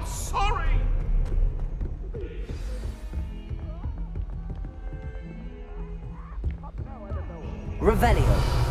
not sorry! Revelio.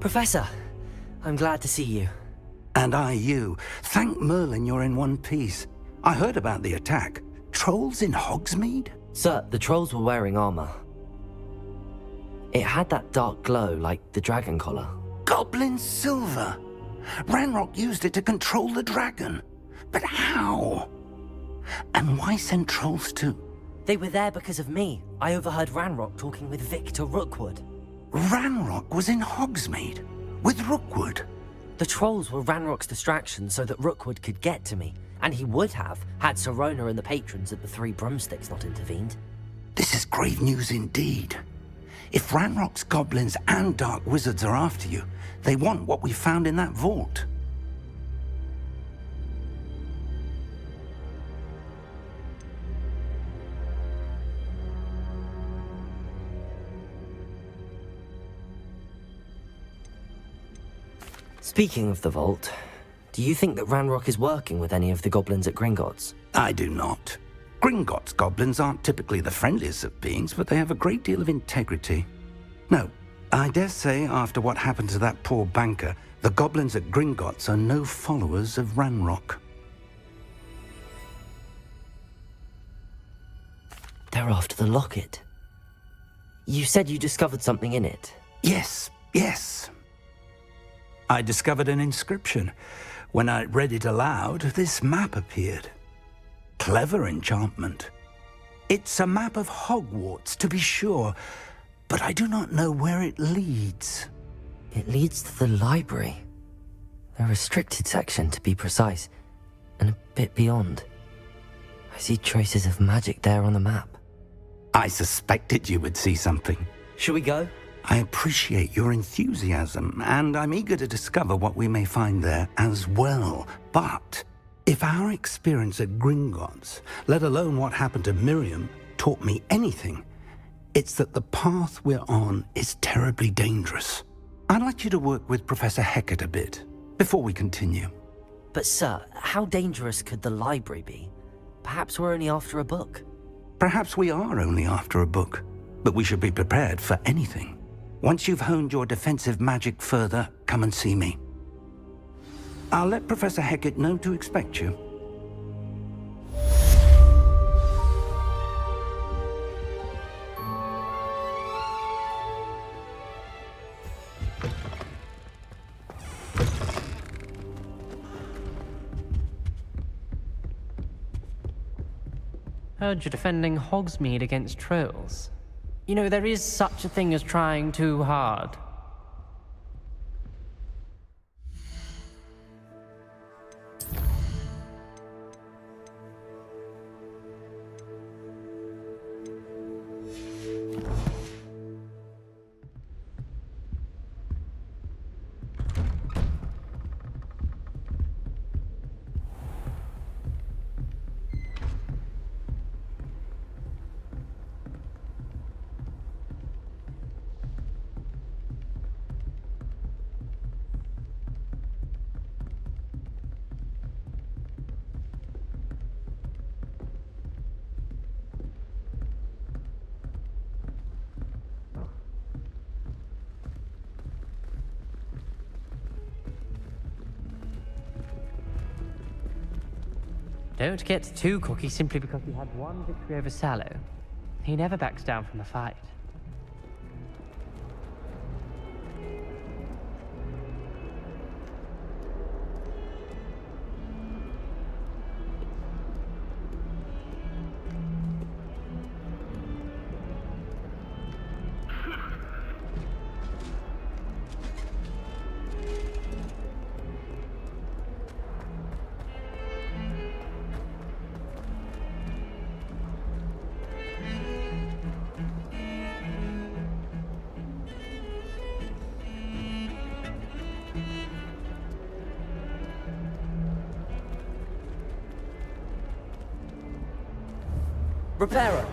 Professor, I'm glad to see you. And I you. Thank Merlin you're in one piece. I heard about the attack. Trolls in Hogsmeade? Sir, the trolls were wearing armor. It had that dark glow like the dragon collar. Goblin silver! Ranrock used it to control the dragon. But how? And why send trolls too? They were there because of me. I overheard Ranrock talking with Victor Rookwood. Ranrock was in Hogsmeade? With Rookwood? The trolls were Ranrock's distraction so that Rookwood could get to me. And he would have, had Sirona and the patrons at the Three Broomsticks not intervened. This is grave news indeed. If Ranrock's goblins and dark wizards are after you, they want what we found in that vault. Speaking of the vault, do you think that Ranrock is working with any of the goblins at Gringotts? I do not. Gringotts goblins aren't typically the friendliest of beings, but they have a great deal of integrity. No, I dare say after what happened to that poor banker, the goblins at Gringotts are no followers of Ranrock. They're after the locket. You said you discovered something in it. Yes. I discovered an inscription. When I read it aloud, this map appeared. Clever enchantment. It's a map of Hogwarts, to be sure, but I do not know where it leads. It leads to the library. The restricted section, to be precise, and a bit beyond. I see traces of magic there on the map. I suspected you would see something. Shall we go? I appreciate your enthusiasm, and I'm eager to discover what we may find there as well. But if our experience at Gringotts, let alone what happened to Miriam, taught me anything, it's that the path we're on is terribly dangerous. I'd like you to work with Professor Hecat a bit before we continue. But sir, how dangerous could the library be? Perhaps we're only after a book. Perhaps we are only after a book, but we should be prepared for anything. Once you've honed your defensive magic further, come and see me. I'll let Professor Hecat know to expect you. Heard you're defending Hogsmeade against trolls. You know, there is such a thing as trying too hard. Don't get too cocky simply because he had one victory over Sallow. He never backs down from a fight. Reparo!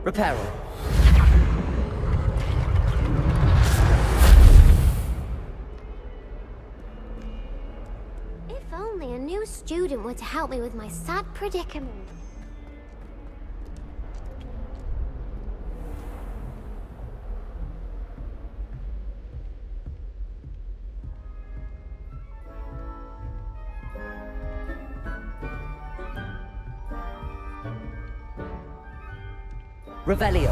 Reparo! If only a new student were to help me with my sad predicament. Revelio!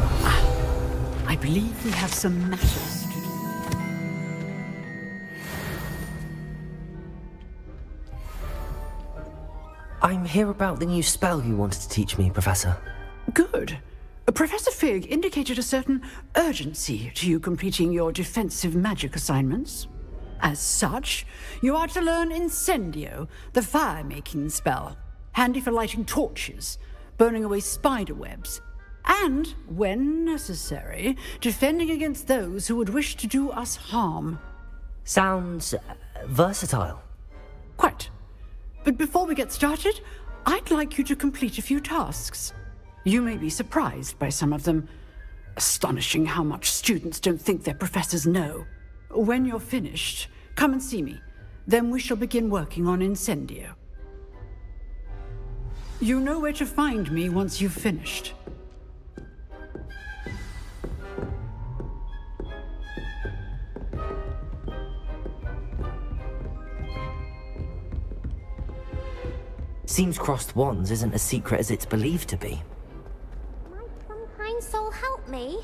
I believe we have some matters to do. I'm here about the new spell you wanted to teach me, Professor. Good. Professor Fig indicated a certain urgency to you completing your defensive magic assignments. As such, you are to learn Incendio, the fire-making spell, handy for lighting torches, burning away spider webs, and, when necessary, defending against those who would wish to do us harm. Sounds versatile. Quite. But before we get started, I'd like you to complete a few tasks. You may be surprised by some of them. Astonishing how much students don't think their professors know. When you're finished, come and see me. Then we shall begin working on Incendio. You know where to find me once you've finished. Seems crossed wands isn't as secret as it's believed to be. Might some kind soul help me?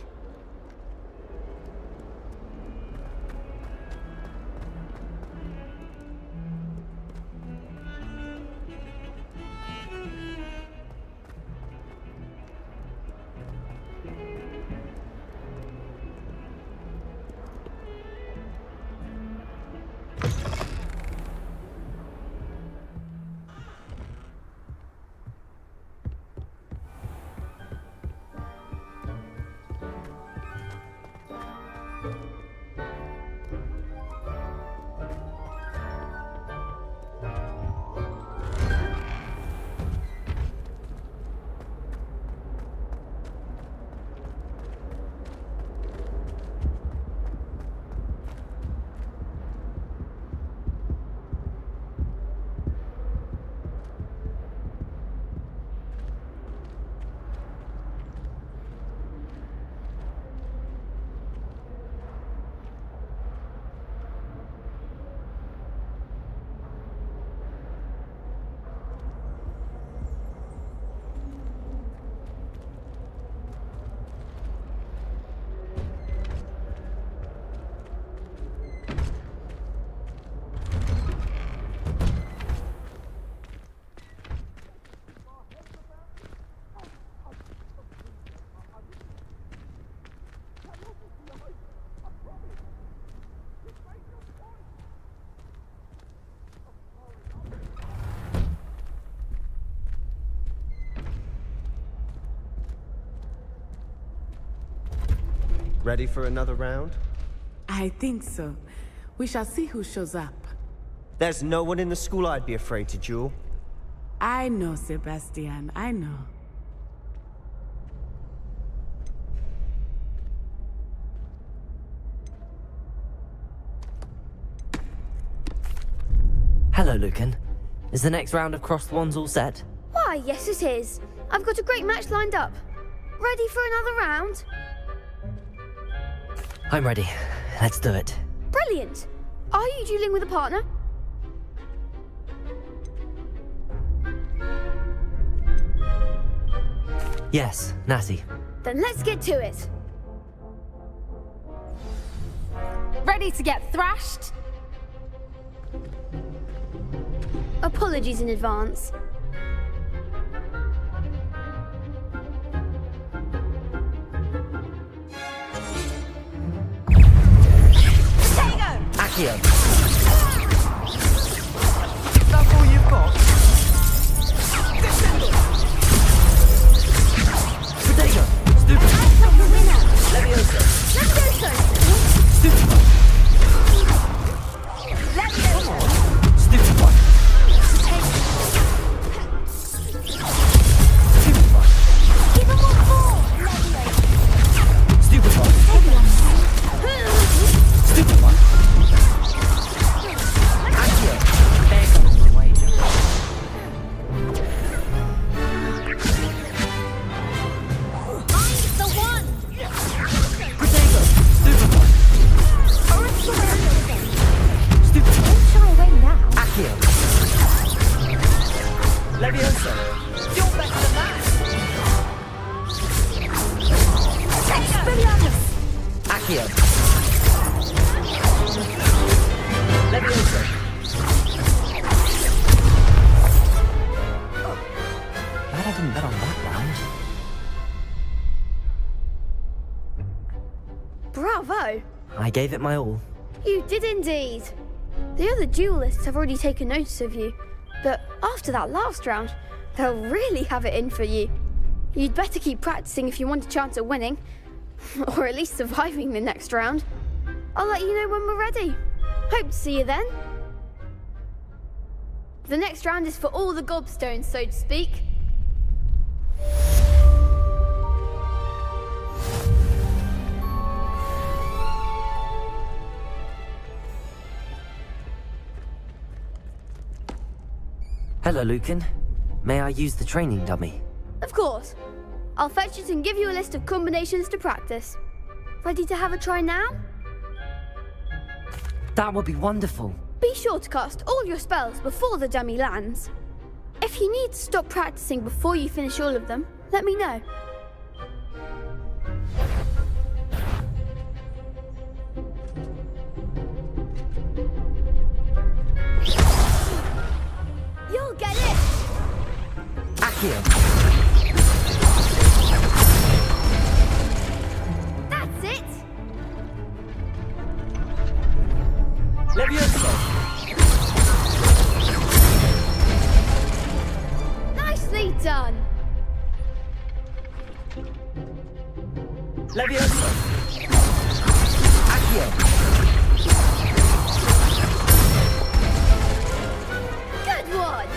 Ready for another round? I think so. We shall see who shows up. There's no one in the school I'd be afraid to duel. I know, Sebastian, I know. Hello, Lucan. Is the next round of crossed wands all set? Why, yes it is. I've got a great match lined up. Ready for another round? I'm ready. Let's do it. Brilliant! Are you dueling with a partner? Yes, Natty. Then let's get to it. Ready to get thrashed? Apologies in advance. Accio. That's all you've got? Potato. Stupid. Leviosa. Stupid one. Stupid one. Stupid one. Give him one more! Stupid one. Stupid one. Accio. There goes my wager. I'm the one! Potato. Stupid one. Stupid one. Don't shy away now. Accio. Leviosa. You're better than that! Accio. Leviosa. Glad I didn't bet on that round. Bravo! I gave it my all. You did indeed. The other duelists have already taken notice of you, but after that last round, they'll really have it in for you. You'd better keep practicing if you want a chance at winning, or at least surviving the next round. I'll let you know when we're ready. Hope to see you then. The next round is for all the gobstones, so to speak. Hello, Lucan. May I use the training dummy? Of course. I'll fetch it and give you a list of combinations to practice. Ready to have a try now? That would be wonderful. Be sure to cast all your spells before the dummy lands. If you need to stop practicing before you finish all of them, let me know. You'll get it! Accio. That's it! Leviosa. Nicely done! Leviosa. Accio. Good one!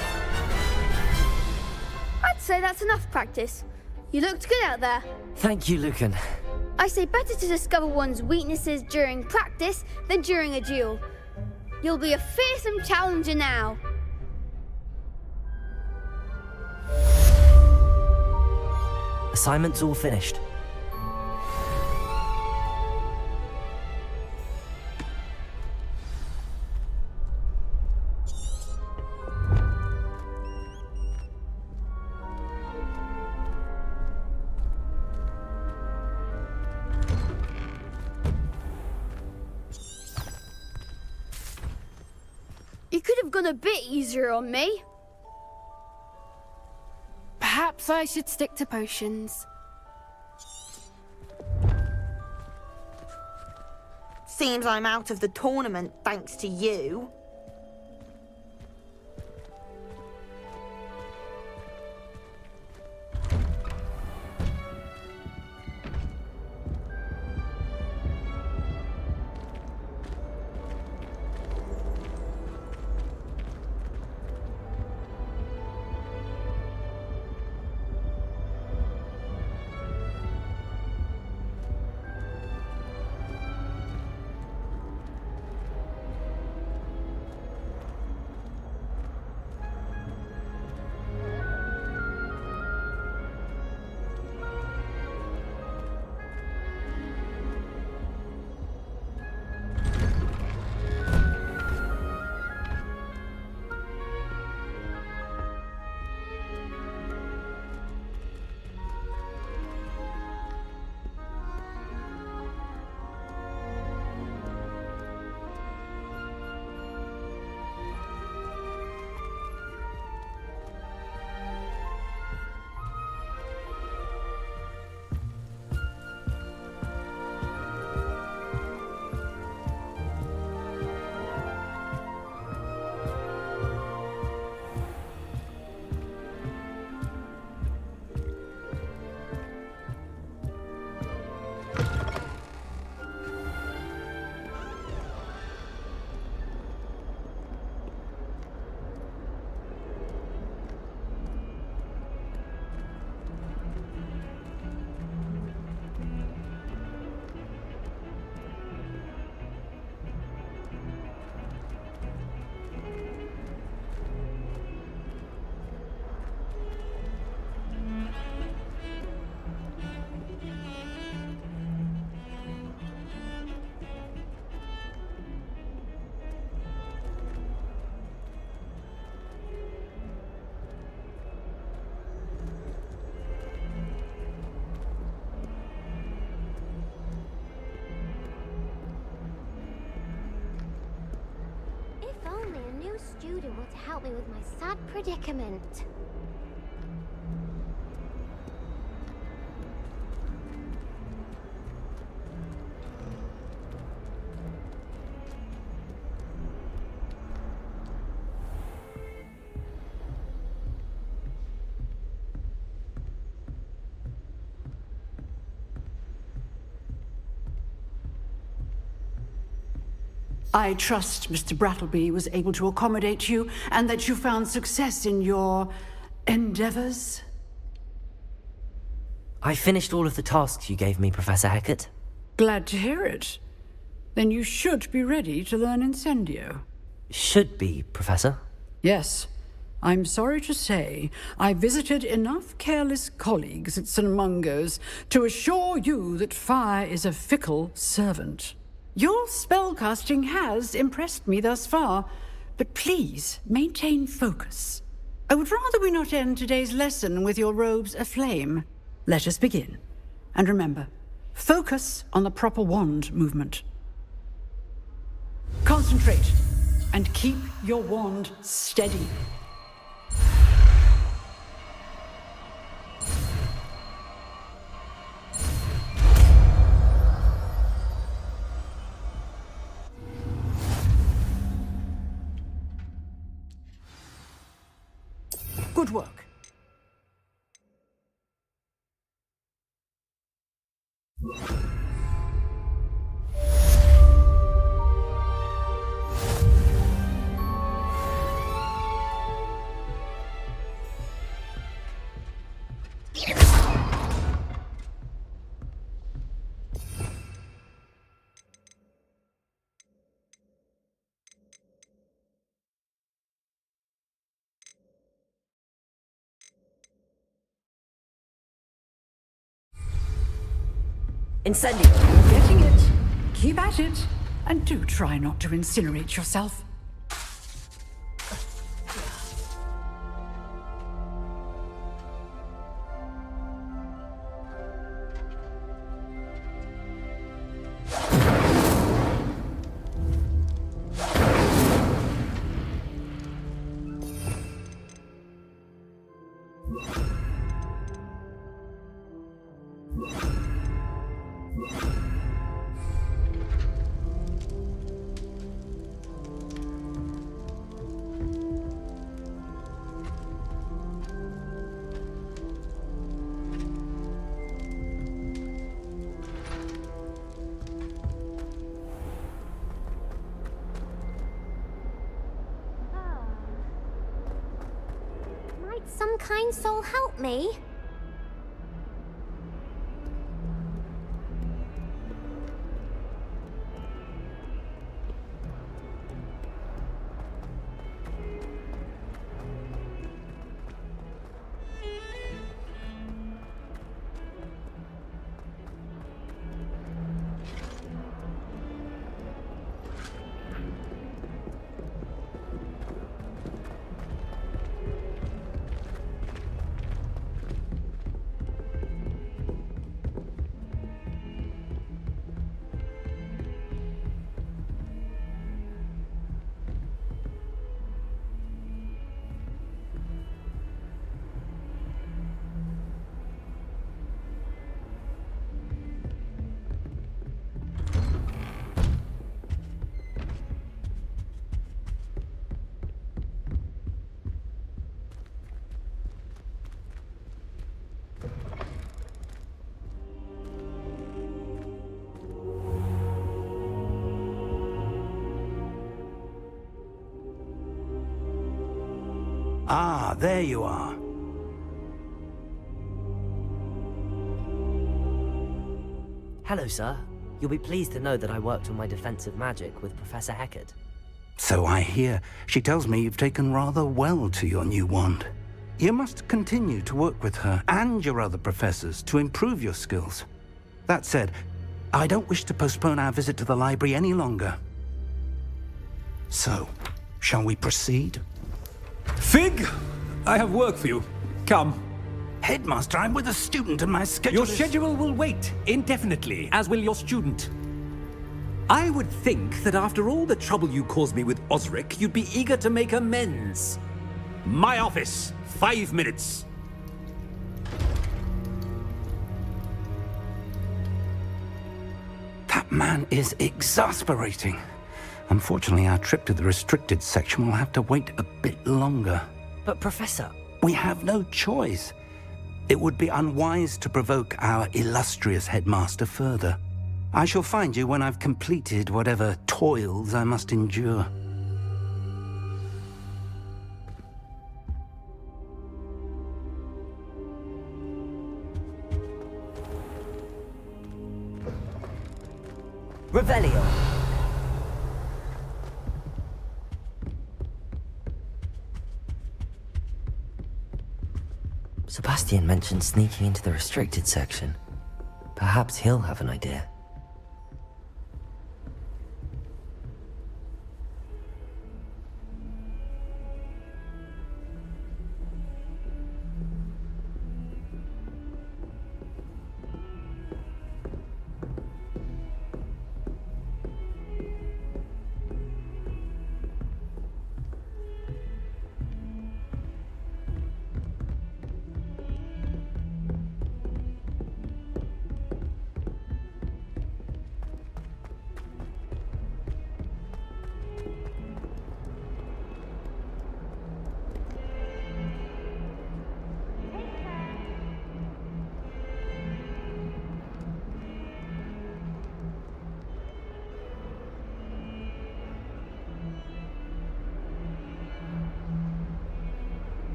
I'd say that's enough practice. You looked good out there. Thank you, Lucan. I say better to discover one's weaknesses during practice than during a duel. You'll be a fearsome challenger now. Assignment's all finished. You could have gone a bit easier on me. Perhaps I should stick to potions. Seems I'm out of the tournament thanks to you. If only a new student were to help me with my sad predicament. I trust Mr. Brattleby was able to accommodate you and that you found success in your endeavors. I finished all of the tasks you gave me, Professor Hecat. Glad to hear it. Then you should be ready to learn Incendio. Should be, Professor. Yes. I'm sorry to say, I visited enough careless colleagues at St. Mungo's to assure you that fire is a fickle servant. Your spellcasting has impressed me thus far, but please maintain focus. I would rather we not end today's lesson with your robes aflame. Let us begin. And remember, focus on the proper wand movement. Concentrate and keep your wand steady. Good work. Incendio! Getting it. Keep at it. And do try not to incinerate yourself. Might some kind soul help me? Ah, there you are. Hello, sir. You'll be pleased to know that I worked on my defensive magic with Professor Hecat. So I hear. She tells me you've taken rather well to your new wand. You must continue to work with her and your other professors to improve your skills. That said, I don't wish to postpone our visit to the library any longer. So, shall we proceed? Fig, I have work for you. Come. Headmaster, I'm with a student and my schedule Your schedule will wait indefinitely, as will your student. I would think that after all the trouble you caused me with Osric, you'd be eager to make amends. My office, 5 minutes. That man is exasperating. Unfortunately, our trip to the restricted section will have to wait a bit longer. But Professor... We have no choice. It would be unwise to provoke our illustrious headmaster further. I shall find you when I've completed whatever toils I must endure. Revelio! Sebastian mentioned sneaking into the restricted section. Perhaps he'll have an idea.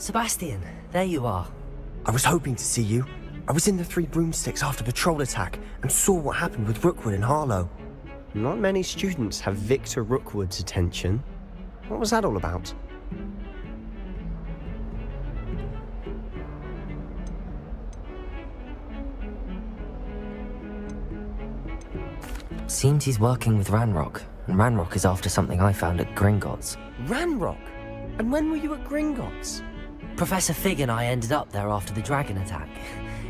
Sebastian, there you are. I was hoping to see you. I was in the Three Broomsticks after the troll attack and saw what happened with Rookwood and Harlow. Not many students have Victor Rookwood's attention. What was that all about? Seems he's working with Ranrock, and Ranrock is after something I found at Gringotts. Ranrock? And when were you at Gringotts? Professor Fig and I ended up there after the dragon attack.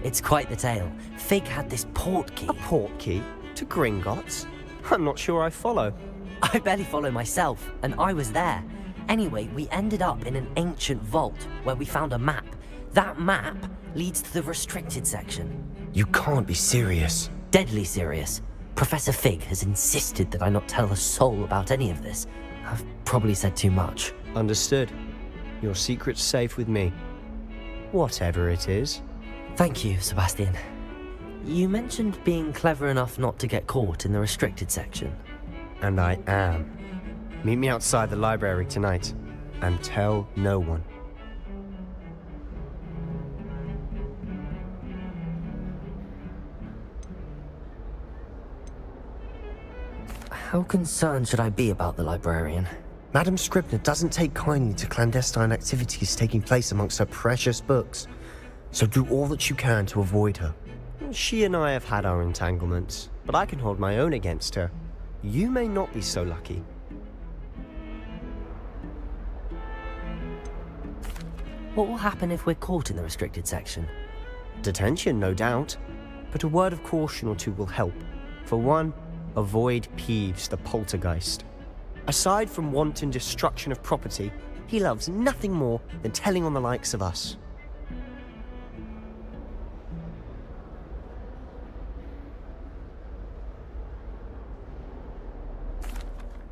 It's quite the tale. Fig had this port key. A port key? To Gringotts? I'm not sure I follow. I barely follow myself, and I was there. Anyway, we ended up in an ancient vault where we found a map. That map leads to the restricted section. You can't be serious. Deadly serious. Professor Fig has insisted that I not tell a soul about any of this. I've probably said too much. Understood. Your secret's safe with me. Whatever it is. Thank you, Sebastian. You mentioned being clever enough not to get caught in the restricted section. And I am. Meet me outside the library tonight, and tell no one. How concerned should I be about the librarian? Madam Scribner doesn't take kindly to clandestine activities taking place amongst her precious books. So do all that you can to avoid her. She and I have had our entanglements, but I can hold my own against her. You may not be so lucky. What will happen if we're caught in the restricted section? Detention, no doubt. But a word of caution or two will help. For one, avoid Peeves the poltergeist. Aside from wanton destruction of property, he loves nothing more than telling on the likes of us.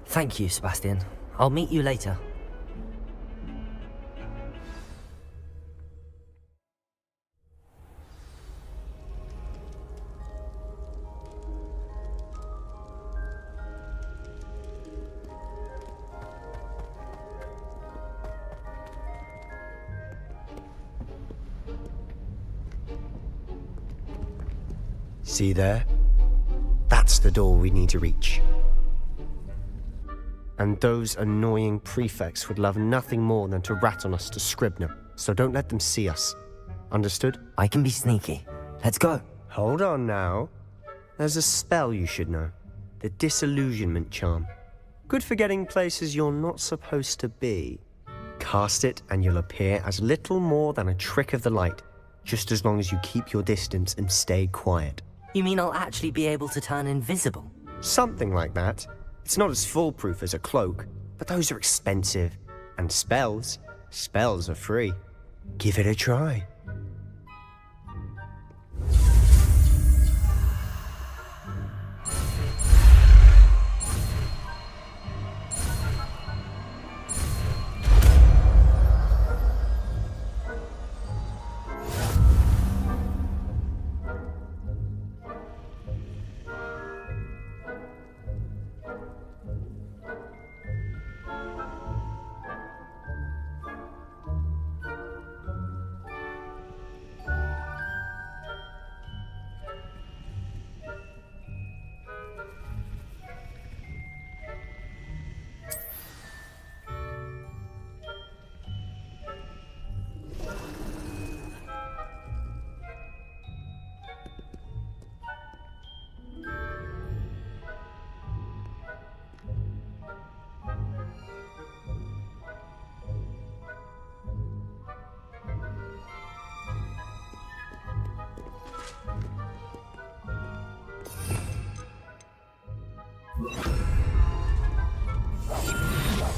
Thank you, Sebastian. I'll meet you later. See there? That's the door we need to reach. And those annoying prefects would love nothing more than to rat on us to Scribner, so don't let them see us. Understood? I can be sneaky. Let's go. Hold on now. There's a spell you should know. The Disillusionment Charm. Good for getting places you're not supposed to be. Cast it and you'll appear as little more than a trick of the light, just as long as you keep your distance and stay quiet. You mean I'll actually be able to turn invisible? Something like that. It's not as foolproof as a cloak, but those are expensive. And spells are free. Give it a try.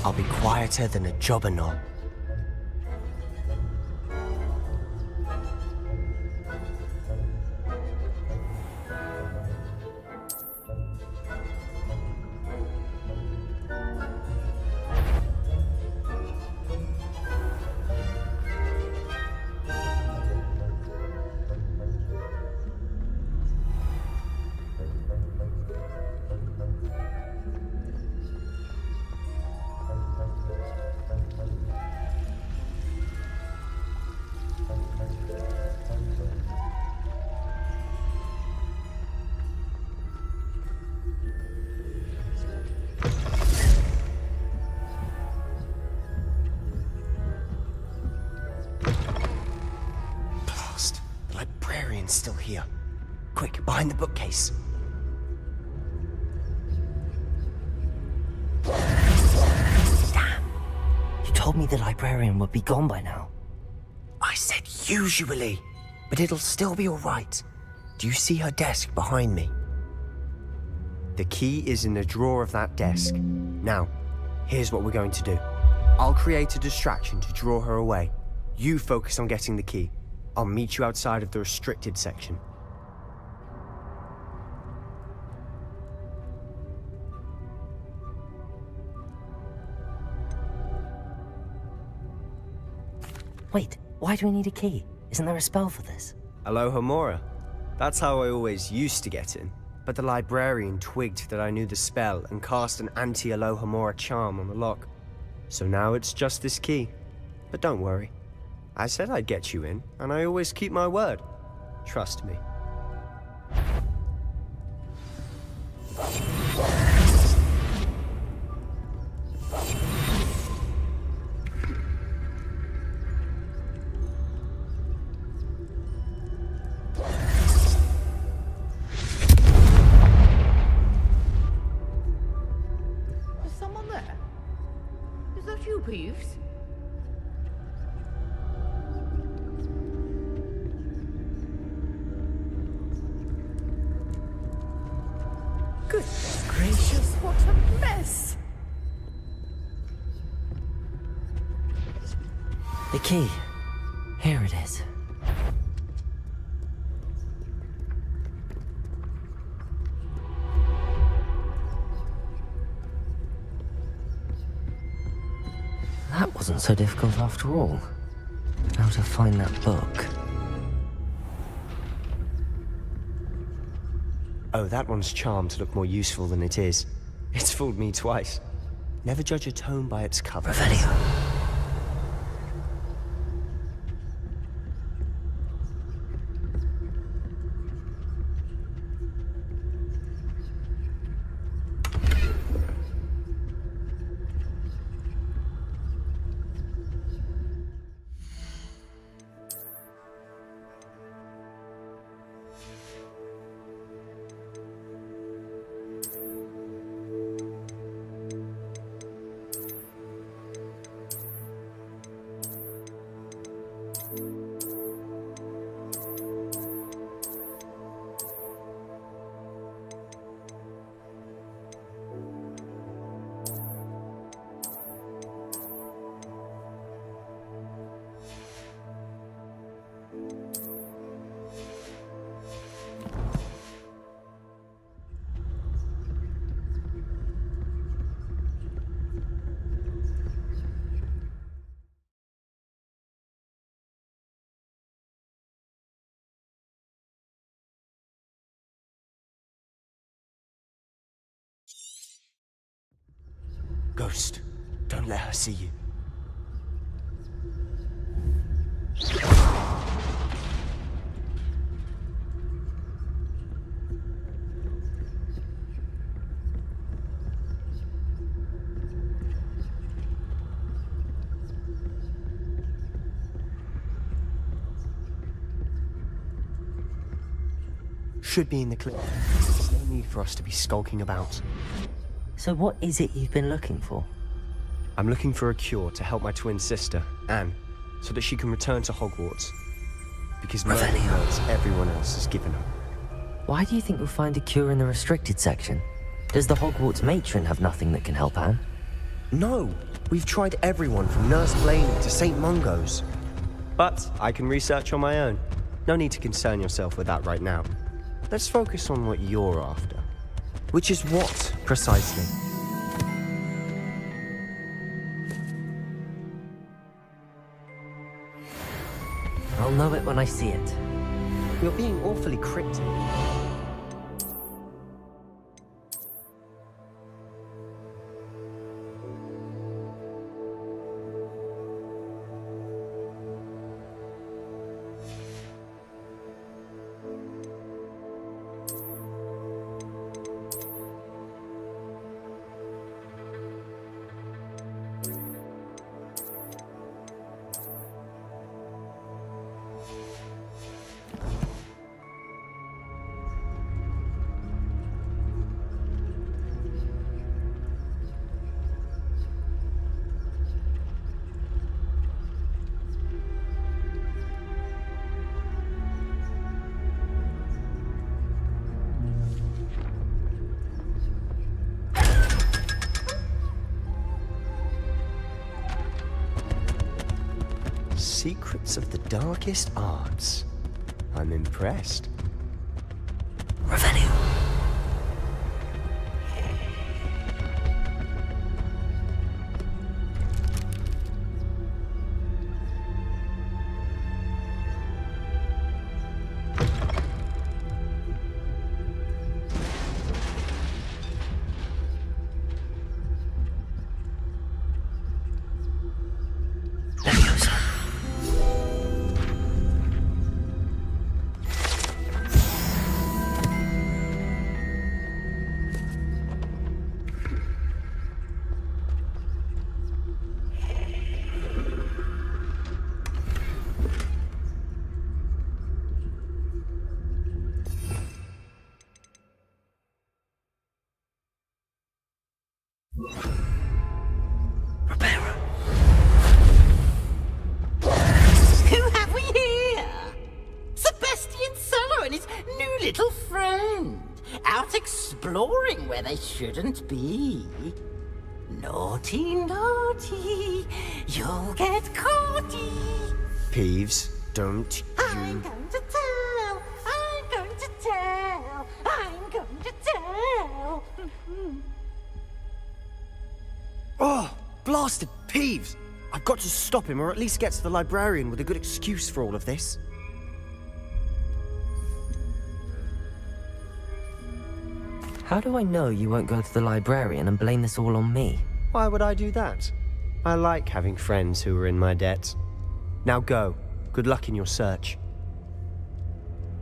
I'll be quieter than a jobberknoll. Still here. Quick, behind the bookcase. Damn. You told me the librarian would be gone by now. I said usually, but it'll still be all right. Do you see her desk behind me? The key is in the drawer of that desk. Now, here's what we're going to do. I'll create a distraction to draw her away. You focus on getting the key. I'll meet you outside of the restricted section. Wait, why do we need a key? Isn't there a spell for this? Alohomora. That's how I always used to get in. But the librarian twigged that I knew the spell and cast an anti-Alohomora charm on the lock. So now it's just this key. But don't worry. I said I'd get you in, and I always keep my word. Trust me. Is someone there? Is that you, Peeves? Goodness gracious, what a mess! The key. Here it is. That wasn't so difficult after all. How to find that book. Oh, that one's charmed to look more useful than it is. It's fooled me twice. Never judge a tome by its cover. Revelio. Ghost, don't let her see you. Should be in the clip. There's no need for us to be skulking about. So what is it you've been looking for? I'm looking for a cure to help my twin sister, Anne, so that she can return to Hogwarts. Because murder hurts everyone else has given her. Why do you think we'll find a cure in the restricted section? Does the Hogwarts matron have nothing that can help Anne? No, we've tried everyone from Nurse Blaney to St. Mungo's. But I can research on my own. No need to concern yourself with that right now. Let's focus on what you're after. Which is what, precisely? I'll know it when I see it. You're being awfully cryptic. Secrets of the darkest arts. I'm impressed. Revenue. Who have we here? Sebastian Cello and his new little friend, out exploring where they shouldn't be. Naughty, naughty, you'll get caughty. Peeves, don't I'm going to tell, I'm going to tell, I'm going to tell. Oh, blasted Peeves! I've got to stop him, or at least get to the librarian with a good excuse for all of this. How do I know you won't go to the librarian and blame this all on me? Why would I do that? I like having friends who are in my debt. Now go. Good luck in your search.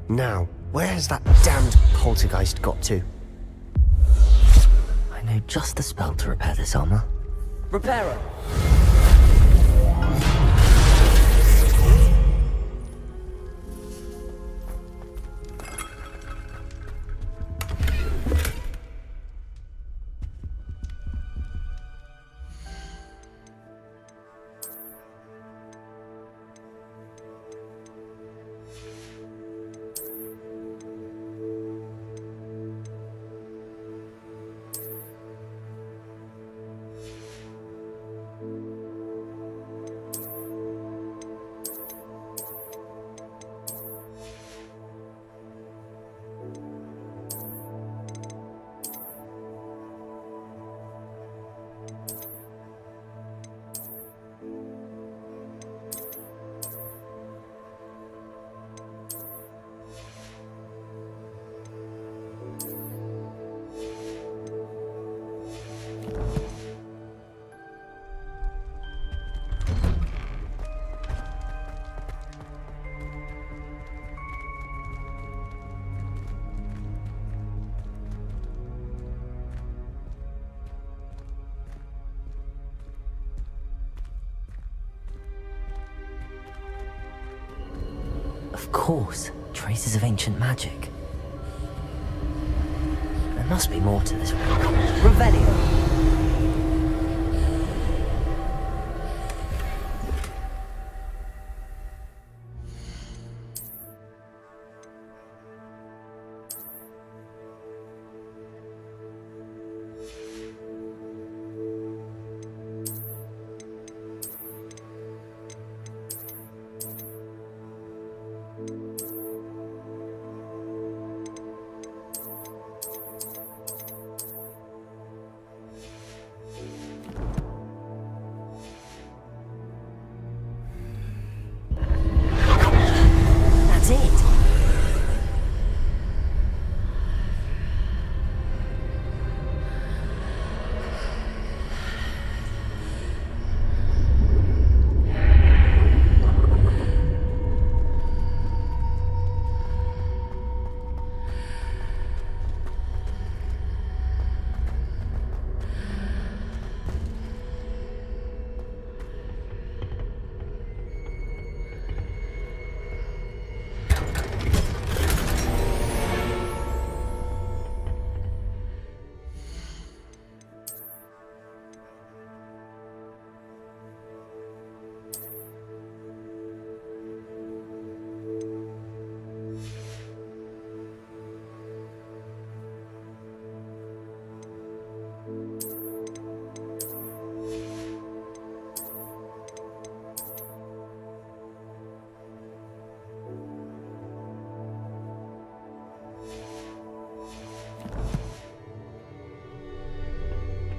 Now, where has that damned poltergeist got to? I know just the spell to repair this armor. Reparo. Of course, traces of ancient magic. There must be more to this. Revelio!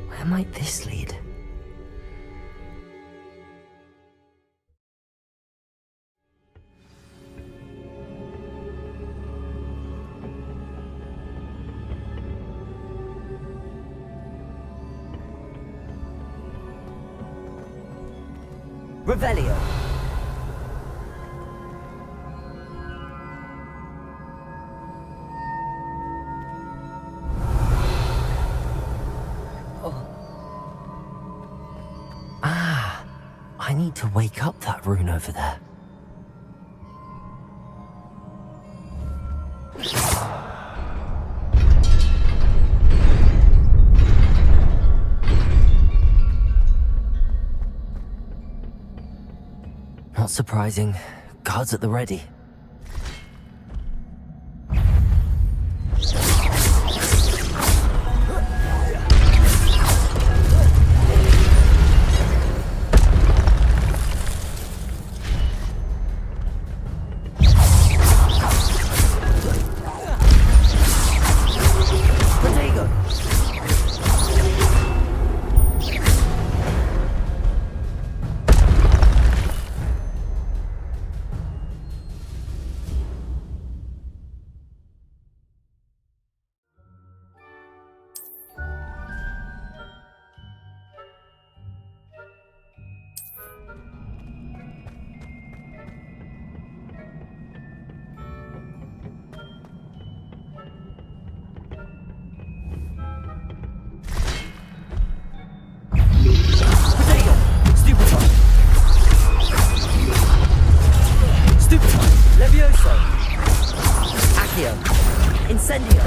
Where might this lead? Revelio! I need to wake up that rune over there. Not surprising. Guards at the ready. Incendio!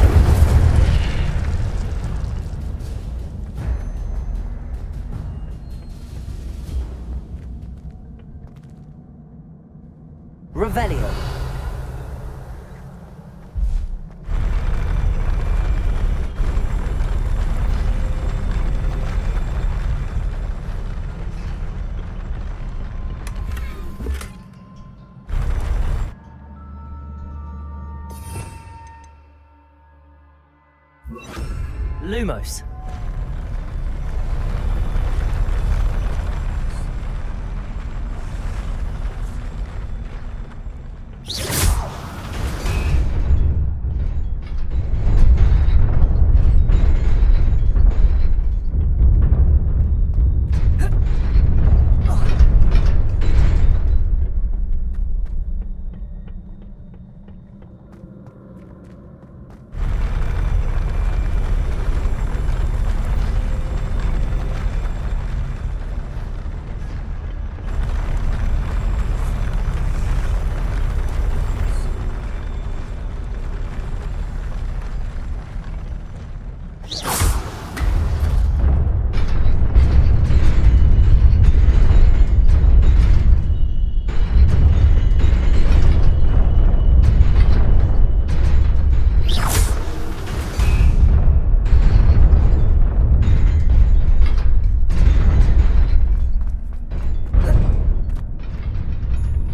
Revelio! Lumos.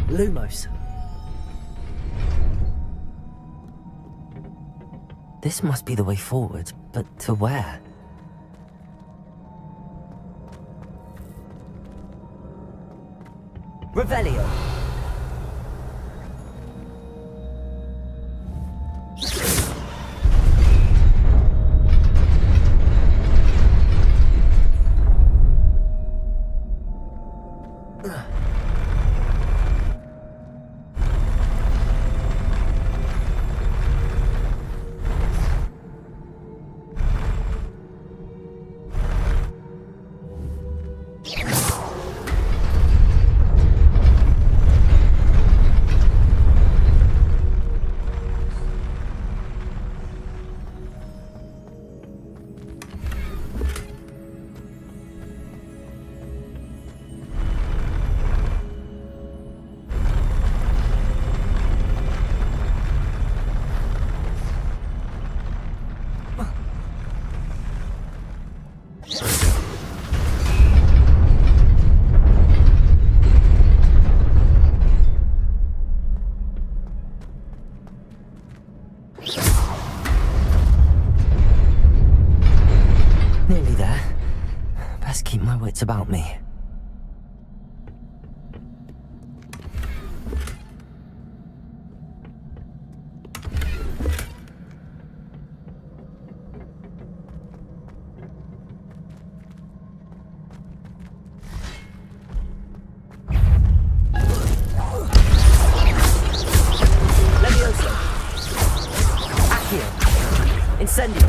Lumos. This must be the way forward, but to where? Revelio. Nearly there. Best keep my wits about me. Levioso. Accio. Incendio.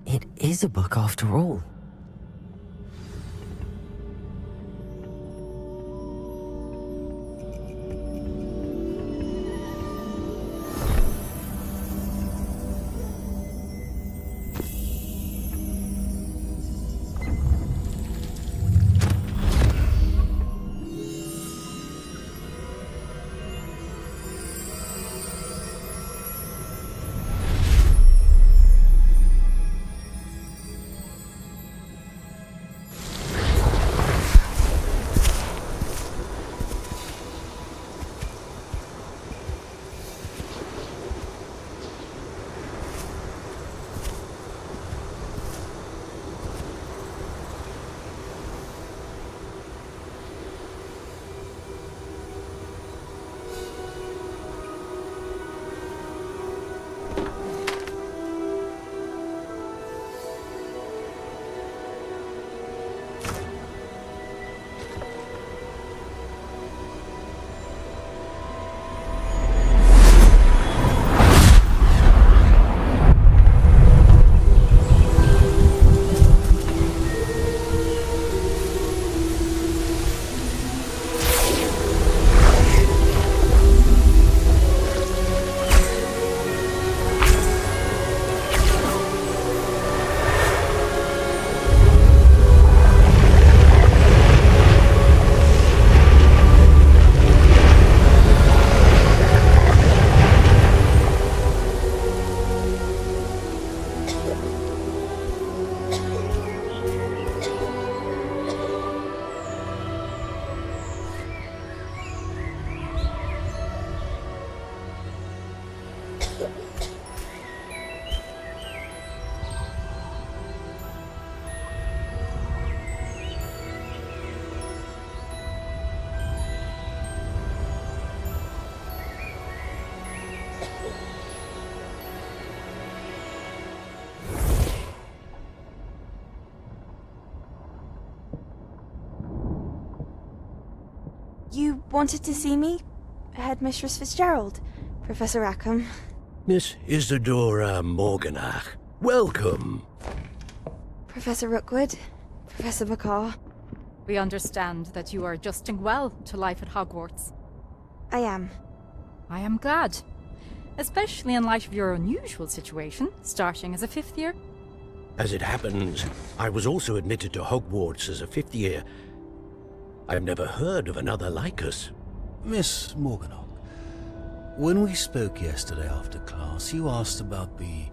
It is a book after all. You wanted to see me? Headmistress Fitzgerald, Professor Rackham. Miss Isadora Morganach, welcome. Professor Rookwood, Professor McCaw. We understand that you are adjusting well to life at Hogwarts. I am. I am glad. Especially in light of your unusual situation, starting as a 5th year. As it happens, I was also admitted to Hogwarts as a 5th year. I've never heard of another like us. Miss Morganach, when we spoke yesterday after class, you asked about the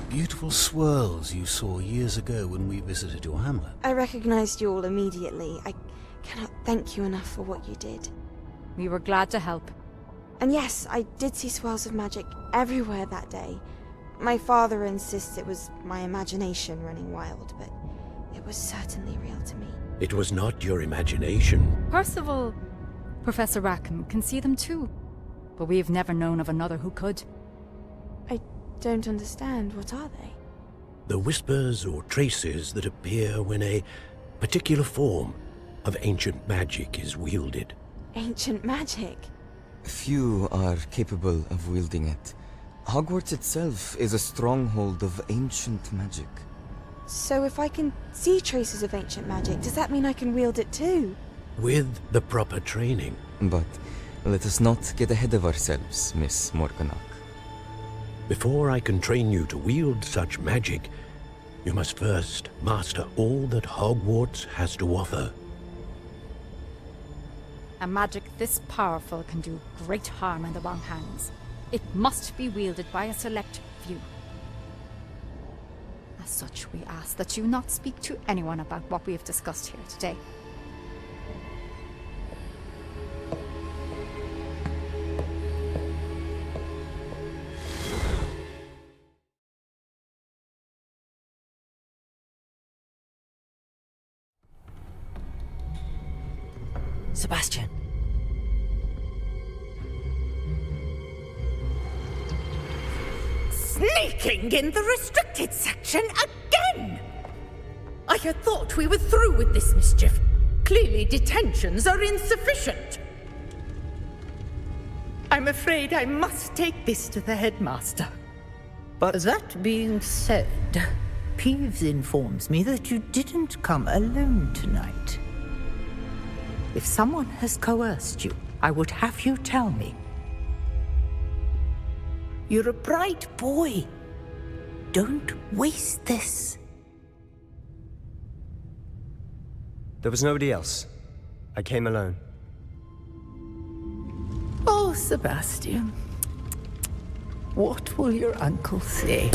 beautiful swirls you saw years ago when we visited your hamlet. I recognized you all immediately. I cannot thank you enough for what you did. We were glad to help. And yes, I did see swirls of magic everywhere that day. My father insists it was my imagination running wild, but it was certainly real to me. It was not your imagination. Percival, Professor Rackham can see them too, but we've never known of another who could. I don't understand. What are they? The whispers or traces that appear when a particular form of ancient magic is wielded. Ancient magic? Few are capable of wielding it. Hogwarts itself is a stronghold of ancient magic. So if I can see traces of ancient magic, does that mean I can wield it too? With the proper training. But let us not get ahead of ourselves, Miss Morganach. Before I can train you to wield such magic, you must first master all that Hogwarts has to offer. A magic this powerful can do great harm in the wrong hands. It must be wielded by a select few. As such, we ask that you not speak to anyone about what we have discussed here today. Sebastian. Sneaking in the restricted section again! I had thought we were through with this mischief. Clearly detentions are insufficient. I'm afraid I must take this to the headmaster. But that being said, Peeves informs me that you didn't come alone tonight. If someone has coerced you, I would have you tell me. You're a bright boy. Don't waste this. there was nobody else. I came alone. Oh, Sebastian. What will your uncle say?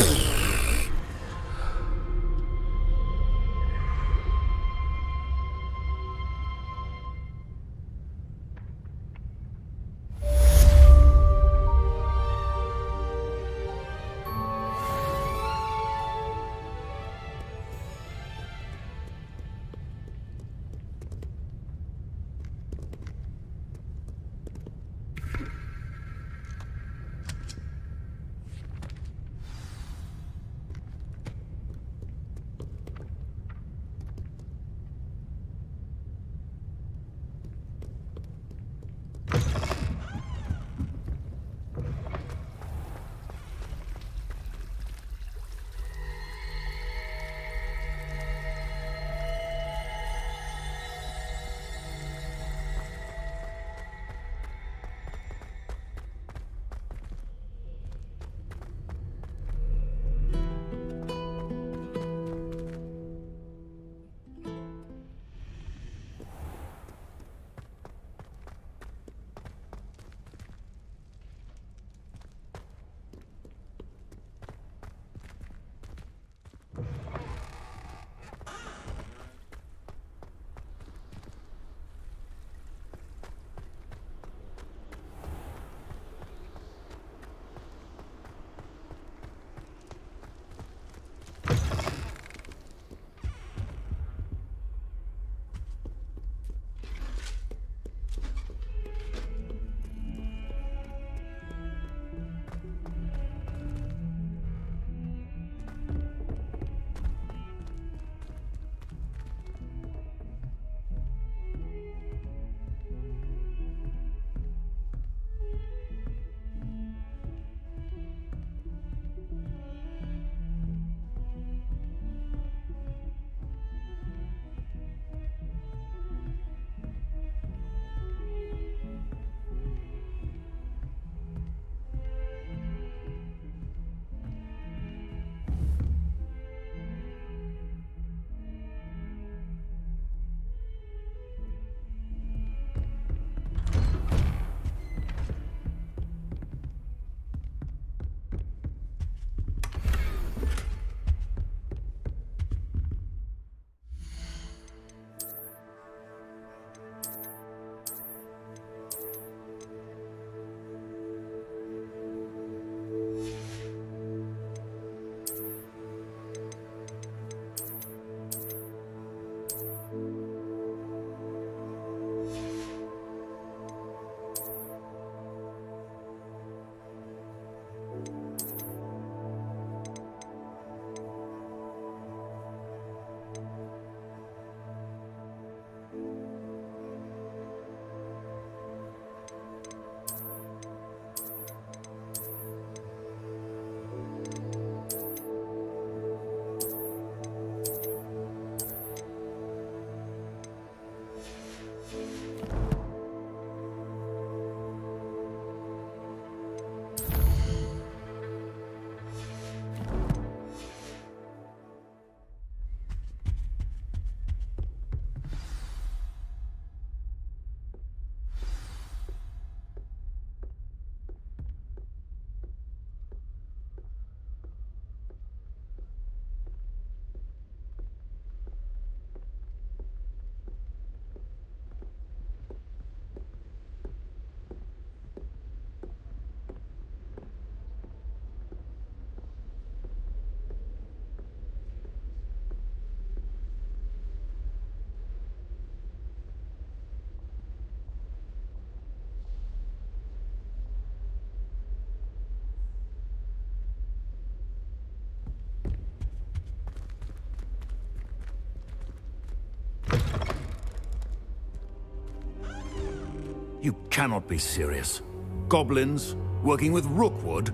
You cannot be serious. Goblins working with Rookwood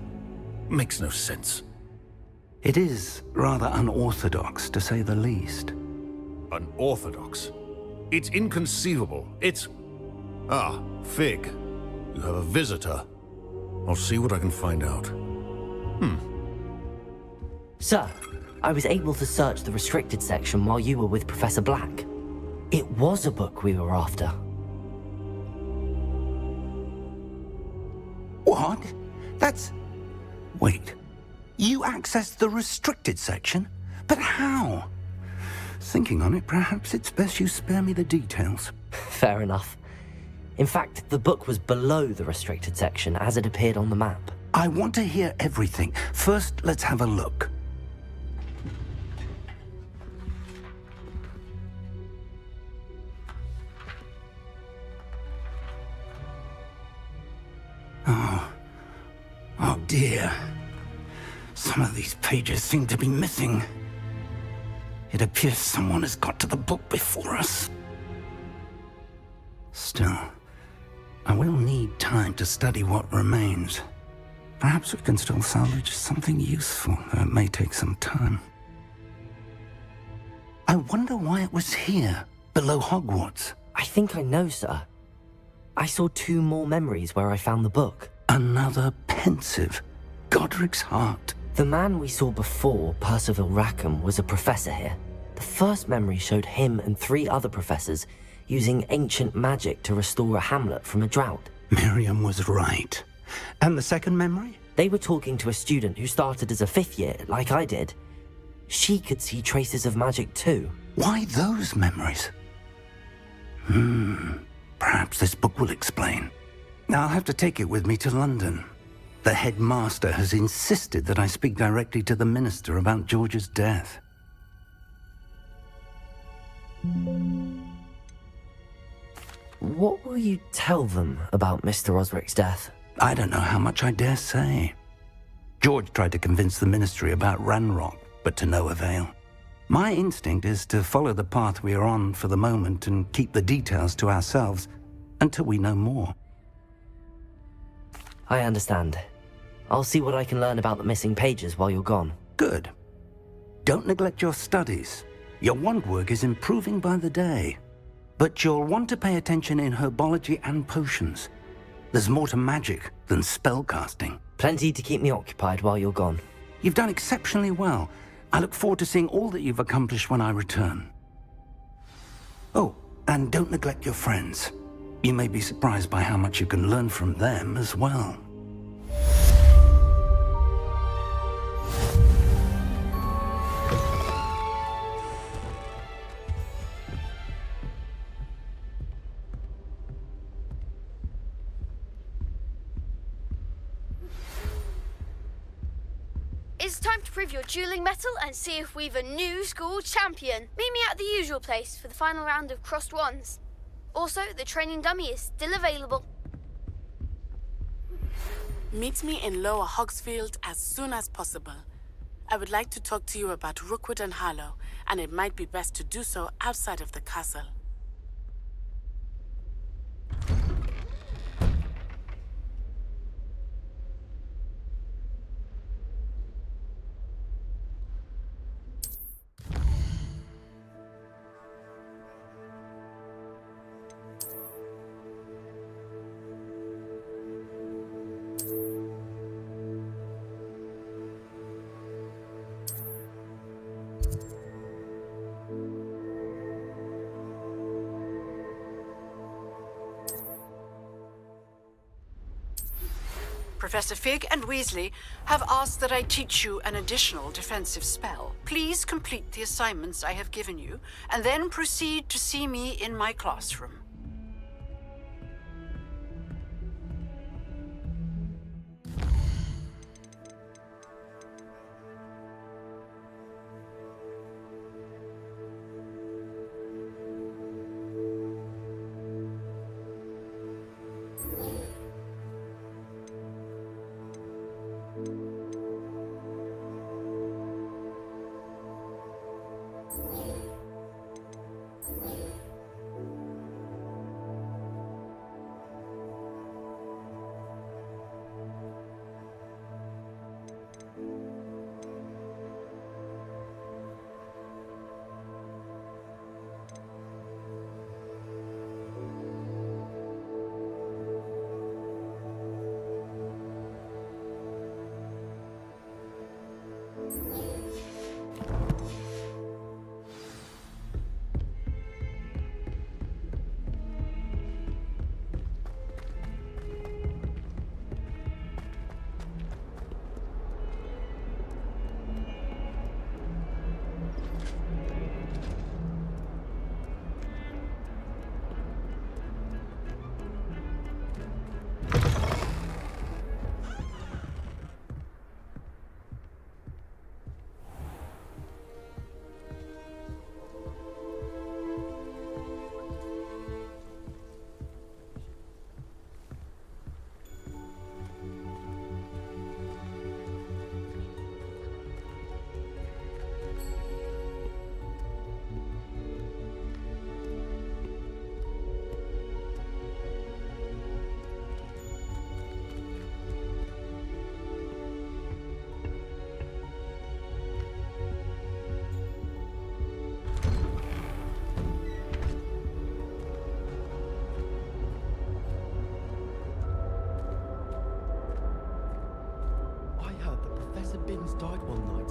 makes no sense. It is rather unorthodox, to say the least. Unorthodox? It's inconceivable. It's... Ah, Fig. You have a visitor. I'll see what I can find out. Sir, I was able to search the restricted section while you were with Professor Black. It was a book we were after. What? That's... Wait. You accessed the restricted section? But how? Thinking on it, perhaps it's best you spare me the details. Fair enough. In fact, the book was below the restricted section as it appeared on the map. I want to hear everything. First, let's have a look. Oh dear. Some of these pages seem to be missing. It appears someone has got to the book before us. Still, I will need time to study what remains. Perhaps we can still salvage something useful, though it may take some time. I wonder why it was here, below Hogwarts. I think I know, sir. I saw 2 more memories where I found the book. Another pensive. Godric's heart. The man we saw before, Percival Rackham, was a professor here. The first memory showed him and 3 other professors using ancient magic to restore a hamlet from a drought. Miriam was right. And the second memory? They were talking to a student who started as a 5th year, like I did. She could see traces of magic too. Why those memories? Perhaps this book will explain. I'll have to take it with me to London. The headmaster has insisted that I speak directly to the minister about George's death. What will you tell them about Mr. Osric's death? I don't know how much I dare say. George tried to convince the ministry about Ranrock, but to no avail. My instinct is to follow the path we are on for the moment and keep the details to ourselves until we know more. I understand. I'll see what I can learn about the missing pages while you're gone. Good. Don't neglect your studies. Your wand work is improving by the day. But you'll want to pay attention in herbology and potions. There's more to magic than spellcasting. Plenty to keep me occupied while you're gone. You've done exceptionally well. I look forward to seeing all that you've accomplished when I return. Oh, and don't neglect your friends. You may be surprised by how much you can learn from them as well. It's time to prove your dueling mettle and see if we've a new school champion. Meet me at the usual place for the final round of crossed wands. Also, the training dummy is still available. Meet me in Lower Hogsfield as soon as possible. I would like to talk to you about Rookwood and Harlow, and it might be best to do so outside of the castle. Professor Fig and Weasley have asked that I teach you an additional defensive spell. Please complete the assignments I have given you, and then proceed to see me in my classroom.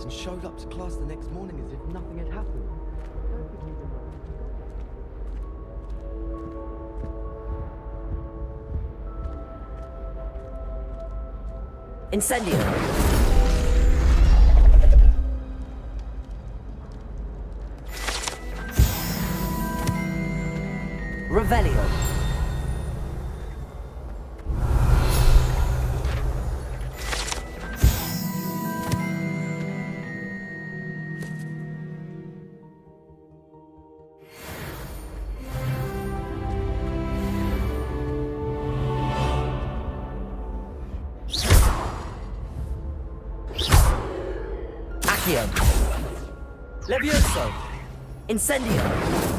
and showed up to class the next morning as if nothing had happened. Incendio. Revelio. Accio. Levioso. Incendio.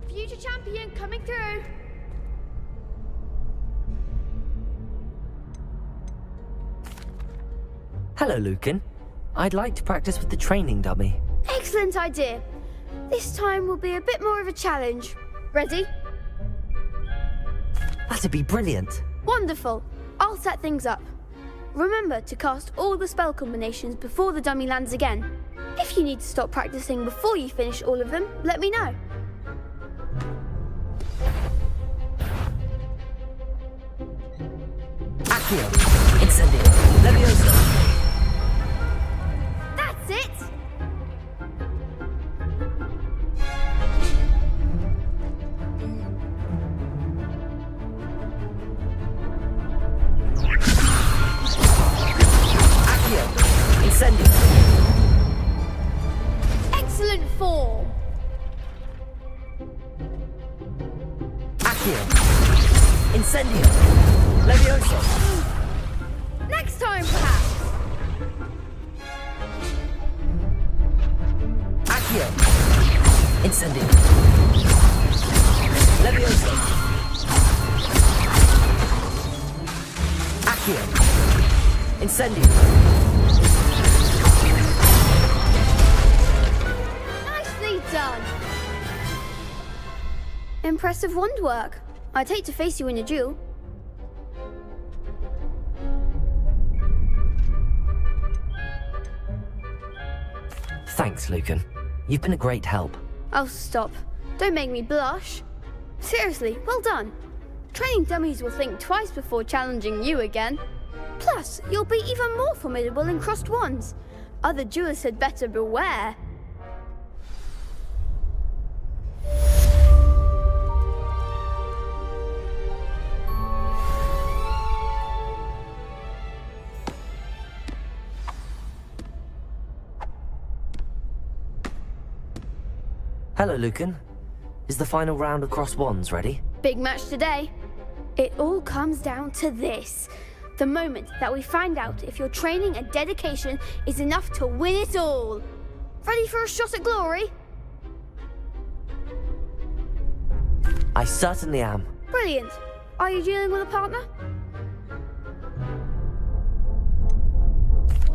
Future champion coming through. Hello, Lucan. I'd like to practice with the training dummy. Excellent idea. This time will be a bit more of a challenge. Ready? That'd be brilliant. Wonderful. I'll set things up. Remember to cast all the spell combinations before the dummy lands again. If you need to stop practicing before you finish all of them, let me know. Accio. Incendio. Levioso. That's it! Accio. Incendio. Excellent form! Accio. Incendio. Levioso. Next time, perhaps! Accio. Incendio. Levioso. Accio. Incendio. Nicely done! Impressive wand work. I'd hate to face you in a duel. Thanks, Lucan. You've been a great help. Oh, stop. Don't make me blush. Seriously, well done. Training dummies will think twice before challenging you again. Plus, you'll be even more formidable in crossed wands. Other duelists had better beware. Hello, Lucan. Is the final round of cross wands ready? Big match today. It all comes down to this. The moment that we find out if your training and dedication is enough to win it all. Ready for a shot at glory? I certainly am. Brilliant. Are you dealing with a partner?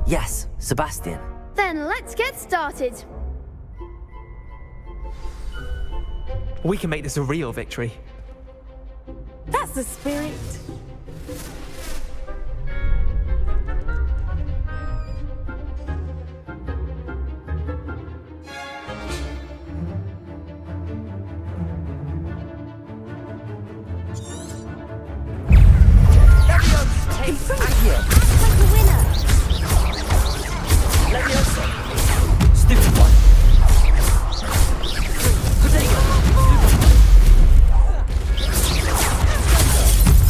Yes, Sebastian. Then let's get started. We can make this a real victory. That's the spirit. Accio. Like a winner. Levioso. Stupid one. Protego.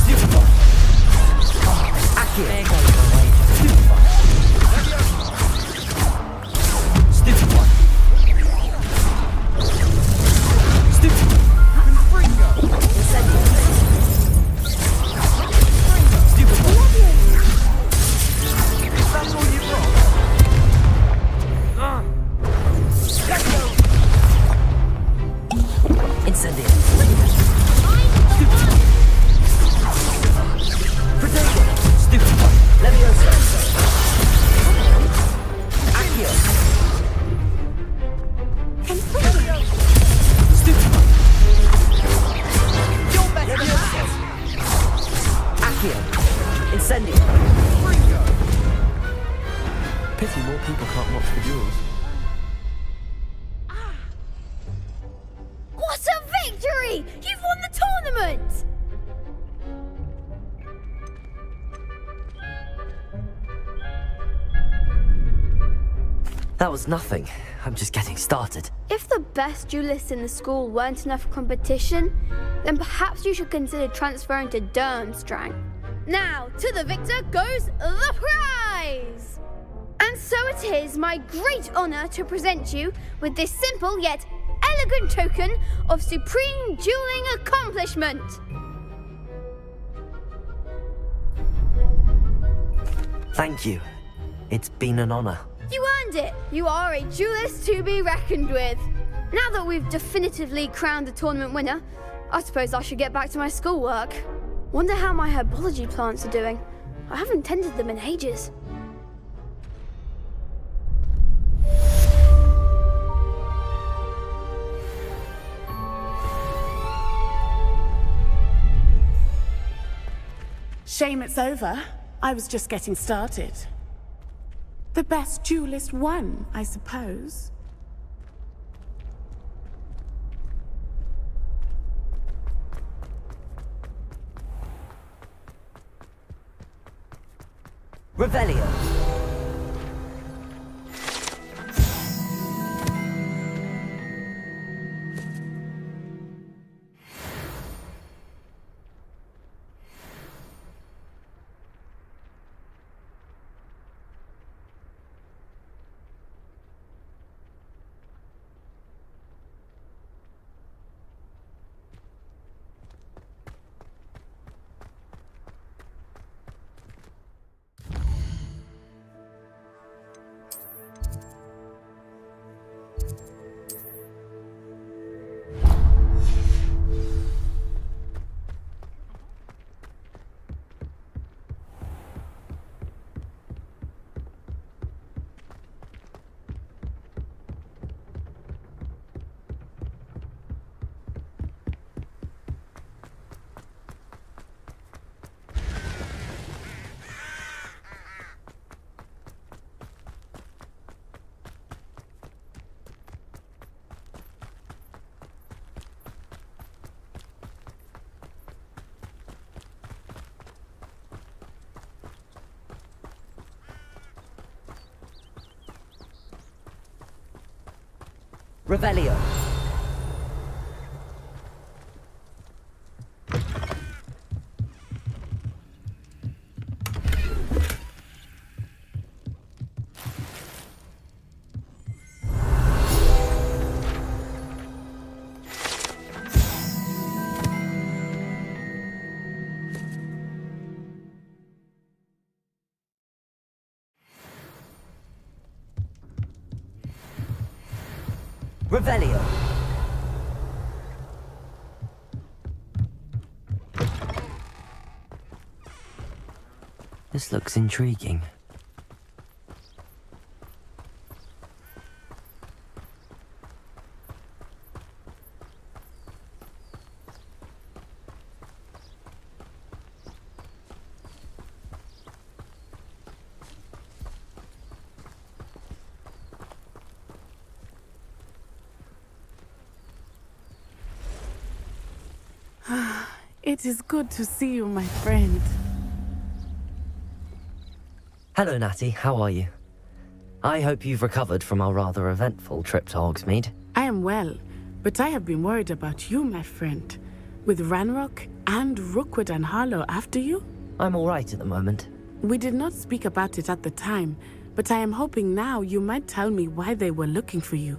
Stupid one. Incendio! Pity more people can't watch the duels. What a victory! You've won the tournament! That was nothing. I'm just getting started. If the best duelists in the school weren't enough for competition, then perhaps you should consider transferring to Durmstrang. Now, to the victor goes the prize! And so it is my great honour to present you with this simple yet elegant token of supreme dueling accomplishment. Thank you. It's been an honour. You earned it! You are a duelist to be reckoned with. Now that we've definitively crowned the tournament winner, I suppose I should get back to my schoolwork. Wonder how my herbology plants are doing. I haven't tended them in ages. Shame it's over. I was just getting started. The best duelist won, I suppose. Revelio! Revelio. Revelio. This looks intriguing. It is good to see you, my friend. Hello, Natty. How are you? I hope you've recovered from our rather eventful trip to Hogsmeade. I am well, but I have been worried about you, my friend. With Ranrock and Rookwood and Harlow after you? I'm all right at the moment. We did not speak about it at the time, but I am hoping now you might tell me why they were looking for you.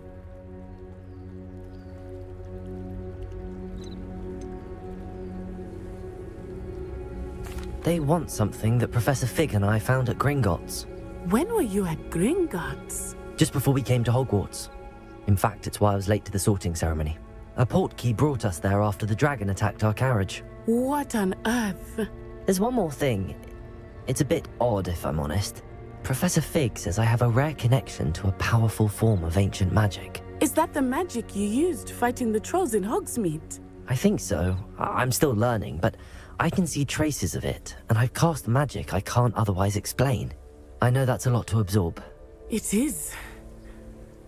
They want something that Professor Fig and I found at Gringotts. When were you at Gringotts? Just before we came to Hogwarts. In fact, it's why I was late to the sorting ceremony. A portkey brought us there after the dragon attacked our carriage. What on earth? There's one more thing. It's a bit odd, if I'm honest. Professor Fig says I have a rare connection to a powerful form of ancient magic. Is that the magic you used fighting the trolls in Hogsmeade? I think so. I'm still learning, but I can see traces of it, and I've cast magic I can't otherwise explain. I know that's a lot to absorb. It is.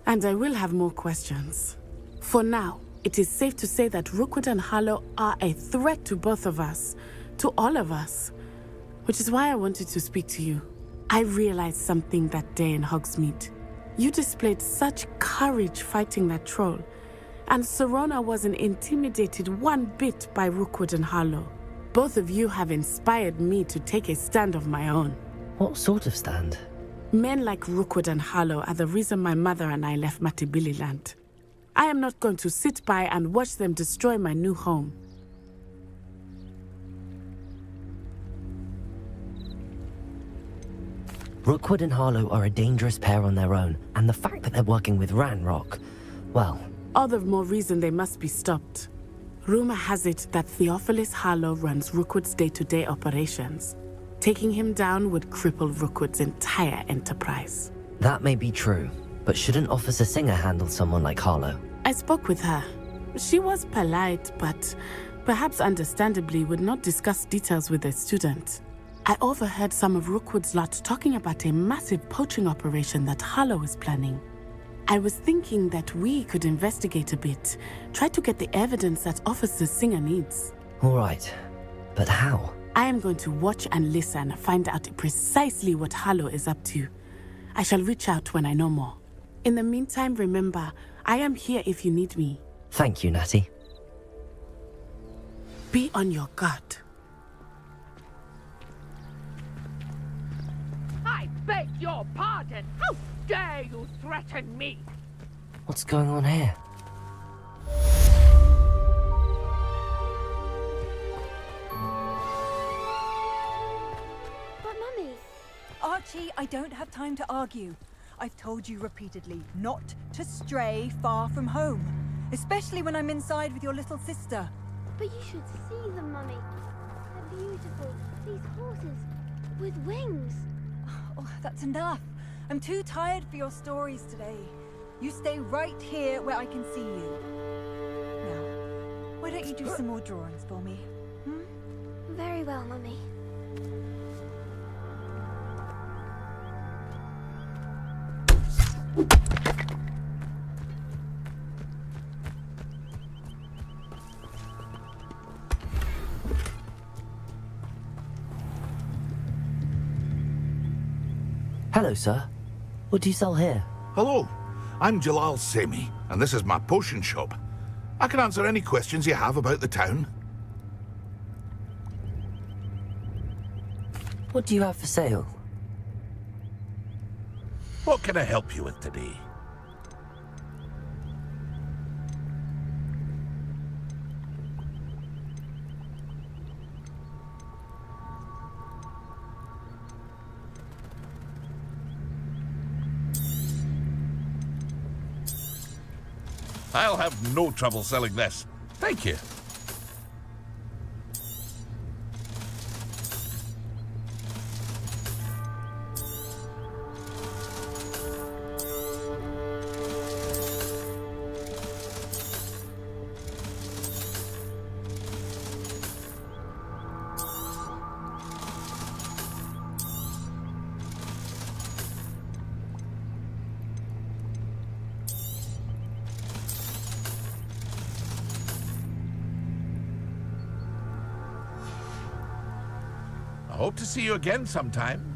And I will have more questions. For now, it is safe to say that Rookwood and Harlow are a threat to both of us, to all of us. Which is why I wanted to speak to you. I realized something that day in Hogsmeade. You displayed such courage fighting that troll, and Serona wasn't intimidated one bit by Rookwood and Harlow. Both of you have inspired me to take a stand of my own. What sort of stand? Men like Rookwood and Harlow are the reason my mother and I left Matibili land. I am not going to sit by and watch them destroy my new home. Rookwood and Harlow are a dangerous pair on their own, and the fact that they're working with Ranrock, well... All the more reason they must be stopped. Rumor has it that Theophilus Harlow runs Rookwood's day-to-day operations. Taking him down would cripple Rookwood's entire enterprise. That may be true, but shouldn't Officer Singer handle someone like Harlow? I spoke with her. She was polite, but perhaps understandably would not discuss details with a student. I overheard some of Rookwood's lot talking about a massive poaching operation that Harlow is planning. I was thinking that we could investigate a bit, try to get the evidence that Officer Singer needs. All right, but how? I am going to watch and listen, find out precisely what Harlow is up to. I shall reach out when I know more. In the meantime, remember, I am here if you need me. Thank you, Natty. Be on your guard. I beg your pardon! How dare you threaten me? What's going on here? But Mummy... Archie, I don't have time to argue. I've told you repeatedly not to stray far from home, especially when I'm inside with your little sister. But you should see them, Mummy. They're beautiful. These horses with wings. Oh, that's enough. I'm too tired for your stories today. You stay right here where I can see you. Now, why don't you do some more drawings for me? Very well, Mummy. Hello, sir. What do you sell here? Hello, I'm Jalal Semi, and this is my potion shop. I can answer any questions you have about the town. What do you have for sale? What can I help you with today? I'll have no trouble selling this. Thank you. I hope to see you again sometime.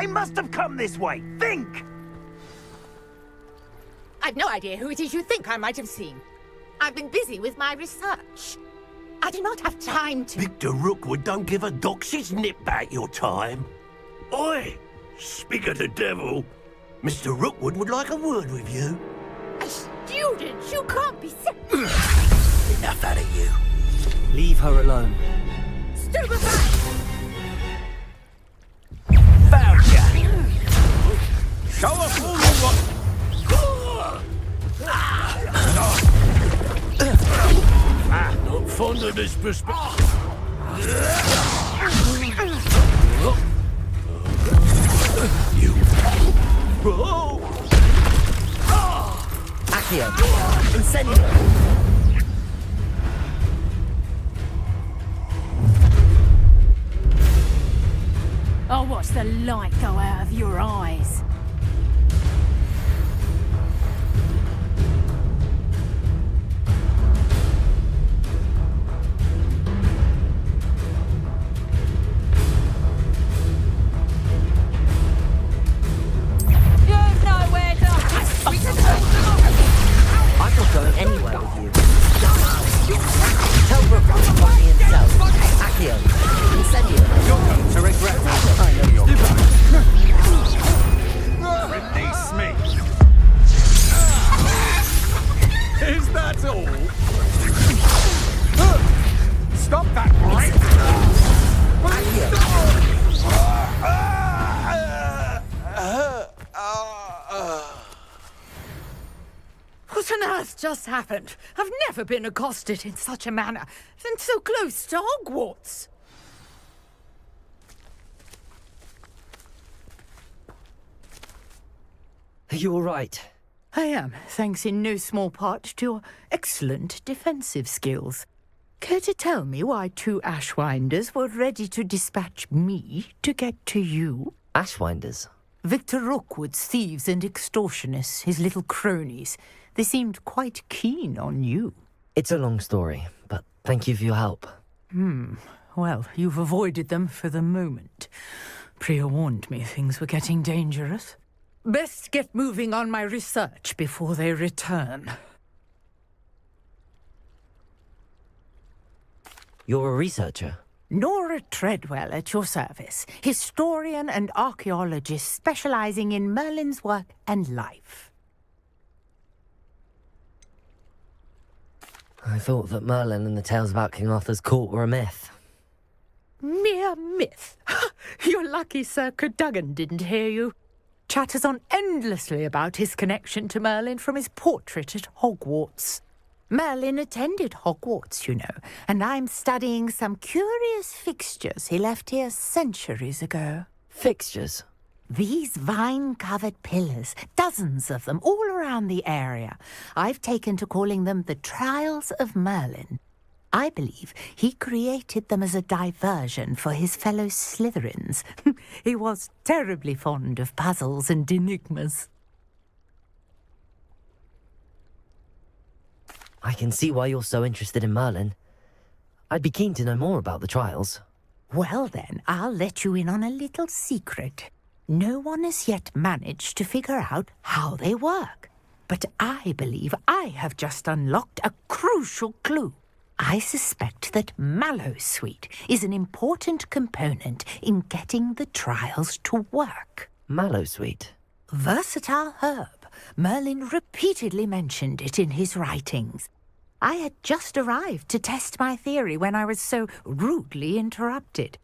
They must have come this way. Think! I've no idea who it is you think I might have seen. I've been busy with my research. I do not have time to... Victor Rookwood don't give a doxy's nip back your time. Oi! Speak of the devil. Mr. Rookwood would like a word with you. A student? You can't be sick. Enough out of you. Leave her alone. Stupefy! Found ya! Show us all you want! Not fond of this perspective. You. Accio! Incendio! I'll watch the light go out of your eyes. I'm not going anywhere with you. Tell Rookwood to find me himself. Accio! Incendio! You're going to regret that. I know you're... Brittany Smith. Is that all? Stop that right! What on earth just happened? I've never been accosted in such a manner, and so close to Hogwarts. Are you all right? I am, thanks in no small part to your excellent defensive skills. Care to tell me why 2 Ashwinders were ready to dispatch me to get to you? Ashwinders? Victor Rookwood's thieves and extortionists, his little cronies. They seemed quite keen on you. It's a long story, but thank you for your help. Well, you've avoided them for the moment. Priya warned me things were getting dangerous. Best get moving on my research before they return. You're a researcher? Nora Treadwell at your service, historian and archaeologist specializing in Merlin's work and life. I thought that Merlin and the tales about King Arthur's court were a myth. Mere myth? You're lucky Sir Cadogan didn't hear you. Chatters on endlessly about his connection to Merlin from his portrait at Hogwarts. Merlin attended Hogwarts, you know, and I'm studying some curious fixtures he left here centuries ago. Fixtures? These vine-covered pillars, dozens of them, all around the area. I've taken to calling them the Trials of Merlin. I believe he created them as a diversion for his fellow Slytherins. He was terribly fond of puzzles and enigmas. I can see why you're so interested in Merlin. I'd be keen to know more about the trials. Well then, I'll let you in on a little secret. No one has yet managed to figure out how they work. But I believe I have just unlocked a crucial clue. I suspect that Mallowsweet is an important component in getting the trials to work. Mallowsweet? Versatile herb. Merlin repeatedly mentioned it in his writings. I had just arrived to test my theory when I was so rudely interrupted.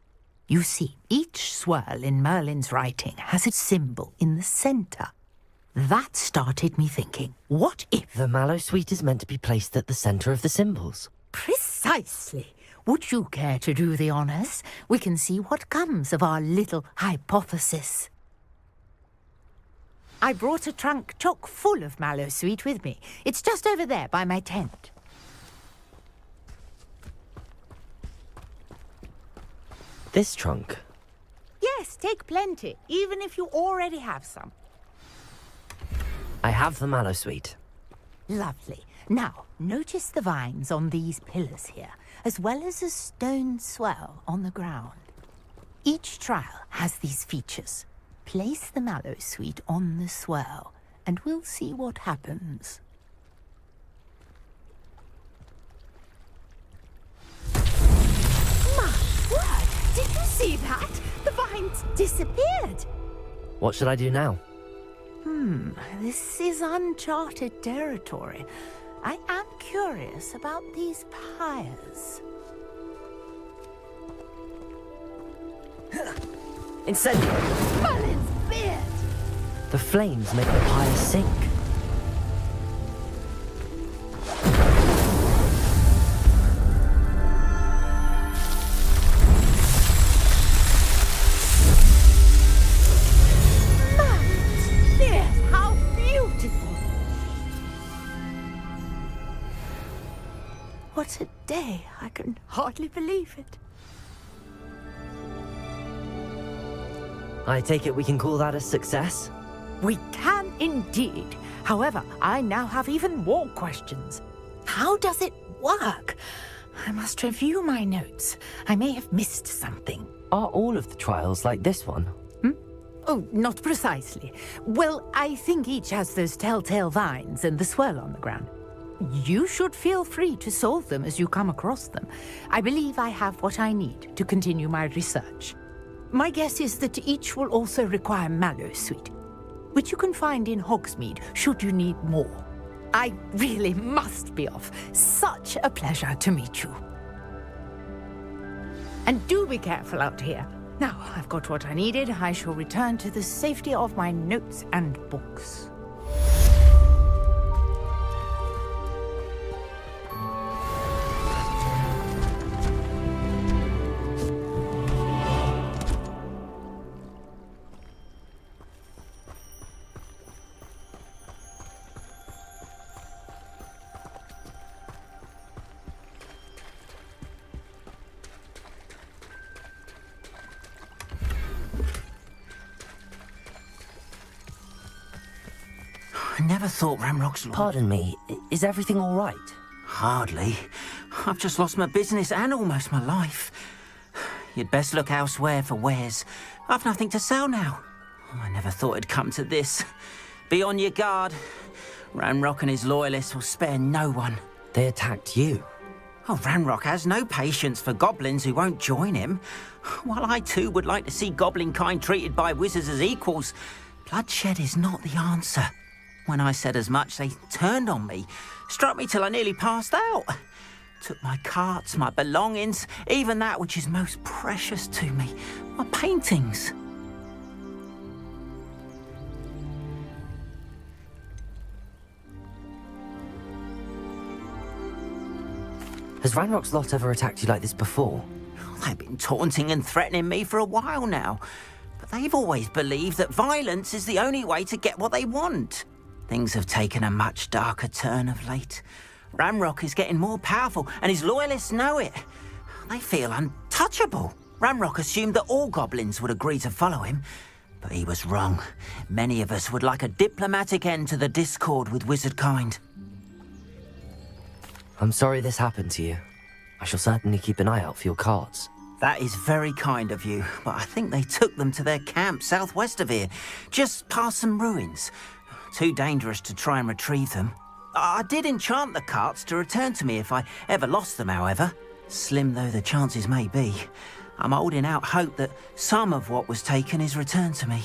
You see, each swirl in Merlin's writing has a symbol in the centre. That started me thinking, what if... The Mallowsweet is meant to be placed at the centre of the symbols. Precisely. Would you care to do the honours? We can see what comes of our little hypothesis. I brought a trunk chock full of Mallowsweet with me. It's just over there by my tent. This trunk? Yes, take plenty, even if you already have some. I have the Mallowsweet. Lovely. Now, notice the vines on these pillars here, as well as a stone swell on the ground. Each trial has these features. Place the mallow sweet on the swirl, and we'll see what happens. My word! Did you see that? The vines disappeared! What should I do now? This is uncharted territory. I am curious about these pyres. Incendio! Merlin's beard! The flames make the pyre sink. Merlin's beard! How beautiful! What a day! I can hardly believe it. I take it we can call that a success? We can indeed. However, I now have even more questions. How does it work? I must review my notes. I may have missed something. Are all of the trials like this one? Oh, not precisely. Well, I think each has those telltale vines and the swirl on the ground. You should feel free to solve them as you come across them. I believe I have what I need to continue my research. My guess is that each will also require mallow sweet, which you can find in Hogsmeade should you need more. I really must be off. Such a pleasure to meet you. And do be careful out here. Now I've got what I needed, I shall return to the safety of my notes and books. I never thought Ramrock's... Pardon me, is everything all right? Hardly. I've just lost my business and almost my life. You'd best look elsewhere for wares. I've nothing to sell now. I never thought it'd come to this. Be on your guard. Ramrock and his loyalists will spare no one. They attacked you? Oh, Ramrock has no patience for goblins who won't join him. While I too would like to see goblin kind treated by wizards as equals, bloodshed is not the answer. When I said as much, they turned on me, struck me till I nearly passed out. Took my carts, my belongings, even that which is most precious to me, my paintings. Has Ranrock's lot ever attacked you like this before? They've been taunting and threatening me for a while now, but they've always believed that violence is the only way to get what they want. Things have taken a much darker turn of late. Ramrock is getting more powerful, and his loyalists know it. They feel untouchable. Ramrock assumed that all goblins would agree to follow him, but he was wrong. Many of us would like a diplomatic end to the discord with wizard kind. I'm sorry this happened to you. I shall certainly keep an eye out for your carts. That is very kind of you, but I think they took them to their camp southwest of here, just past some ruins. Too dangerous to try and retrieve them. I did enchant the carts to return to me if I ever lost them, however. Slim though the chances may be, I'm holding out hope that some of what was taken is returned to me.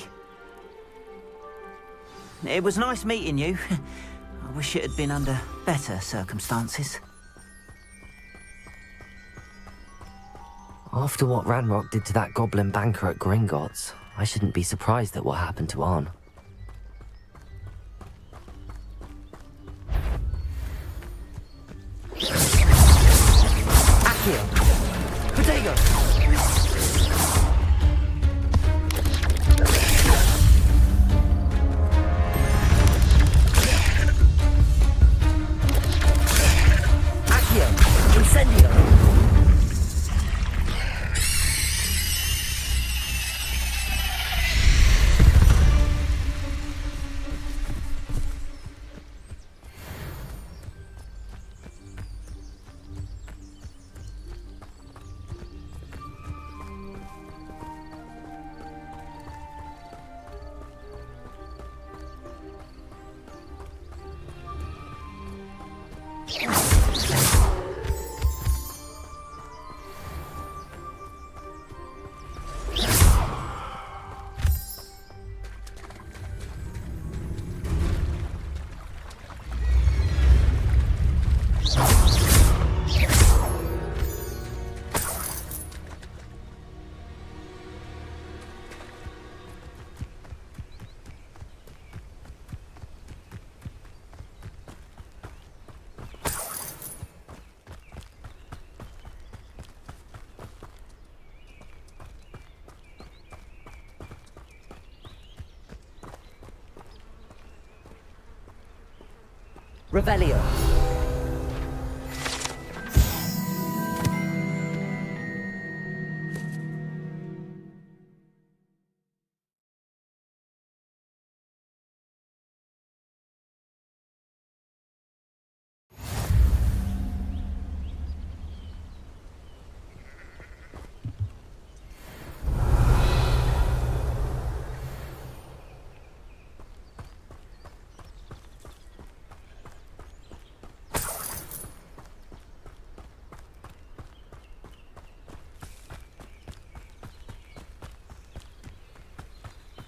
It was nice meeting you. I wish it had been under better circumstances. After what Ranrock did to that goblin banker at Gringotts, I shouldn't be surprised at what happened to Arn. Accio! Potato! Accio! Incendio! Revelio.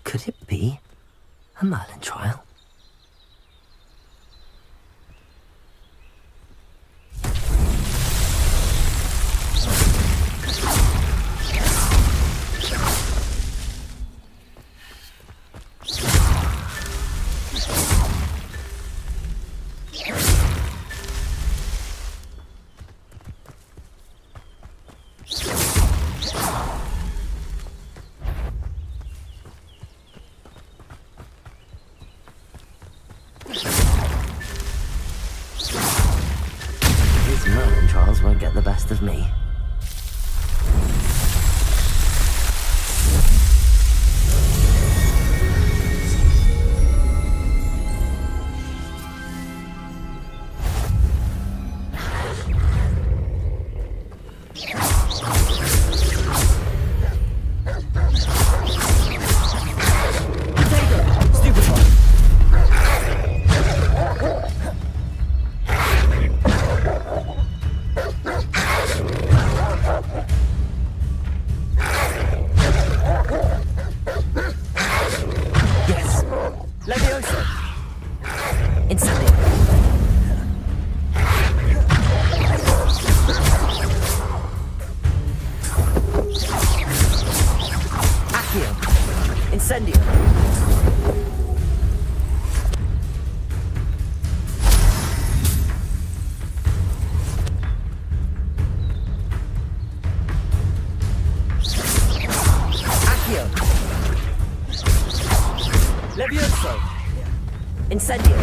Could it be a Merlin trial? Merlin trials won't get the best of me. Incendio. Accio. Levioso. Incendio.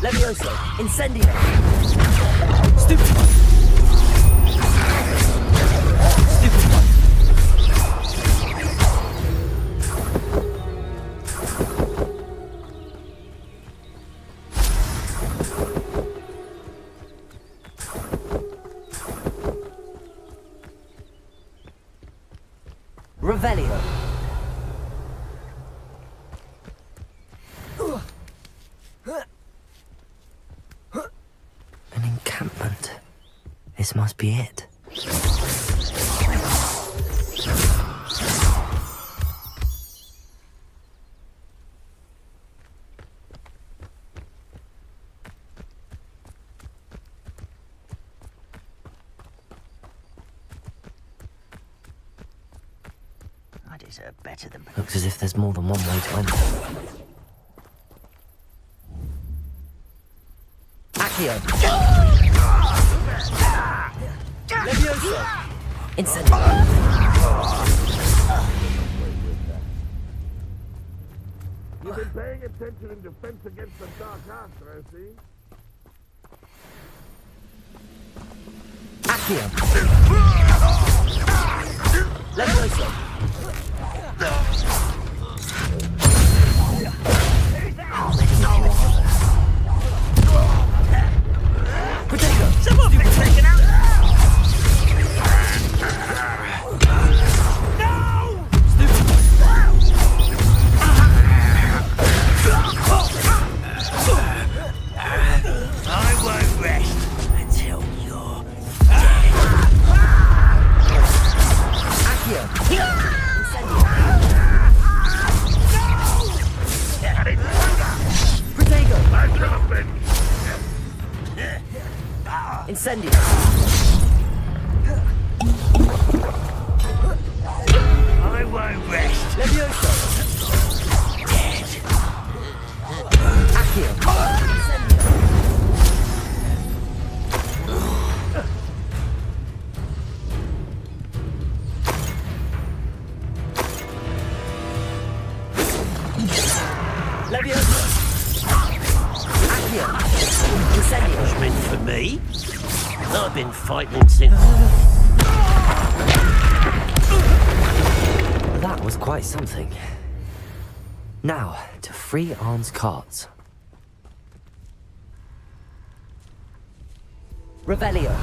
Levioso. Incendio. Stupid. Stupid one. Revelio. An encampment. This must be it. I deserve better than... Looks as if there's more than one way to enter. Accio. Levioso. Incendio. You've been paying attention in defense against the dark arts, I see. Accio. Levioso. How many of you are there? Potato! Some of you were taken out! I won't rest until you're dead. Accio. Protego. Incendio. I won't rest. Levioso. Dead. Accio. Levioso. Accio. Incendio. It's meant for me. I've been fighting since. That was quite something. Now, to free Arn's carts. Revelio.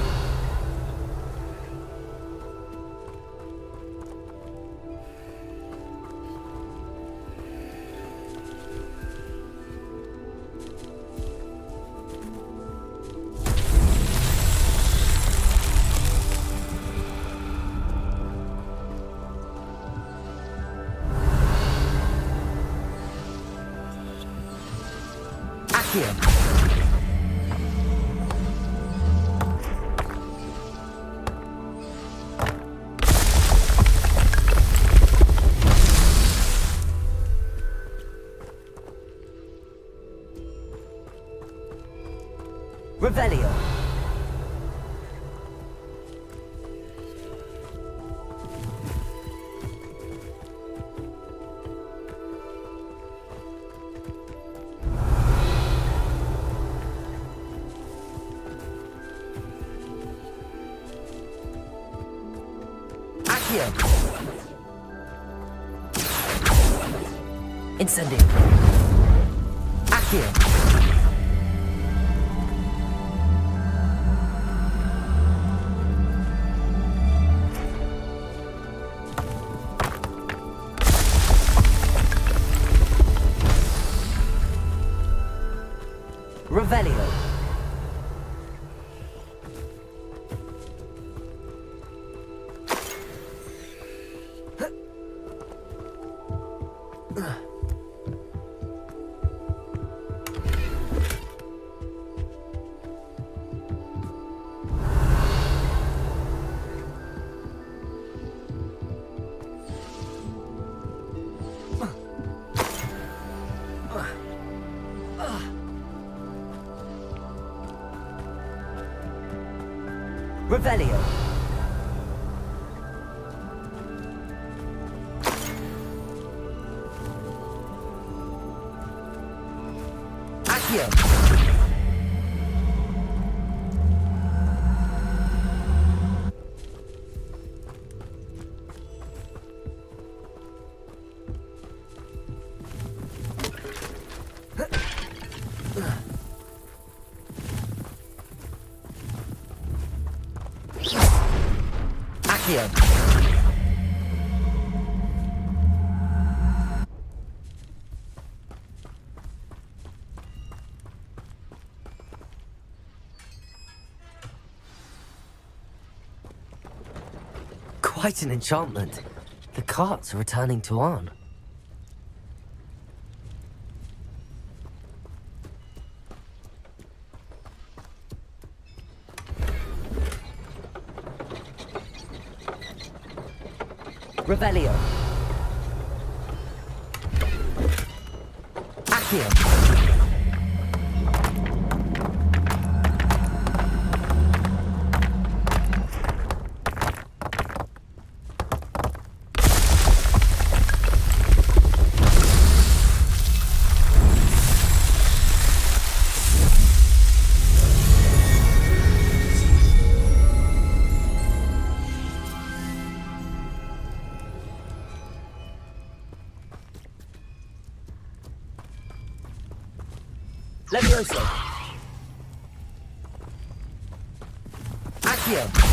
Accio. Revelio. Accio. Incendio. Accio. Revelio. Revelio. Accio. Accio. Quite an enchantment. The carts are returning to Arn. Revelio. Accio. Levioso! Accio!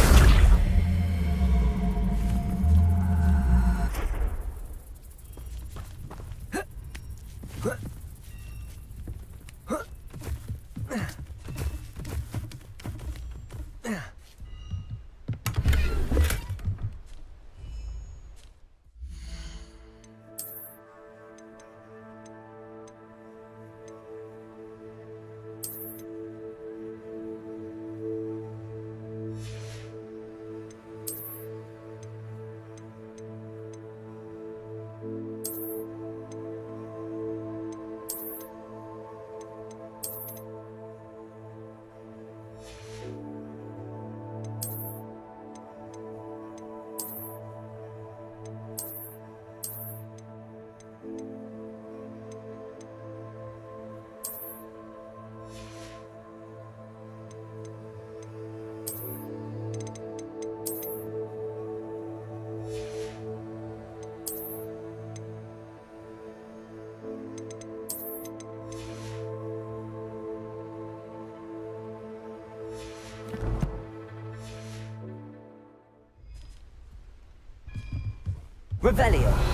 Revelio.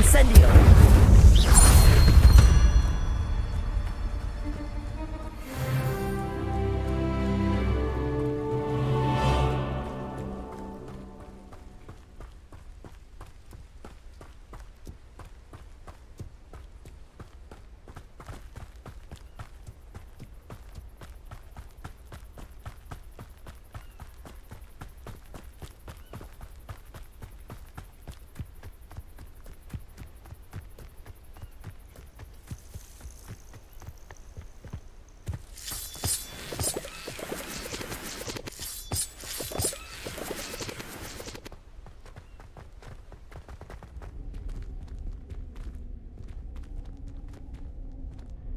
Incendio!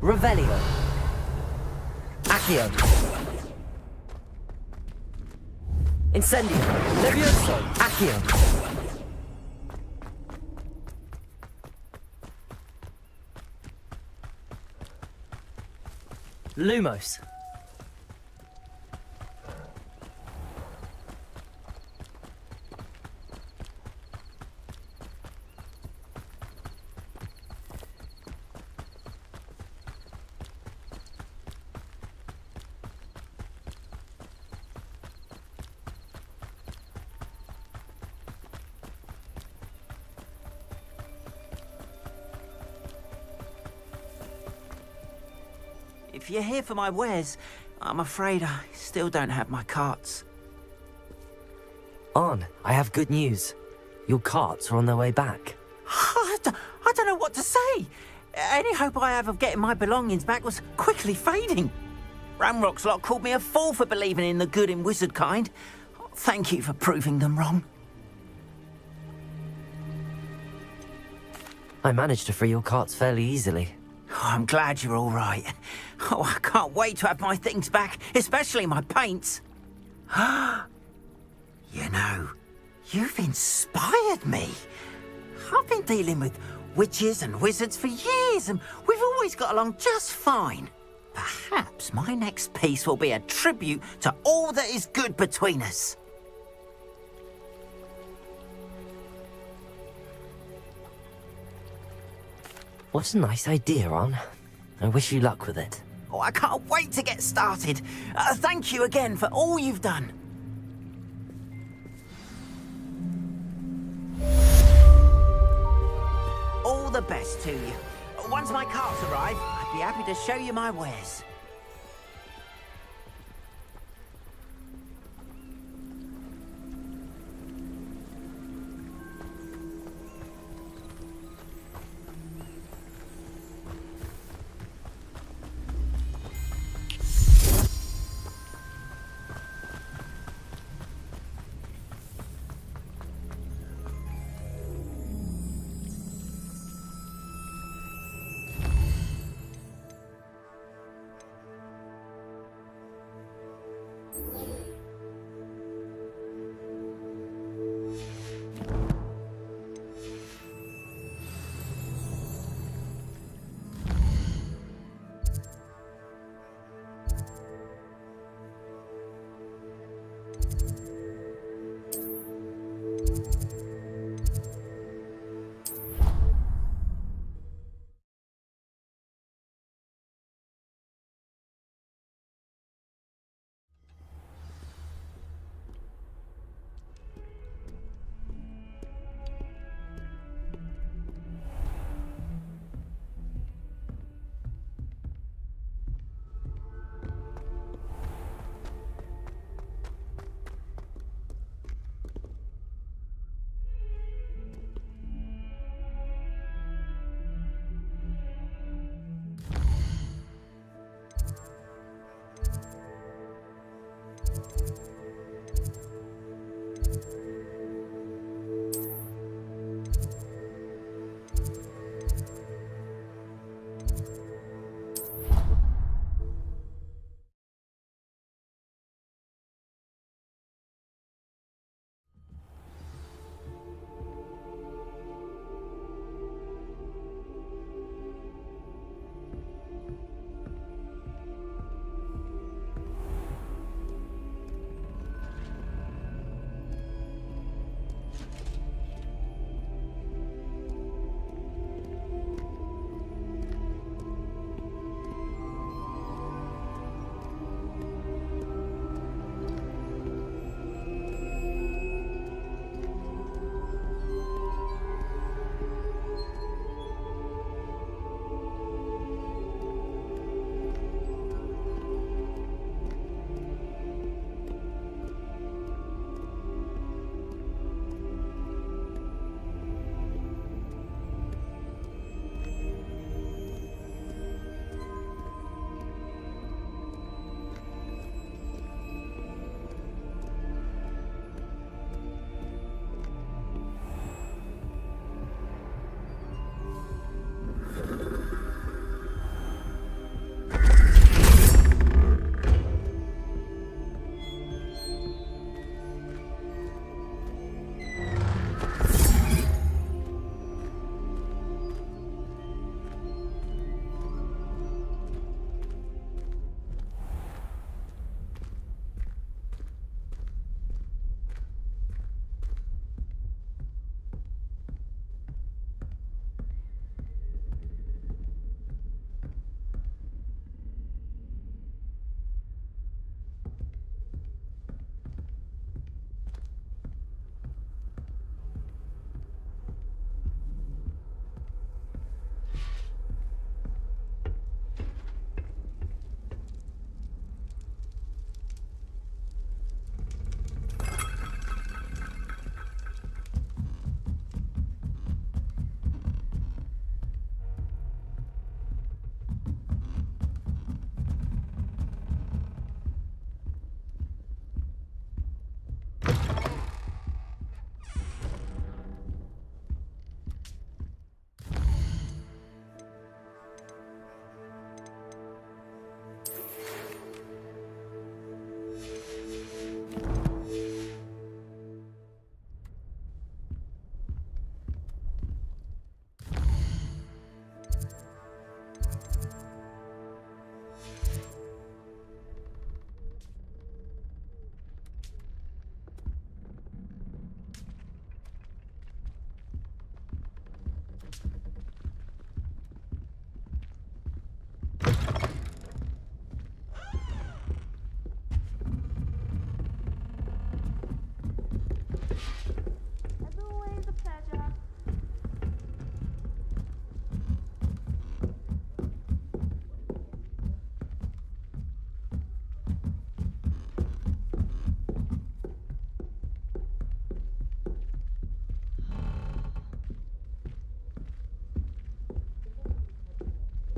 Revelio. Accio. Incendio. Levioso. Accio. Lumos. If you're here for my wares, I'm afraid I still don't have my carts. On, I have good news. Your carts are on their way back. I don't know what to say. Any hope I have of getting my belongings back was quickly fading. Ramrock's lot called me a fool for believing in the good in wizard kind. Thank you for proving them wrong. I managed to free your carts fairly easily. Oh, I'm glad you're all right. Oh, I can't wait to have my things back, especially my paints. You know, you've inspired me. I've been dealing with witches and wizards for years, and we've always got along just fine. Perhaps my next piece will be a tribute to all that is good between us. What a nice idea, Ron. I wish you luck with it. Oh, I can't wait to get started. Thank you again for all you've done. All the best to you. Once my carts arrive, I'd be happy to show you my wares.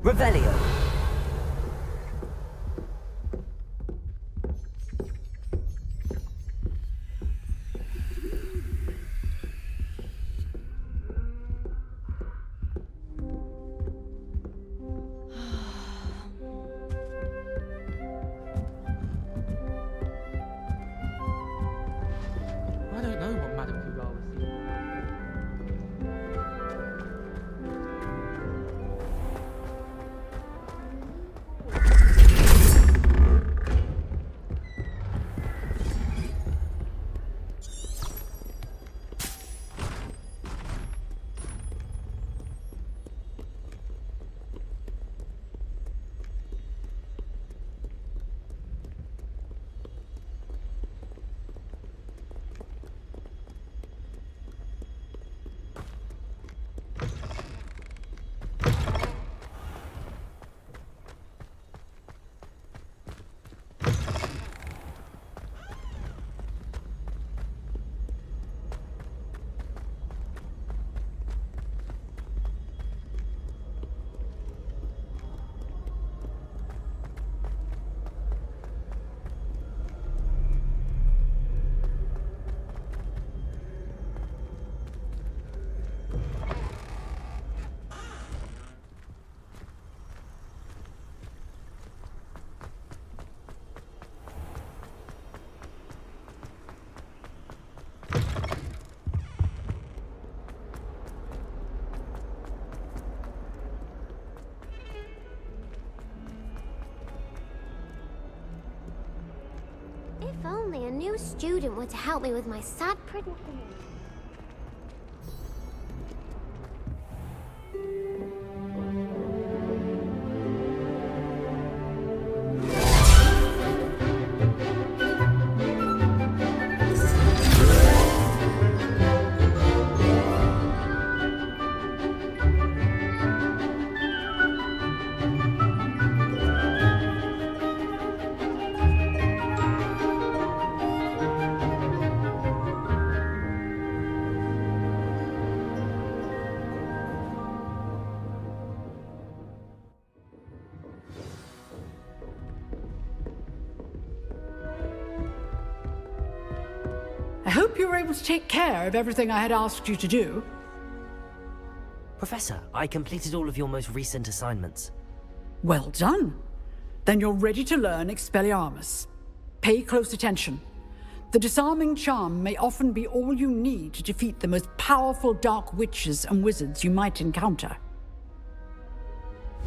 Revelio. I don't know what Madame Cougar was thinking. If only a new student were to help me with my sad predicament. I hope you were able to take care of everything I had asked you to do. Professor, I completed all of your most recent assignments. Well done. Then you're ready to learn Expelliarmus. Pay close attention. The disarming charm may often be all you need to defeat the most powerful dark witches and wizards you might encounter.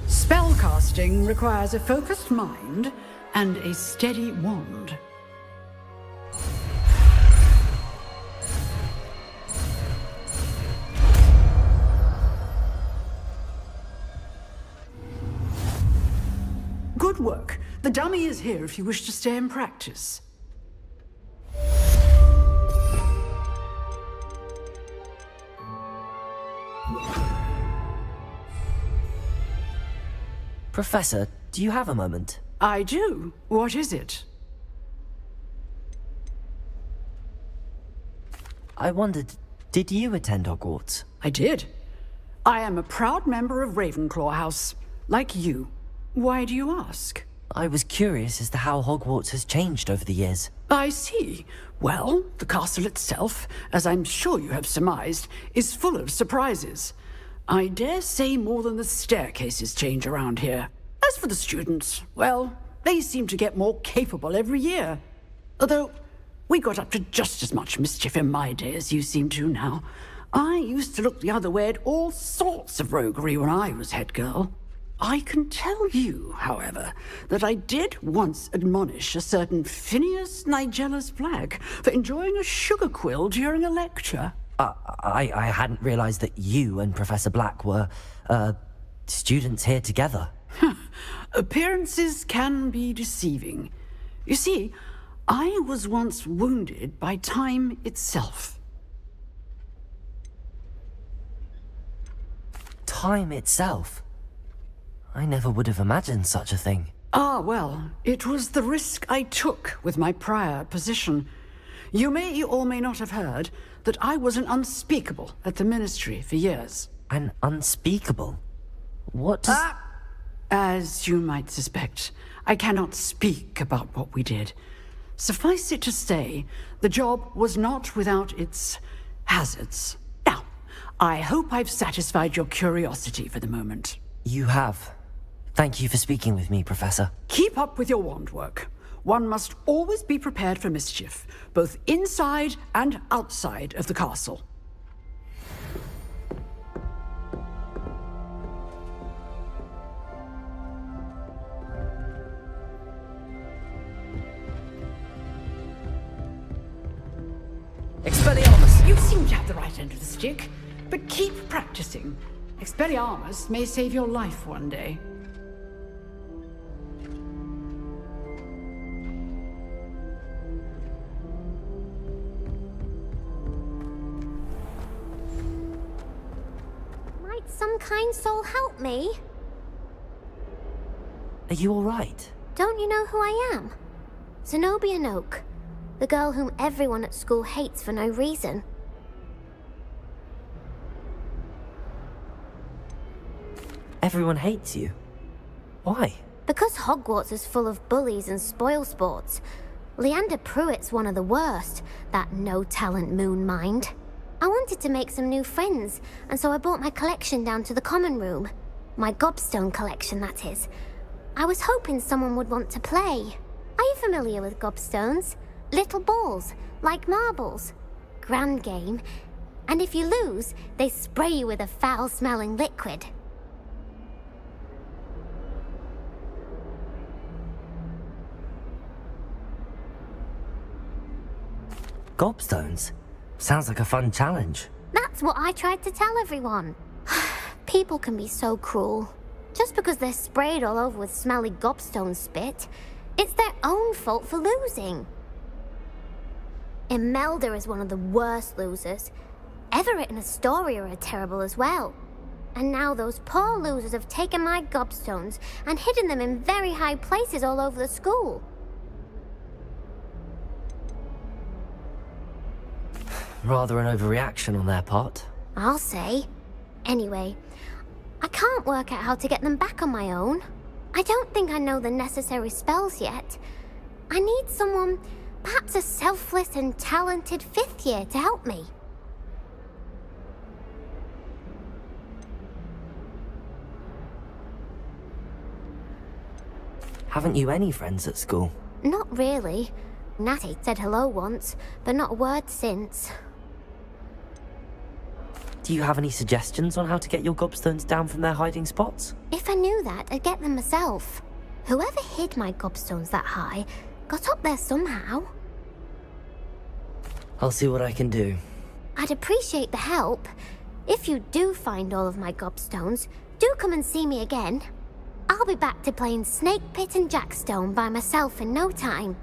Spellcasting requires a focused mind and a steady wand. Good work. The dummy is here if you wish to stay and practice. Professor, do you have a moment? I do. What is it? I wondered, did you attend Hogwarts? I did. I am a proud member of Ravenclaw House, like you. Why do you ask? I was curious as to how Hogwarts has changed over the years. I see. Well, the castle itself, as I'm sure you have surmised, is full of surprises. I dare say more than the staircases change around here. As for the students, well, they seem to get more capable every year. Although, we got up to just as much mischief in my day as you seem to now. I used to look the other way at all sorts of roguery when I was head girl. I can tell you, however, that I did once admonish a certain Phineas Nigellus Black for enjoying a sugar quill during a lecture. I hadn't realized that you and Professor Black were, students here together. Appearances can be deceiving. You see, I was once wounded by time itself. Time itself? I never would have imagined such a thing. Ah, well, it was the risk I took with my prior position. You may or may not have heard that I was an unspeakable at the Ministry for years. An unspeakable? What does... As you might suspect, I cannot speak about what we did. Suffice it to say, the job was not without its hazards. Now, I hope I've satisfied your curiosity for the moment. You have. Thank you for speaking with me, Professor. Keep up with your wand work. One must always be prepared for mischief, both inside and outside of the castle. Expelliarmus! You seem to have the right end of the stick, but keep practicing. Expelliarmus may save your life one day. Might some kind soul help me? Are you all right? Don't you know who I am? Zenobia Noak, the girl whom everyone at school hates for no reason. Everyone hates you. Why? Because Hogwarts is full of bullies and spoilsports. Leander Pruitt's one of the worst, that no-talent moon mind. I wanted to make some new friends, and so I brought my collection down to the common room. My gobstone collection, that is. I was hoping someone would want to play. Are you familiar with gobstones? Little balls, like marbles. Grand game. And if you lose, they spray you with a foul-smelling liquid. Gobstones? Sounds like a fun challenge. That's what I tried to tell everyone. People can be so cruel. Just because they're sprayed all over with smelly gobstone spit, it's their own fault for losing. Imelda is one of the worst losers. Everett and Astoria are terrible as well. And now those poor losers have taken my gobstones and hidden them in very high places all over the school. Rather an overreaction on their part. I'll say. Anyway, I can't work out how to get them back on my own. I don't think I know the necessary spells yet. I need someone, perhaps a selfless and talented 5th year to help me. Haven't you any friends at school? Not really. Natty said hello once, but not a word since. Do you have any suggestions on how to get your gobstones down from their hiding spots? If I knew that, I'd get them myself. Whoever hid my gobstones that high got up there somehow. I'll see what I can do. I'd appreciate the help. If you do find all of my gobstones, do come and see me again. I'll be back to playing Snake Pit and Jackstone by myself in no time.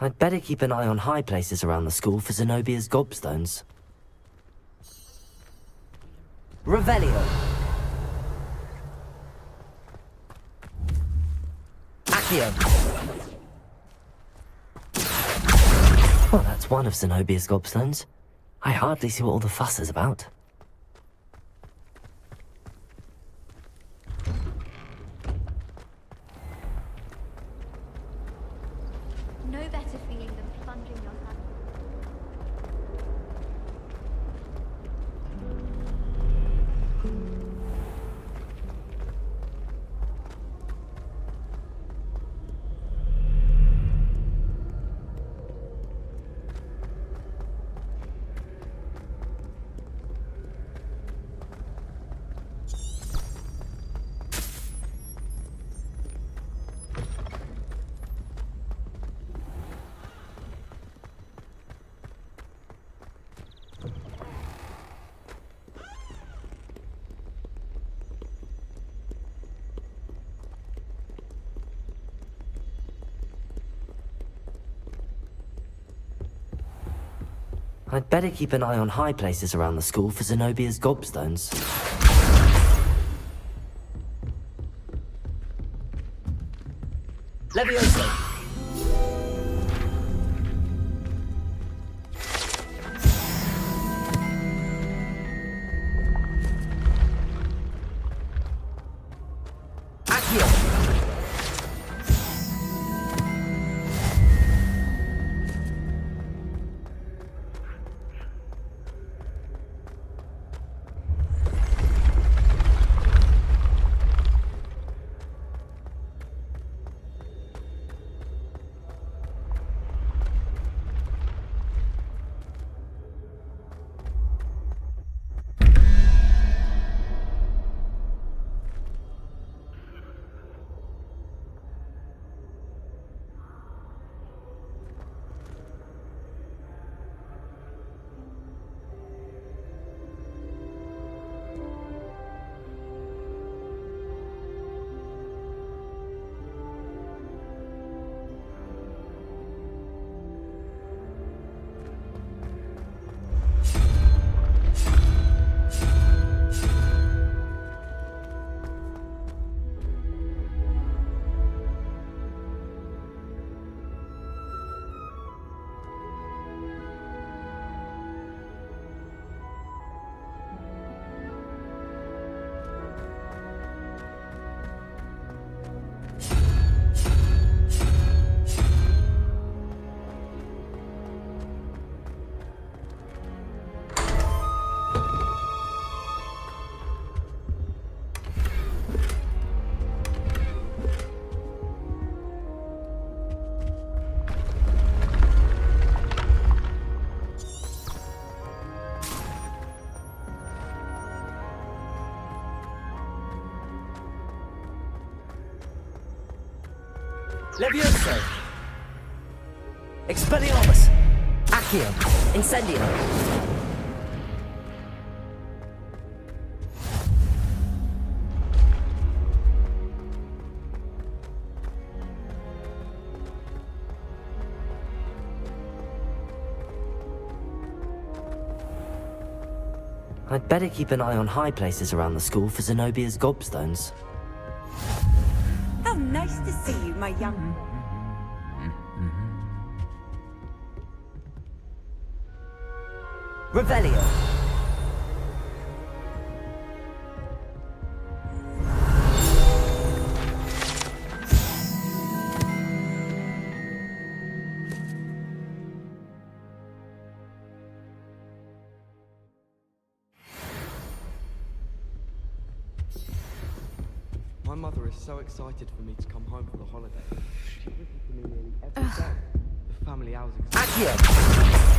I'd better keep an eye on high places around the school for Zenobia's gobstones. Revelio! Accio! Well, that's one of Zenobia's gobstones. I hardly see what all the fuss is about. No better feeling than plunging your hand. I'd better keep an eye on high places around the school for Zenobia's gobstones. Levioso! Levioso! Expelliarmus! Accio! Incendio! I'd better keep an eye on high places around the school for Zenobia's gobstones. How nice to see you, my young... Revelio! My mother is so excited for me to come home for the holiday. She listens to me nearly every day. The family hours Accio!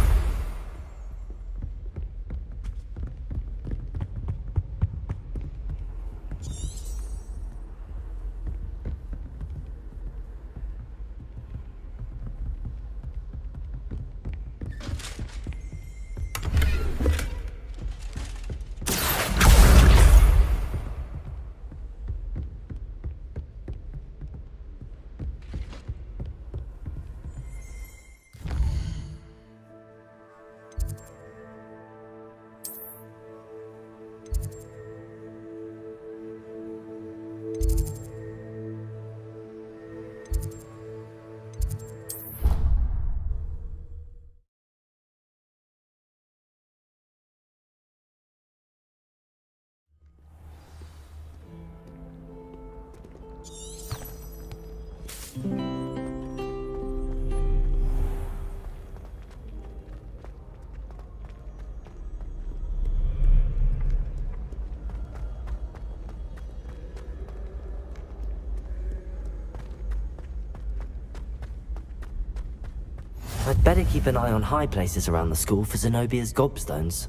I'd better keep an eye on high places around the school for Zenobia's gobstones.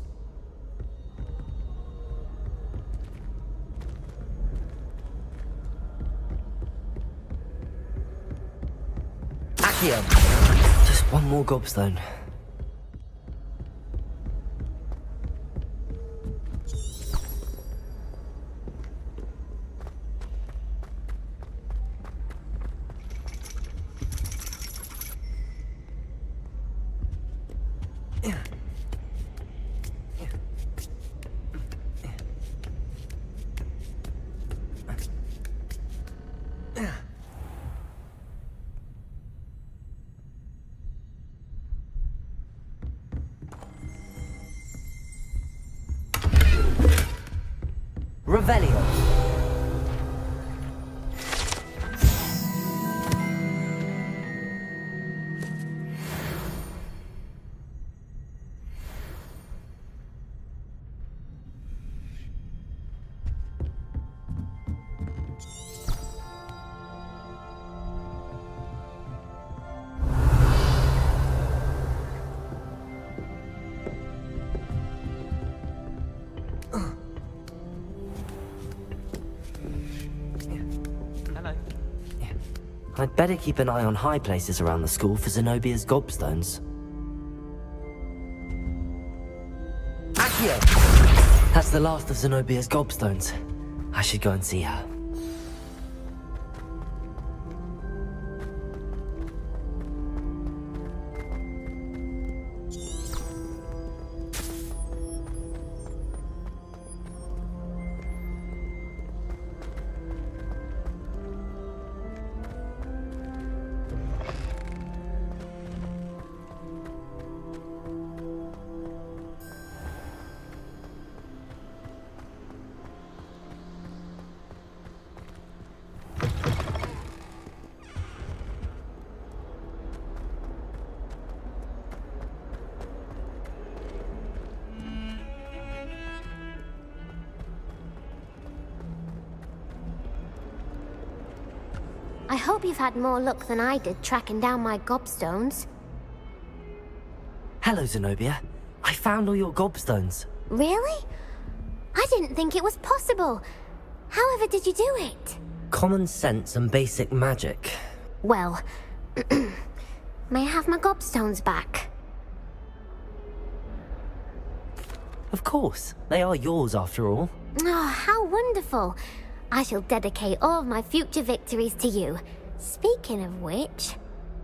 Accio! Just one more gobstone. Revelio. I'd better keep an eye on high places around the school for Zenobia's gobstones. Accio! That's the last of Zenobia's gobstones. I should go and see her. I hope you've had more luck than I did tracking down my gobstones. Hello, Zenobia. I found all your gobstones. Really? I didn't think it was possible. However did you do it? Common sense and basic magic. Well, may I have my gobstones back? Of course. They are yours after all. Oh, how wonderful. I shall dedicate all of my future victories to you. Speaking of which,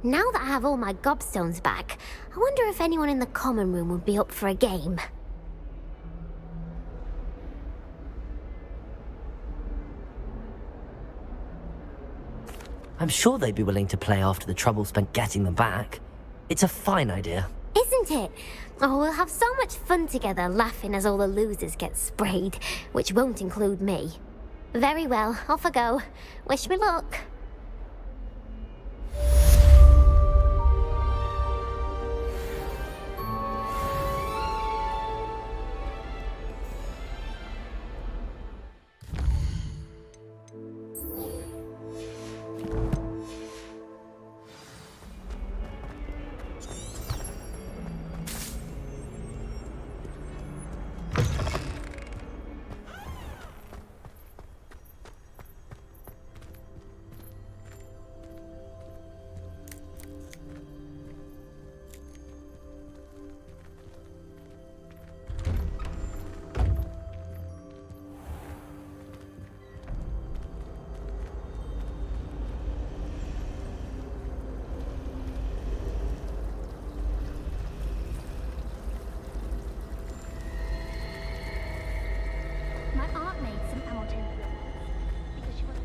now that I have all my gobstones back, I wonder if anyone in the common room would be up for a game. I'm sure they'd be willing to play after the trouble spent getting them back. It's a fine idea. Isn't it? Oh, we'll have so much fun together laughing as all the losers get sprayed, which won't include me. Very well, off I go. Wish me luck. My aunt made some Hamilton because she was...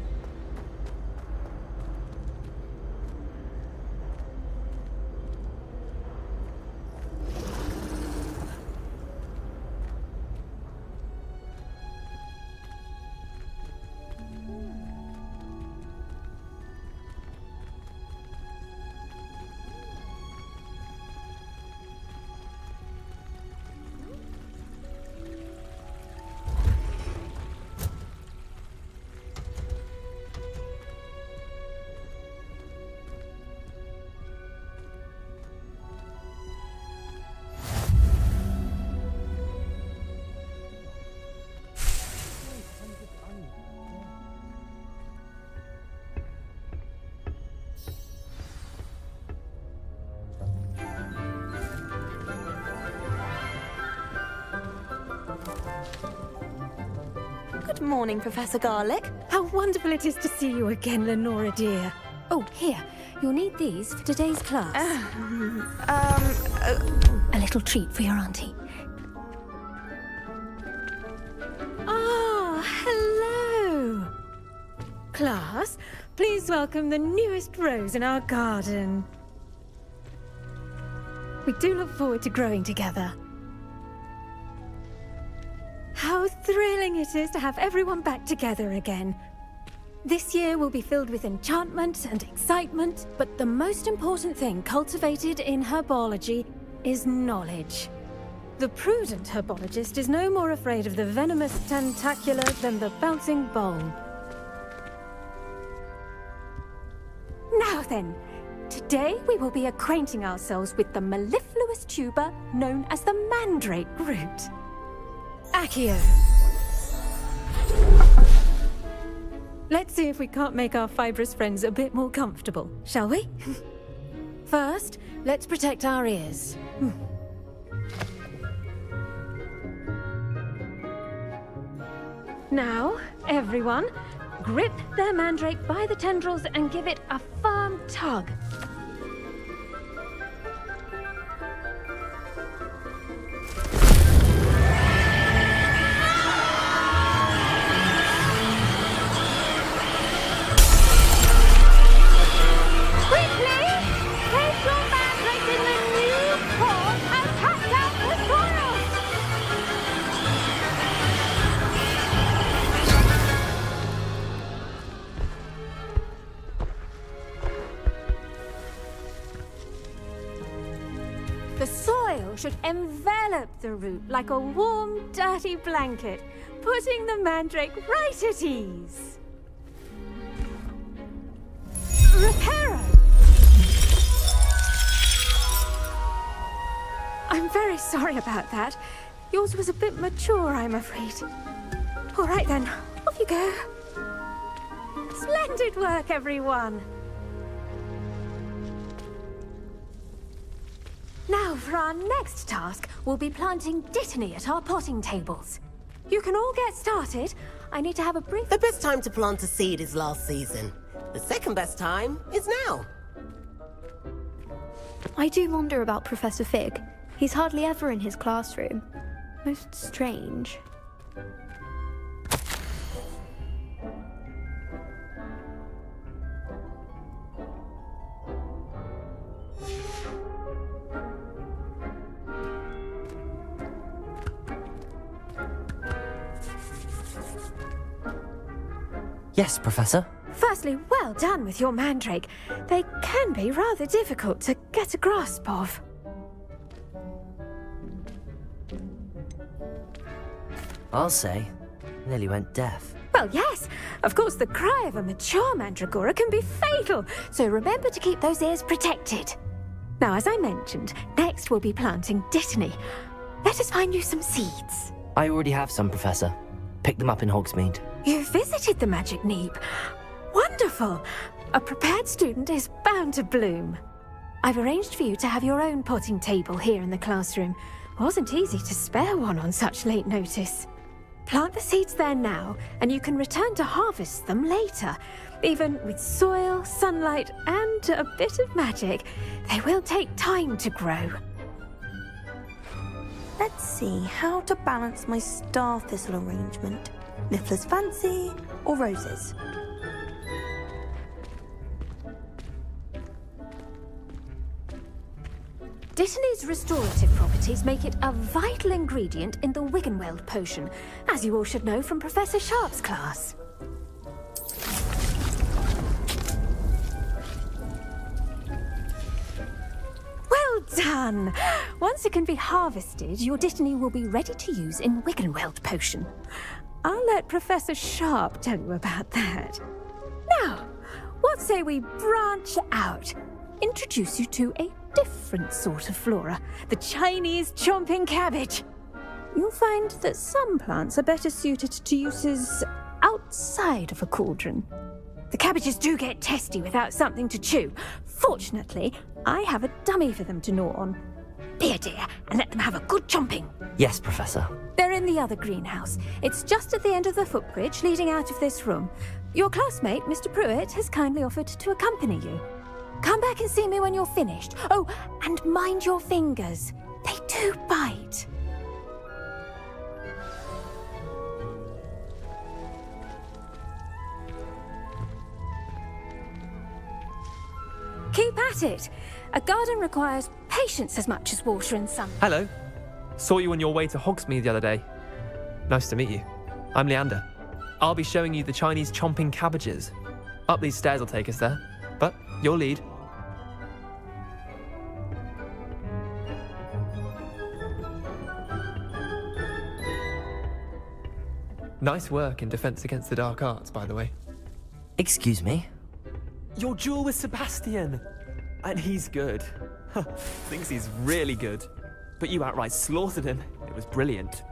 Good morning, Professor Garlick. How wonderful it is to see you again, Lenora dear. Oh, here. You'll need these for today's class. A little treat for your auntie. Ah, hello. Class, please welcome the newest rose in our garden. We do look forward to growing together. How thrilling it is to have everyone back together again. This year will be filled with enchantment and excitement, but the most important thing cultivated in herbology is knowledge. The prudent herbologist is no more afraid of the venomous tentacula than the bouncing bulb. Now then, today we will be acquainting ourselves with the mellifluous tuber known as the mandrake root. Accio. Let's see if we can't make our fibrous friends a bit more comfortable, shall we? First, let's protect our ears. Now, everyone, grip their mandrake by the tendrils and give it a firm tug. The soil should envelop the root like a warm, dirty blanket, putting the mandrake right at ease. Reparo! I'm very sorry about that. Yours was a bit mature, I'm afraid. All right then, off you go. Splendid work, everyone! Now, for our next task, we'll be planting dittany at our potting tables. You can all get started. I need to have a brief... The best time to plant a seed is last season. The second best time is now. I do wonder about Professor Fig. He's hardly ever in his classroom. Most strange. Yes, Professor. Firstly, well done with your mandrake. They can be rather difficult to get a grasp of. I'll say, nearly went deaf. Well, yes. Of course, the cry of a mature mandragora can be fatal, so remember to keep those ears protected. Now, as I mentioned, next we'll be planting dittany. Let us find you some seeds. I already have some, Professor. Picked them up in Hogsmeade. You visited the Magic Neep. Wonderful! A prepared student is bound to bloom. I've arranged for you to have your own potting table here in the classroom. Wasn't easy to spare one on such late notice. Plant the seeds there now, and you can return to harvest them later. Even with soil, sunlight, and a bit of magic, they will take time to grow. Let's see how to balance my star thistle arrangement. Niffler's fancy or roses? Dittany's restorative properties make it a vital ingredient in the Wiggenweld potion, as you all should know from Professor Sharp's class. Well done! Once it can be harvested, your dittany will be ready to use in Wiggenweld potion. I'll let Professor Sharp tell you about that. Now, what say we branch out? Introduce you to a different sort of flora, the Chinese chomping cabbage. You'll find that some plants are better suited to uses outside of a cauldron. The cabbages do get testy without something to chew. Fortunately, I have a dummy for them to gnaw on. Be a dear and let them have a good chomping. Yes, Professor. They're in the other greenhouse. It's just at the end of the footbridge leading out of this room. Your classmate, Mr. Pruitt, has kindly offered to accompany you. Come back and see me when you're finished. Oh, and mind your fingers. They do bite. Keep at it. A garden requires patience as much as water and sun. Hello. Saw you on your way to Hogsmeade the other day. Nice to meet you. I'm Leander. I'll be showing you the Chinese chomping cabbages. Up these stairs will take us there, but your lead. Nice work in Defense Against the Dark Arts, by the way. Excuse me? Your duel with Sebastian! And he's good. Thinks he's really good. But you outright slaughtered him. It was brilliant.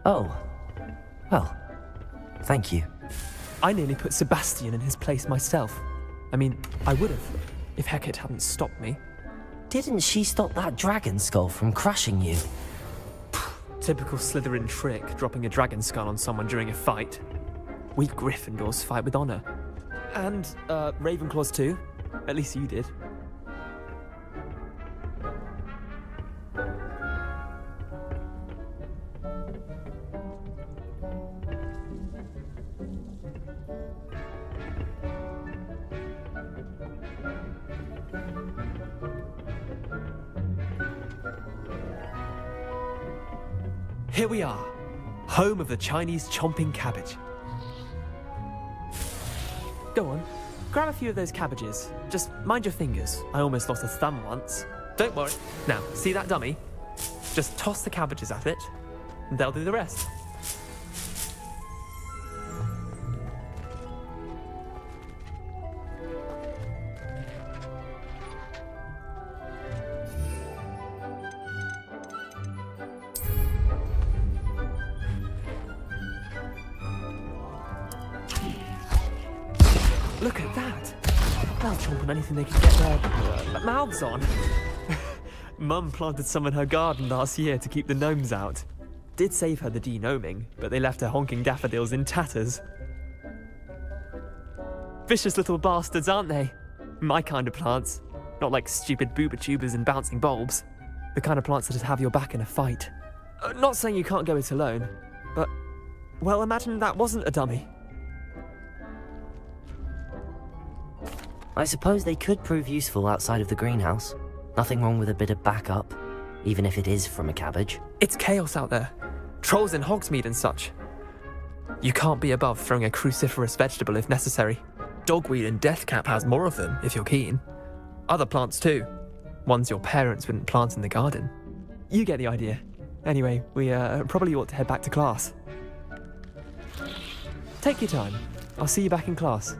Oh. Well, thank you. I nearly put Sebastian in his place myself. I mean, I would have, if Hecate hadn't stopped me. Didn't she stop that dragon skull from crushing you? Typical Slytherin trick, dropping a dragon skull on someone during a fight. We Gryffindors fight with honor. And, Ravenclaws too. At least you did. Here we are, home of the Chinese chomping cabbage. Go on, grab a few of those cabbages. Just mind your fingers. I almost lost a thumb once. Don't worry. Now, see that dummy? Just toss the cabbages at it, and they'll do the rest. Look at that! They'll chomp on anything they can get their mouths on. Mum planted some in her garden last year to keep the gnomes out. Did save her the de-gnoming, but they left her honking daffodils in tatters. Vicious little bastards, aren't they? My kind of plants. Not like stupid booba tubers and bouncing bulbs. The kind of plants that'd have your back in a fight. Not saying you can't go it alone, but, well, imagine that wasn't a dummy. I suppose they could prove useful outside of the greenhouse. Nothing wrong with a bit of backup, even if it is from a cabbage. It's chaos out there. Trolls in Hogsmeade and such. You can't be above throwing a cruciferous vegetable if necessary. Dogweed and deathcap has more of them, if you're keen. Other plants too. Ones your parents wouldn't plant in the garden. You get the idea. Anyway, we probably ought to head back to class. Take your time. I'll see you back in class.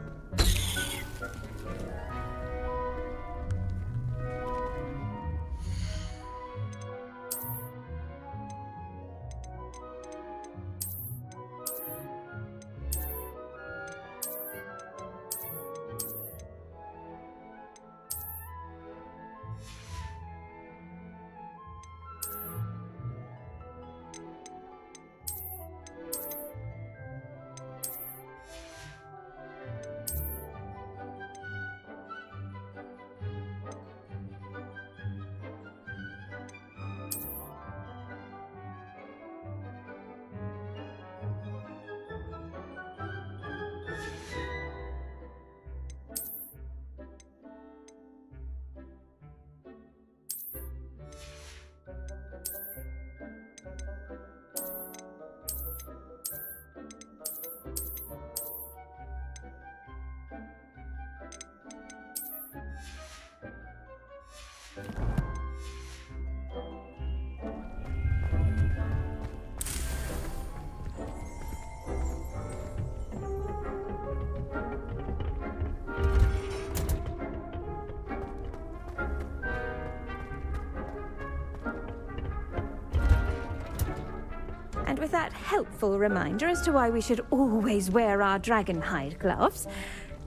And with that helpful reminder as to why we should always wear our dragon hide gloves,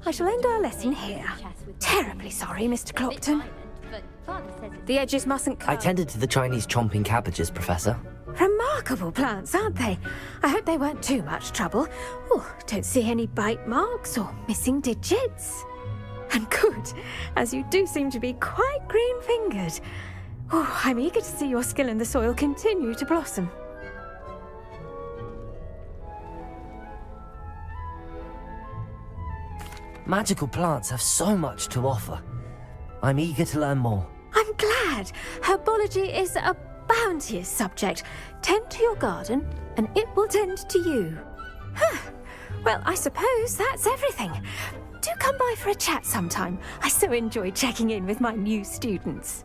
I shall end our lesson here. Terribly sorry, Mr. Clopton. The edges mustn't come. I tended to the Chinese chomping cabbages, Professor. Remarkable plants, aren't they? I hope they weren't too much trouble. Oh, don't see any bite marks or missing digits. And good, as you do seem to be quite green-fingered. Oh, I'm eager to see your skill in the soil continue to blossom. Magical plants have so much to offer. I'm eager to learn more. I'm glad. Herbology is a bounteous subject. Tend to your garden, and it will tend to you. Well, I suppose that's everything. Do come by for a chat sometime. I so enjoy checking in with my new students.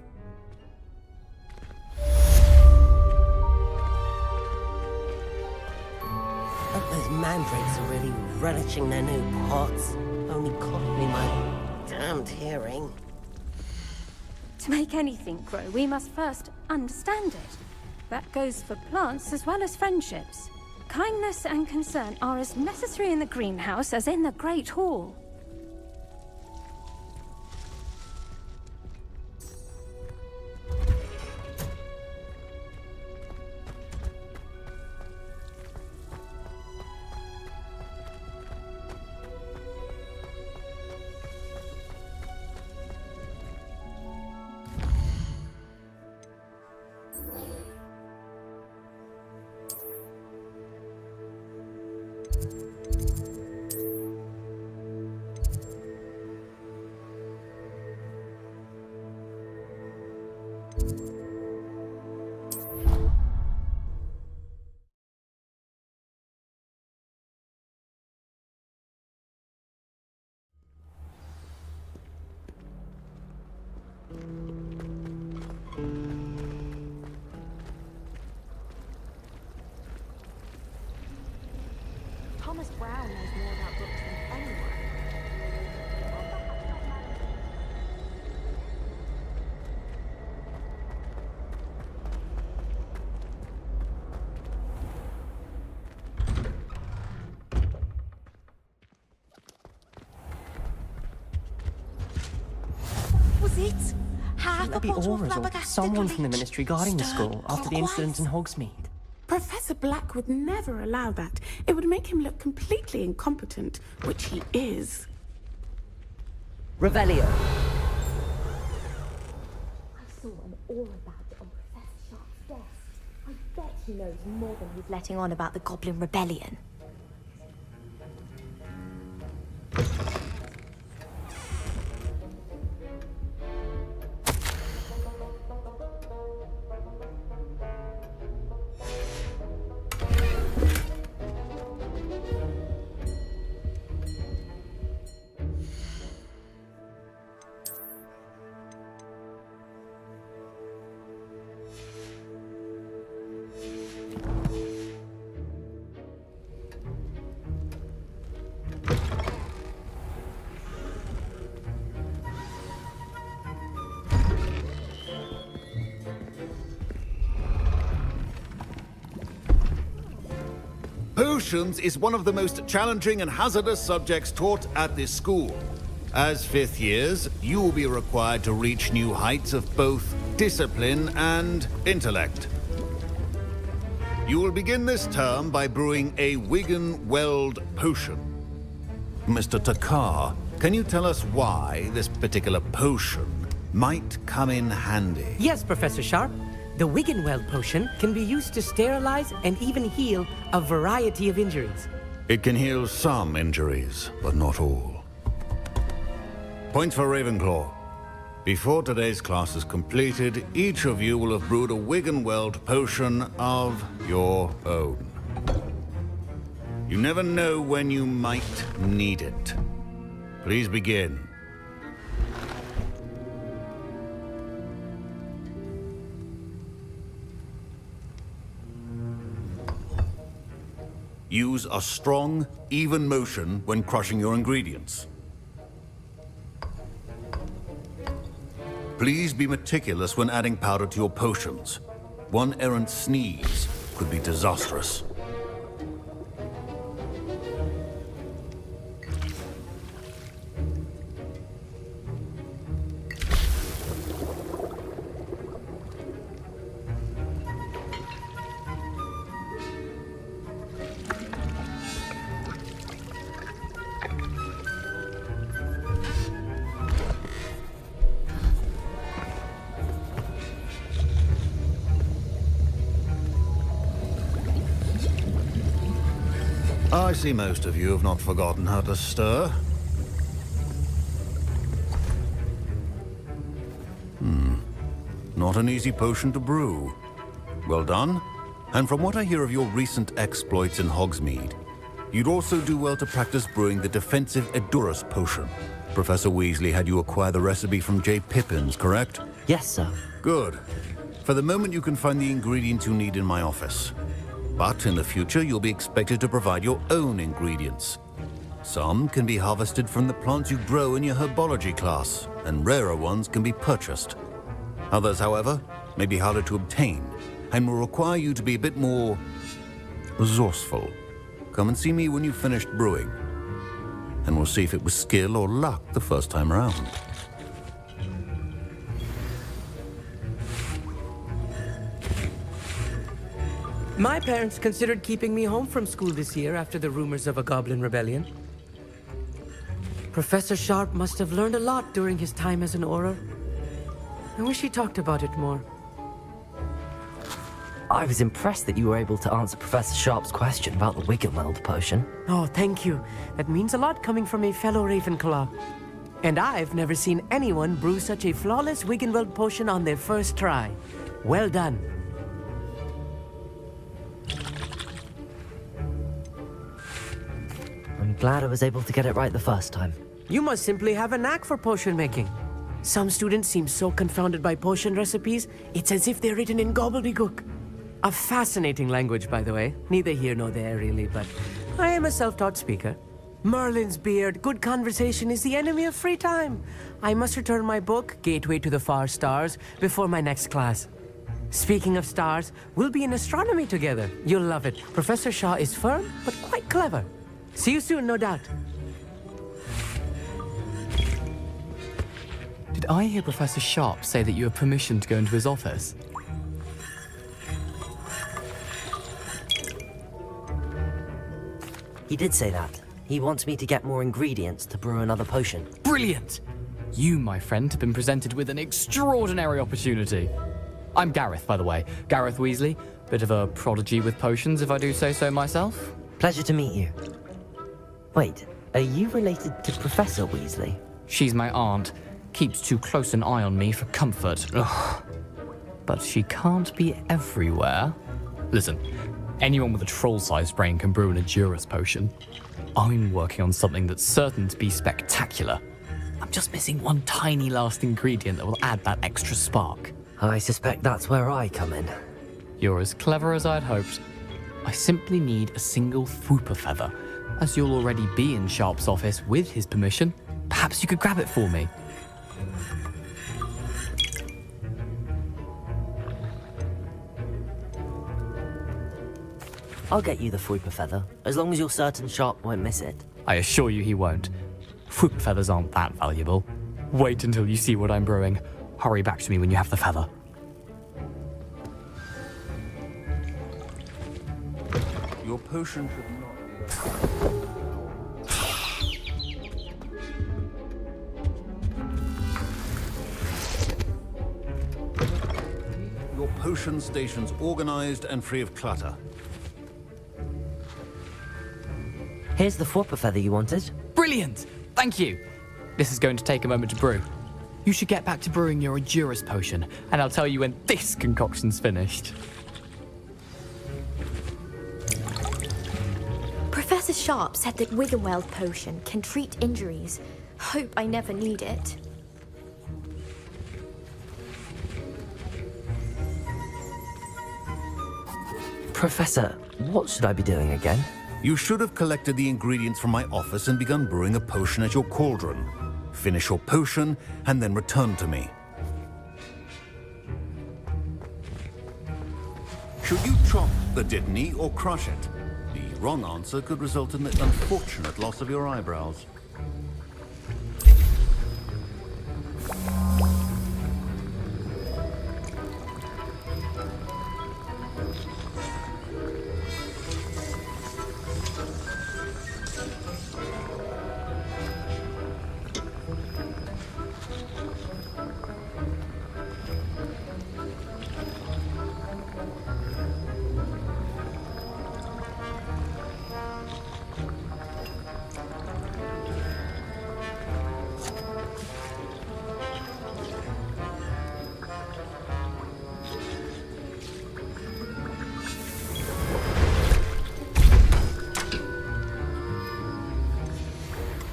Hope those mandrakes are really relishing their new pots. Only cost me my damned hearing. To make anything grow, we must first understand it. That goes for plants as well as friendships. Kindness and concern are as necessary in the greenhouse as in the Great Hall. Thomas Brown knows more about books than anyone. Was it? Half a Maybe bottle Aura's or flabbergasted someone from the college. ministry guarding the school after the incident in Hogsmeade. Professor Black would never allow that. It would make him look completely incompetent, which he is. Revelio. I saw an aura badge on Professor Sharp's desk. I bet he knows more than he's letting on about the Goblin Rebellion. Potions is one of the most challenging and hazardous subjects taught at this school. As fifth years, you will be required to reach new heights of both discipline and intellect. You will begin this term by brewing a Wigan Weld potion. Mr. Takar, can you tell us why this particular potion might come in handy? Yes, Professor Sharp. The Wiggenweld potion can be used to sterilize and even heal a variety of injuries. It can heal some injuries, but not all. Points for Ravenclaw. Before today's class is completed, each of you will have brewed a Wiggenweld potion of your own. You never know when you might need it. Please begin. Use a strong, even motion when crushing your ingredients. Please be meticulous when adding powder to your potions. One errant sneeze could be disastrous. I see most of you have not forgotten how to stir. Not an easy potion to brew. Well done. And from what I hear of your recent exploits in Hogsmeade, you'd also do well to practice brewing the defensive Edurus potion. Professor Weasley had you acquire the recipe from J. Pippins, correct? Yes, sir. Good. For the moment, you can find the ingredients you need in my office. But in the future, you'll be expected to provide your own ingredients. Some can be harvested from the plants you grow in your herbology class, and rarer ones can be purchased. Others, however, may be harder to obtain, and will require you to be a bit more resourceful. Come and see me when you've finished brewing, and we'll see if it was skill or luck the first time around. My parents considered keeping me home from school this year after the rumors of a goblin rebellion. Professor Sharp must have learned a lot during his time as an Auror. I wish he talked about it more. I was impressed that you were able to answer Professor Sharp's question about the Wiggenweld potion. Oh, thank you. That means a lot coming from a fellow Ravenclaw. And I've never seen anyone brew such a flawless Wiggenweld potion on their first try. Well done. I'm glad I was able to get it right the first time. You must simply have a knack for potion making. Some students seem so confounded by potion recipes, it's as if they're written in gobbledygook. A fascinating language, by the way. Neither here nor there, really, but I am a self-taught speaker. Merlin's beard, good conversation is the enemy of free time. I must return my book, Gateway to the Far Stars, before my next class. Speaking of stars, we'll be in astronomy together. You'll love it. Professor Shaw is firm, but quite clever. See you soon, no doubt. Did I hear Professor Sharp say that you have permission to go into his office? He did say that. He wants me to get more ingredients to brew another potion. Brilliant! You, my friend, have been presented with an extraordinary opportunity. I'm Gareth, by the way. Gareth Weasley. Bit of a prodigy with potions, if I do say so myself. Pleasure to meet you. Wait, are you related to Professor Weasley? She's my aunt. Keeps too close an eye on me for comfort. Ugh. But she can't be everywhere. Listen, anyone with a troll-sized brain can brew an Edurus potion. I'm working on something that's certain to be spectacular. I'm just missing one tiny last ingredient that will add that extra spark. I suspect that's where I come in. You're as clever as I'd hoped. I simply need a single Fwooper feather. As you'll already be in Sharp's office with his permission, perhaps you could grab it for me. I'll get you the Fwooper feather, as long as you're certain Sharp won't miss it. I assure you he won't. Fwooper feathers aren't that valuable. Wait until you see what I'm brewing. Hurry back to me when you have the feather. Your potion should not Your potion station's organized and free of clutter. Here's the Fwooper feather you wanted. Brilliant! Thank you! This is going to take a moment to brew. You should get back to brewing your Edurus potion, and I'll tell you when this concoction's finished. Professor Sharp said that Wiggenweld potion can treat injuries. Hope I never need it. Professor, what should I be doing again? You should have collected the ingredients from my office and begun brewing a potion at your cauldron. Finish your potion and then return to me. Should you chop the Dittany or crush it? The wrong answer could result in the unfortunate loss of your eyebrows.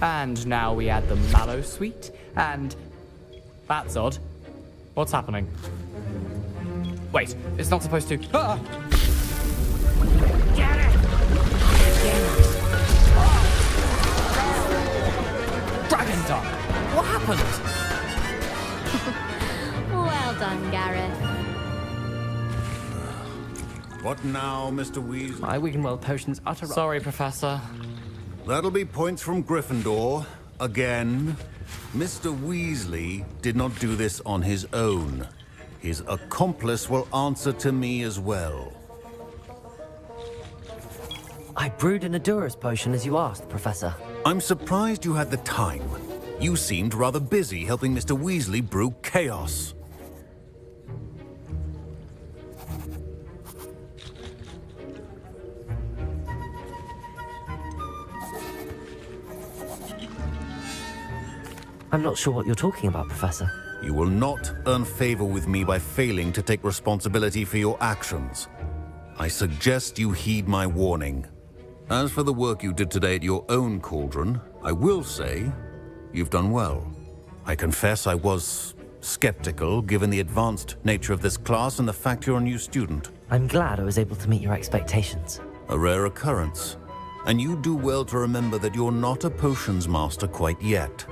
And now we add the mallow sweet, and... That's odd. What's happening? Wait, it's not supposed to... Ah! Get it! Dragon Dog! What happened? Well done, Gareth. What now, Mr. Weasley? My Wiggenweld potion's utter... Sorry, Professor. That'll be points from Gryffindor. Again. Mr. Weasley did not do this on his own. His accomplice will answer to me as well. I brewed an Adura's potion as you asked, Professor. I'm surprised you had the time. You seemed rather busy helping Mr. Weasley brew chaos. I'm not sure what you're talking about, Professor. You will not earn favor with me by failing to take responsibility for your actions. I suggest you heed my warning. As for the work you did today at your own cauldron, I will say you've done well. I confess I was skeptical given the advanced nature of this class and the fact you're a new student. I'm glad I was able to meet your expectations. A rare occurrence. And you do well to remember that you're not a potions master quite yet.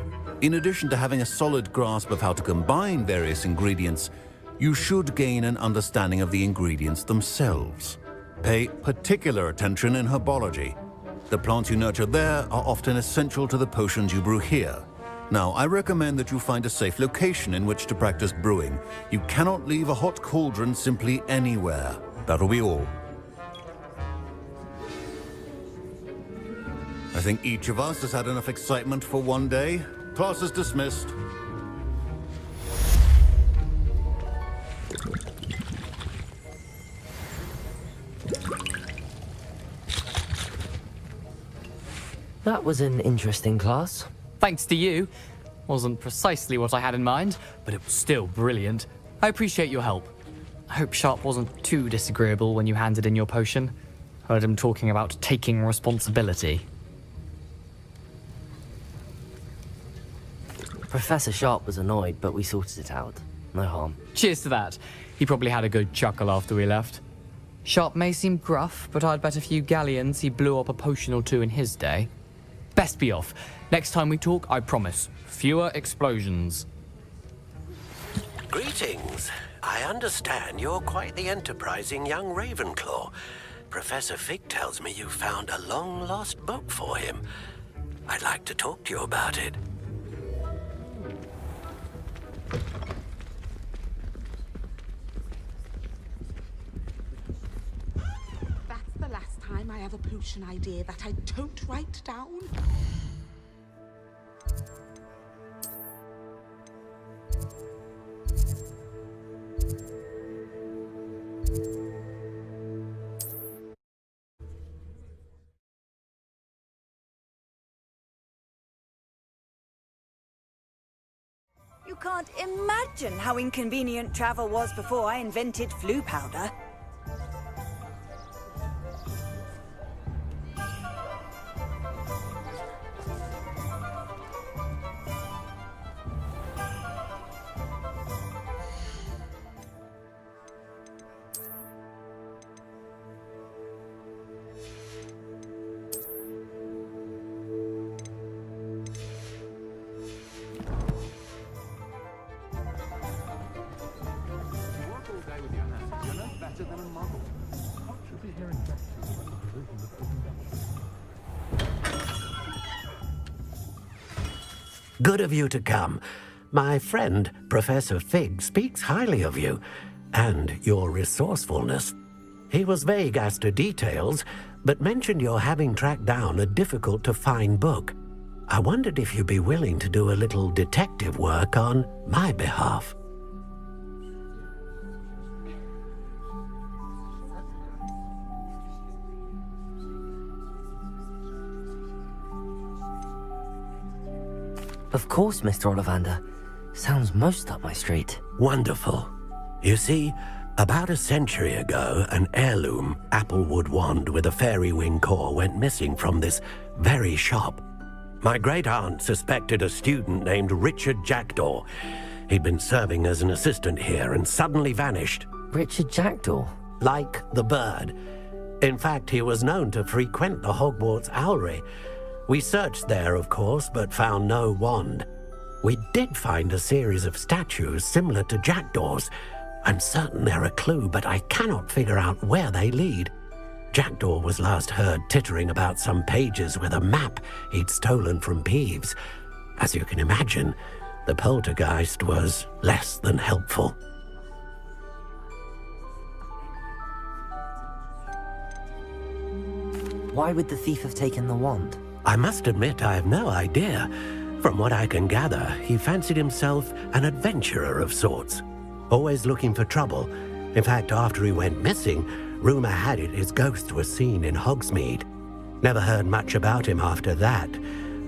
In addition to having a solid grasp of how to combine various ingredients, you should gain an understanding of the ingredients themselves. Pay particular attention in herbology. The plants you nurture there are often essential to the potions you brew here. Now, I recommend that you find a safe location in which to practice brewing. You cannot leave a hot cauldron simply anywhere. That'll be all. I think each of us has had enough excitement for one day. Class is dismissed. That was an interesting class. Thanks to you. Wasn't precisely what I had in mind, but it was still brilliant. I appreciate your help. I hope Sharp wasn't too disagreeable when you handed in your potion. Heard him talking about taking responsibility. Professor Sharp was annoyed, but we sorted it out. No harm. Cheers to that. He probably had a good chuckle after we left. Sharp may seem gruff, but I'd bet a few galleons he blew up a potion or two in his day. Best be off. Next time we talk, I promise, fewer explosions. Greetings. I understand you're quite the enterprising young Ravenclaw. Professor Fig tells me you found a long-lost book for him. I'd like to talk to you about it. That's the last time I have a potion idea that I don't write down. You can't imagine how inconvenient travel was before I invented flu powder. Good of you to come. My friend, Professor Fig, speaks highly of you and your resourcefulness. He was vague as to details, but mentioned your having tracked down a difficult-to-find book. I wondered if you'd be willing to do a little detective work on my behalf. Of course, Mr. Ollivander. Sounds most up my street. Wonderful. You see, about a century ago, an heirloom applewood wand with a fairy wing core went missing from this very shop. My great-aunt suspected a student named Richard Jackdaw. He'd been serving as an assistant here and suddenly vanished. Richard Jackdaw? Like the bird. In fact, he was known to frequent the Hogwarts Owlery. We searched there, of course, but found no wand. We did find a series of statues similar to Jackdaw's. I'm certain they're a clue, but I cannot figure out where they lead. Jackdaw was last heard tittering about some pages with a map he'd stolen from Peeves. As you can imagine, the poltergeist was less than helpful. Why would the thief have taken the wand? I must admit I have no idea. From what I can gather, he fancied himself an adventurer of sorts. Always looking for trouble. In fact, after he went missing, rumour had it his ghost was seen in Hogsmeade. Never heard much about him after that,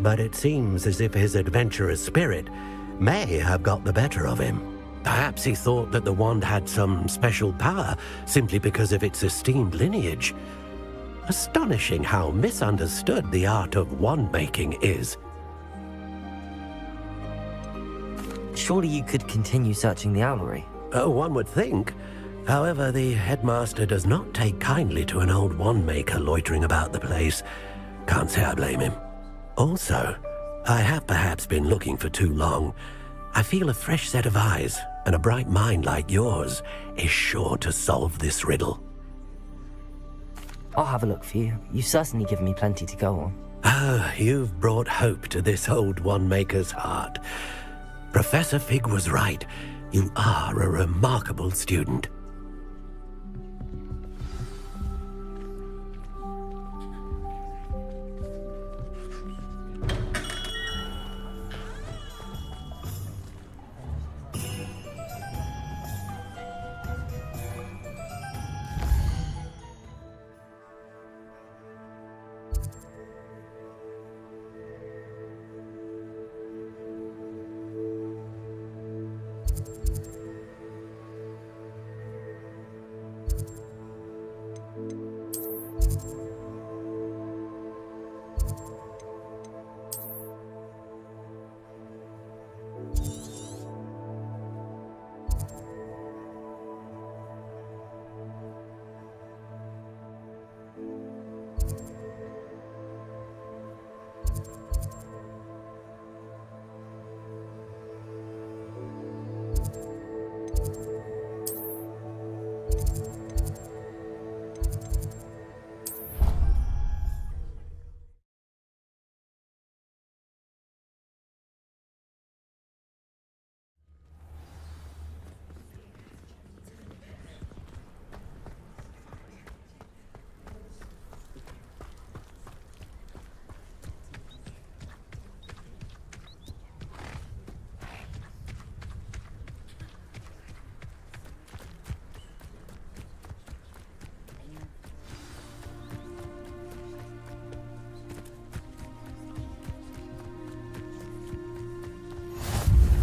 but it seems as if his adventurous spirit may have got the better of him. Perhaps he thought that the wand had some special power simply because of its esteemed lineage. Astonishing how misunderstood the art of wand-making is. Surely you could continue searching the owlery. Oh, one would think. However, the headmaster does not take kindly to an old wand-maker loitering about the place. Can't say I blame him. Also, I have perhaps been looking for too long. I feel a fresh set of eyes, and a bright mind like yours is sure to solve this riddle. I'll have a look for you. You've certainly given me plenty to go on. Ah, you've brought hope to this old wand-maker's heart. Professor Fig was right. You are a remarkable student.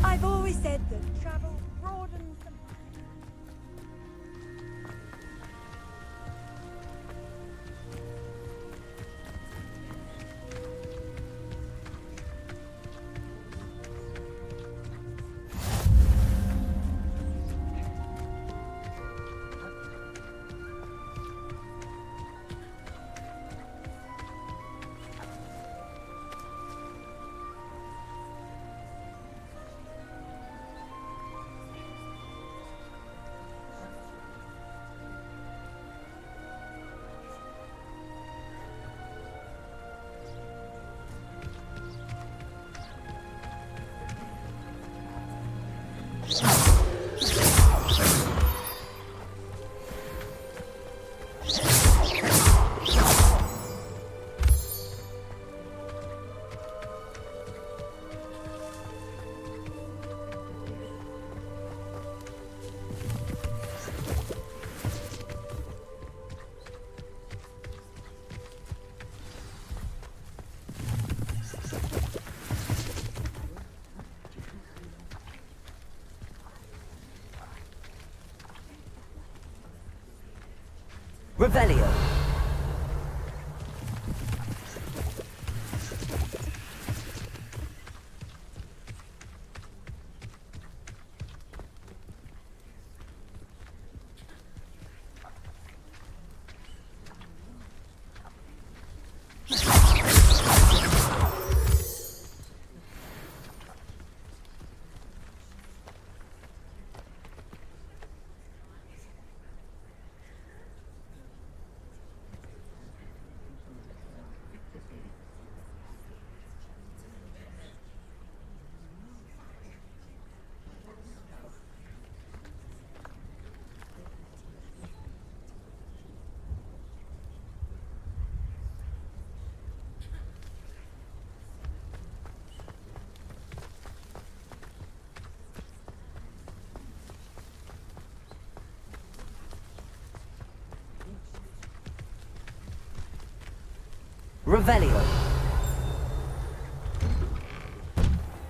I've always said that travel broadens the mind. Revelio. Revelio.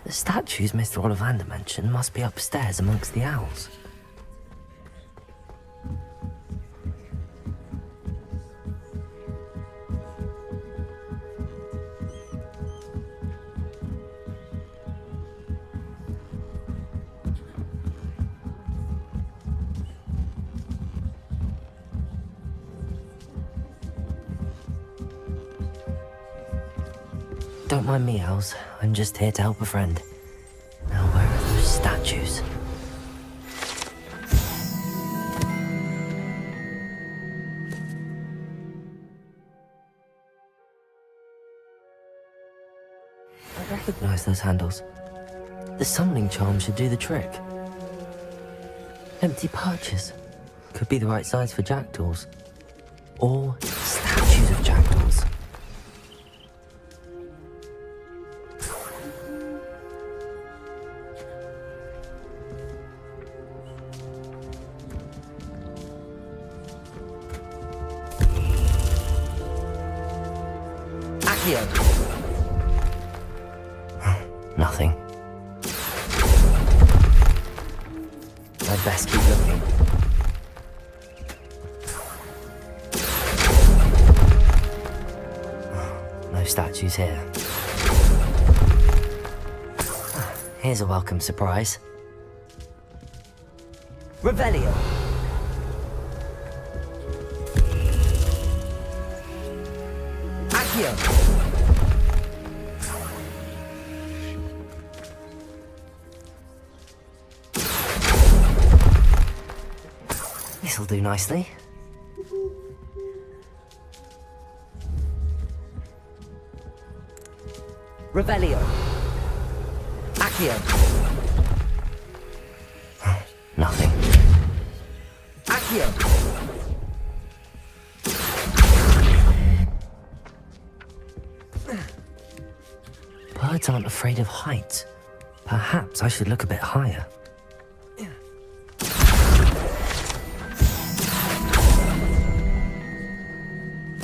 The statues Mr. Ollivander mentioned must be upstairs amongst the owls. Don't mind me, owls. I'm just here to help a friend. Now, where are those statues? I recognize those handles. The summoning charm should do the trick. Empty perches. Could be the right size for jackdaws. Or statues of jackdaws. Nothing. I'd best keep looking. No statues here. Here's a welcome surprise. Revelio. Accio. This'll do nicely. Revelio. Accio. Nothing. Accio. Birds aren't afraid of heights. Perhaps I should look a bit higher.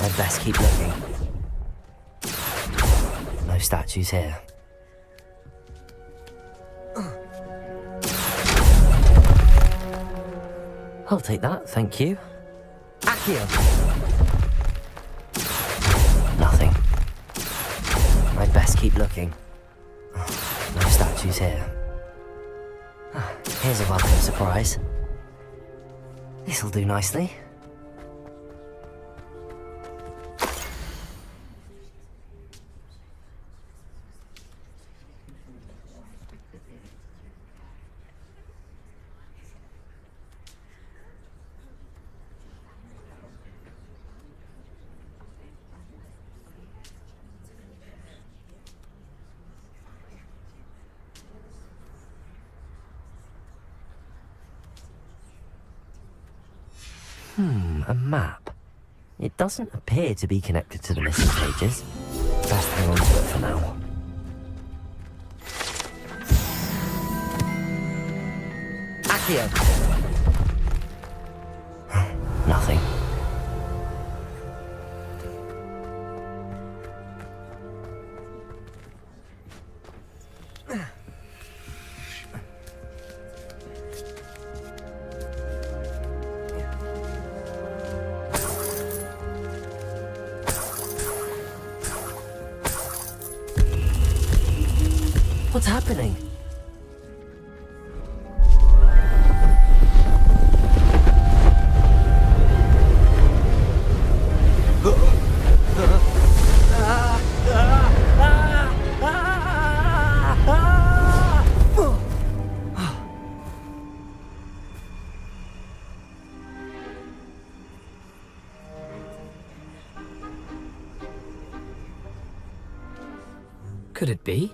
I'd best keep looking. No statues here. I'll take that, thank you. Accio. Nothing. I'd best keep looking. No statues here. Here's a welcome surprise. This'll do nicely. A map. It doesn't appear to be connected to the missing pages. Best hang on to it for now. Accio. Nothing. What's happening? Could it be?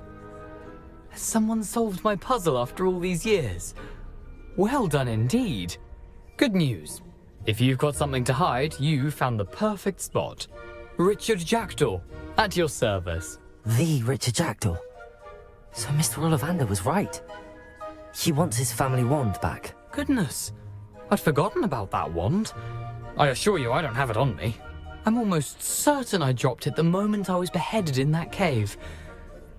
Has someone solved my puzzle after all these years? Well done indeed. Good news. If you've got something to hide, you found the perfect spot. Richard Jackdaw, at your service. The Richard Jackdaw. So Mr. Ollivander was right. He wants his family wand back. Goodness, I'd forgotten about that wand. I assure you I don't have it on me. I'm almost certain I dropped it the moment I was beheaded in that cave.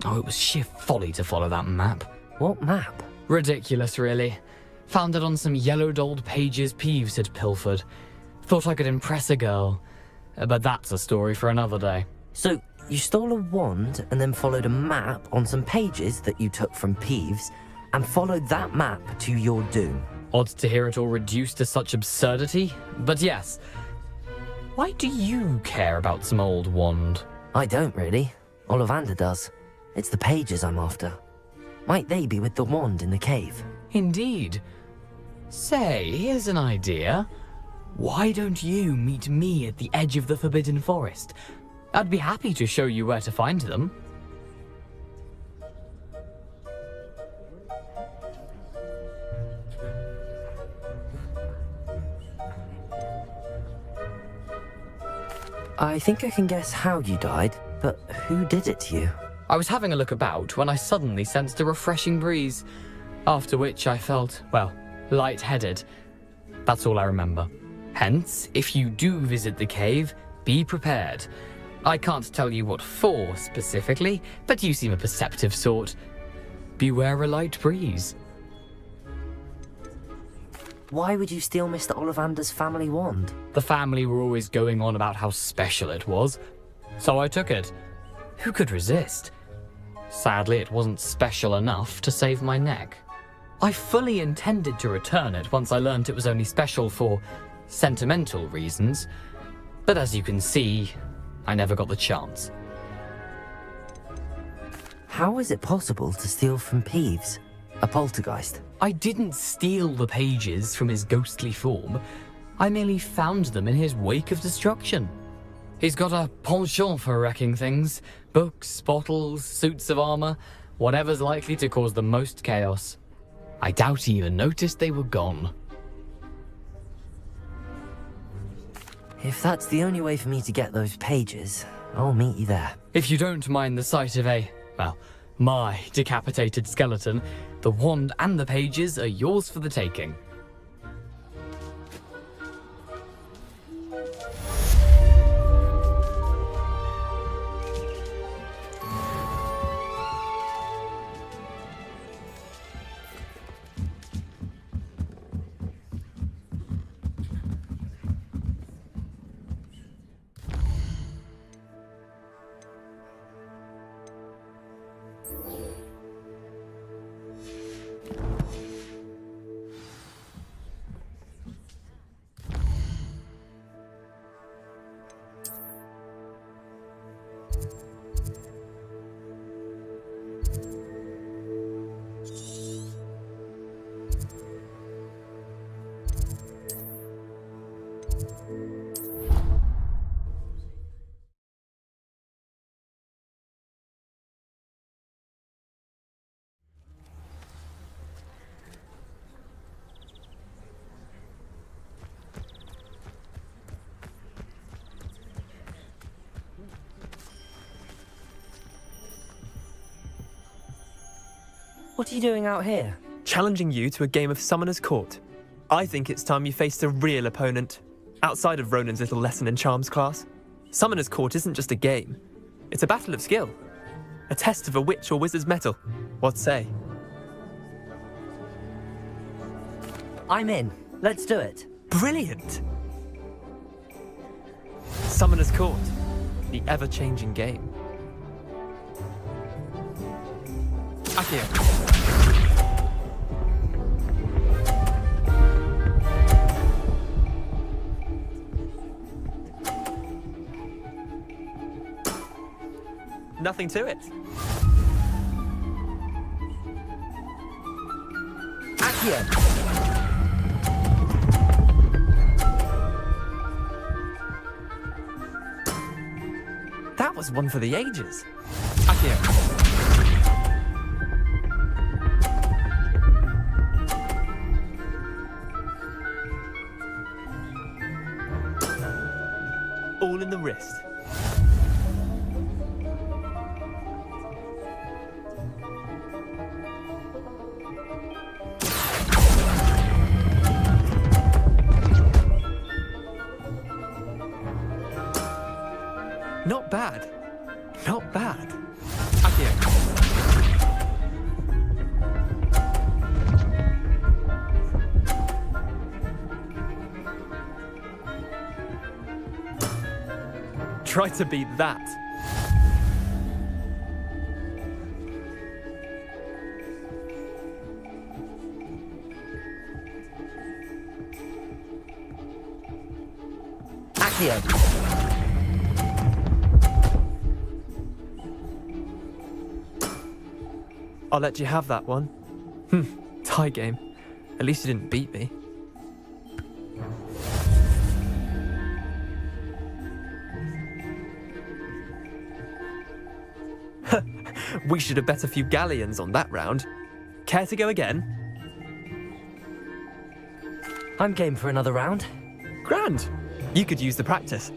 Oh, it was sheer folly to follow that map. What map? Ridiculous, really. Found it on some yellowed old pages Peeves had pilfered. Thought I could impress a girl. But that's a story for another day. So, you stole a wand and then followed a map on some pages that you took from Peeves and followed that map to your doom. Odd to hear it all reduced to such absurdity, but yes. Why do you care about some old wand? I don't really. Ollivander does. It's the pages I'm after. Might they be with the wand in the cave? Indeed. Say, here's an idea. Why don't you meet me at the edge of the Forbidden Forest? I'd be happy to show you where to find them. I think I can guess how you died, but who did it to you? I was having a look about when I suddenly sensed a refreshing breeze, after which I felt, well, lightheaded. That's all I remember. Hence, if you do visit the cave, be prepared. I can't tell you what for specifically, but you seem a perceptive sort. Beware a light breeze. Why would you steal Mr. Ollivander's family wand? The family were always going on about how special it was, so I took it. Who could resist? Sadly, it wasn't special enough to save my neck. I fully intended to return it once I learned it was only special for sentimental reasons, but as you can see, I never got the chance. How is it possible to steal from Peeves, a poltergeist? I didn't steal the pages from his ghostly form. I merely found them in his wake of destruction. He's got a penchant for wrecking things. Books, bottles, suits of armor, whatever's likely to cause the most chaos. I doubt he even noticed they were gone. If that's the only way for me to get those pages, I'll meet you there. If you don't mind the sight of my decapitated skeleton, the wand and the pages are yours for the taking. What are you doing out here? Challenging you to a game of Summoner's Court. I think it's time you faced a real opponent, outside of Ronan's little lesson in charms class. Summoner's Court isn't just a game. It's a battle of skill. A test of a witch or wizard's mettle. What say? I'm in. Let's do it. Brilliant! Summoner's Court. The ever-changing game. Akio. Nothing to it. Akio. That was one for the ages. Akio. All in the wrist. Try to beat that. Accio. I'll let you have that one. Tie game. At least you didn't beat me. We should have bet a few galleons on that round. Care to go again? I'm game for another round. Grand. You could use the practice.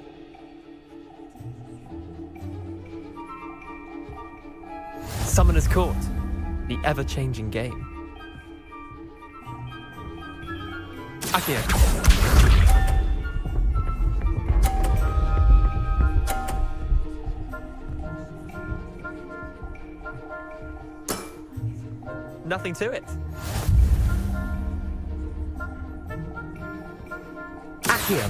Summoner's Court. The ever-changing game. Accio. Nothing to it. Accio.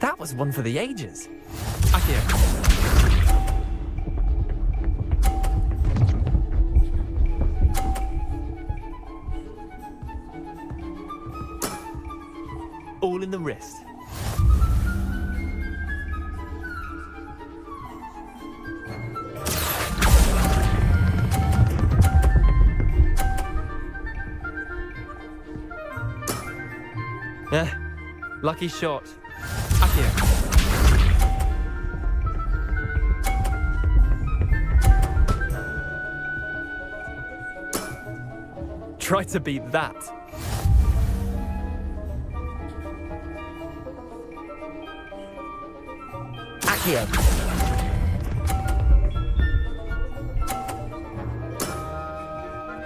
That was one for the ages. Accio. All in the wrist. Lucky shot. Accio. Try to beat that. Accio.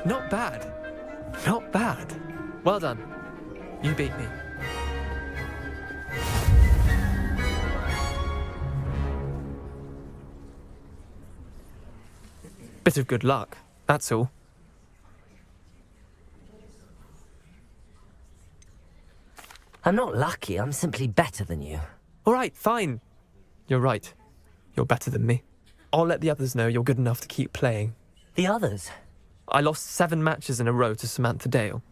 Not bad. Not bad. Well done. You beat me. Bit of good luck, that's all. I'm not lucky, I'm simply better than you. All right, fine. You're right. You're better than me. I'll let the others know you're good enough to keep playing. The others? I lost 7 matches in a row to Samantha Dale.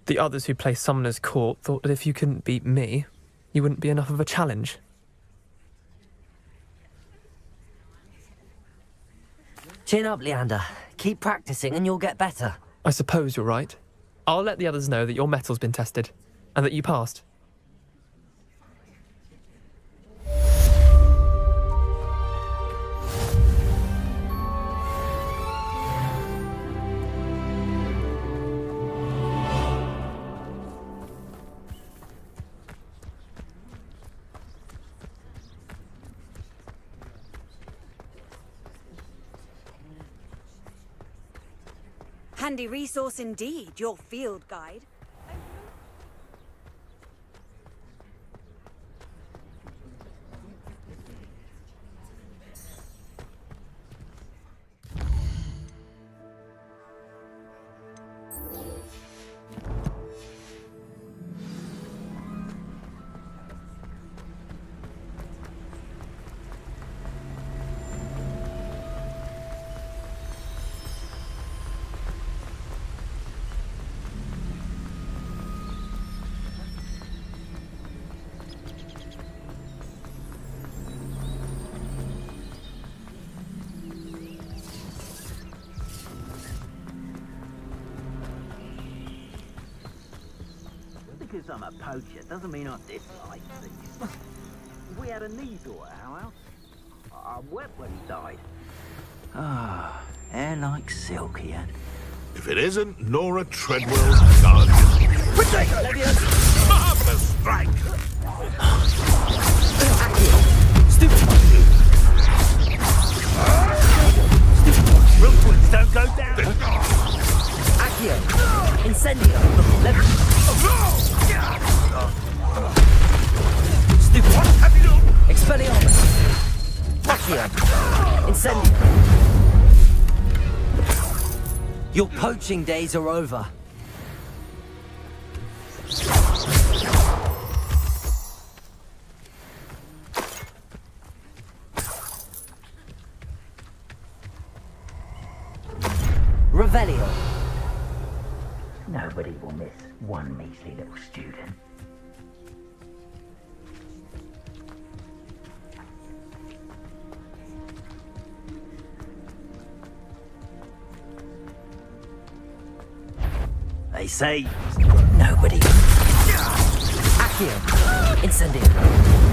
The others who play Summoner's Court thought that if you couldn't beat me, you wouldn't be enough of a challenge. Chin up, Leander. Keep practicing and you'll get better. I suppose you're right. I'll let the others know that your metal's been tested, and that you passed. Handy resource indeed, your field guide. Because I'm a poacher doesn't mean I dislike these. We had a knee door at our house. I wept when he died. Ah, hair like silk he had. If it isn't Nora Treadwell's guardian. Ridiculous! Marvelous strike! Stupid! Real twins don't go down! Accio! Incendio! Stupid! What have you done? Expelliarmus! Accio! Incendio! Your poaching days are over. Revelio. Nobody will miss one measly little student. They say nobody. Accio. Incendio.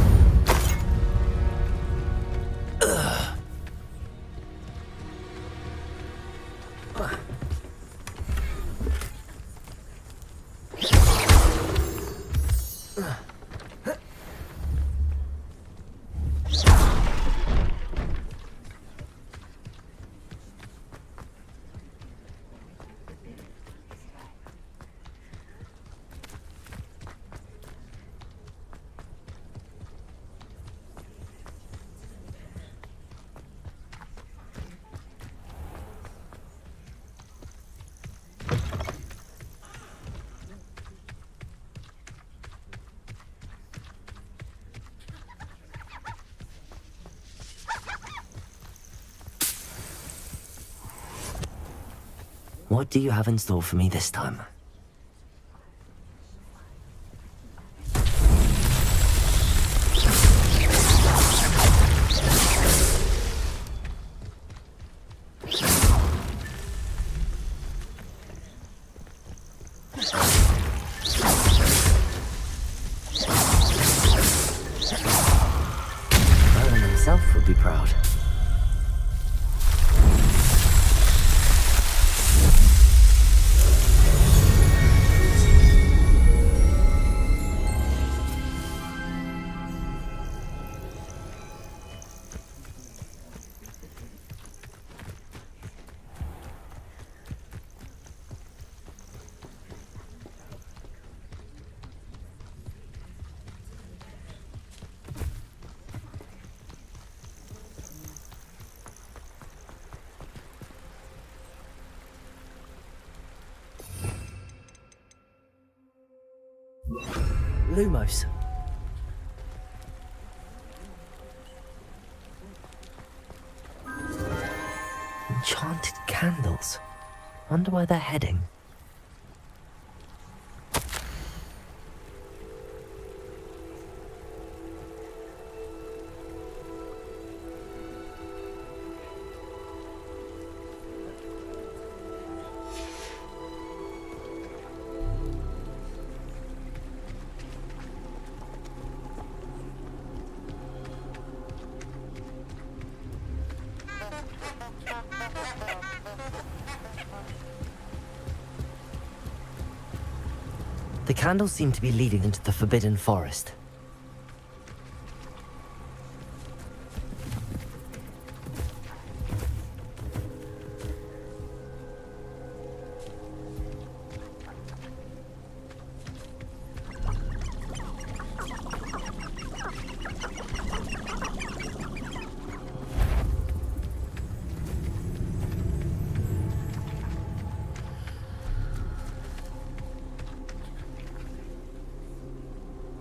What do you have in store for me this time? Merlin himself would be proud. Lumos. Enchanted candles. Wonder where they're heading. The candles seem to be leading into the Forbidden Forest.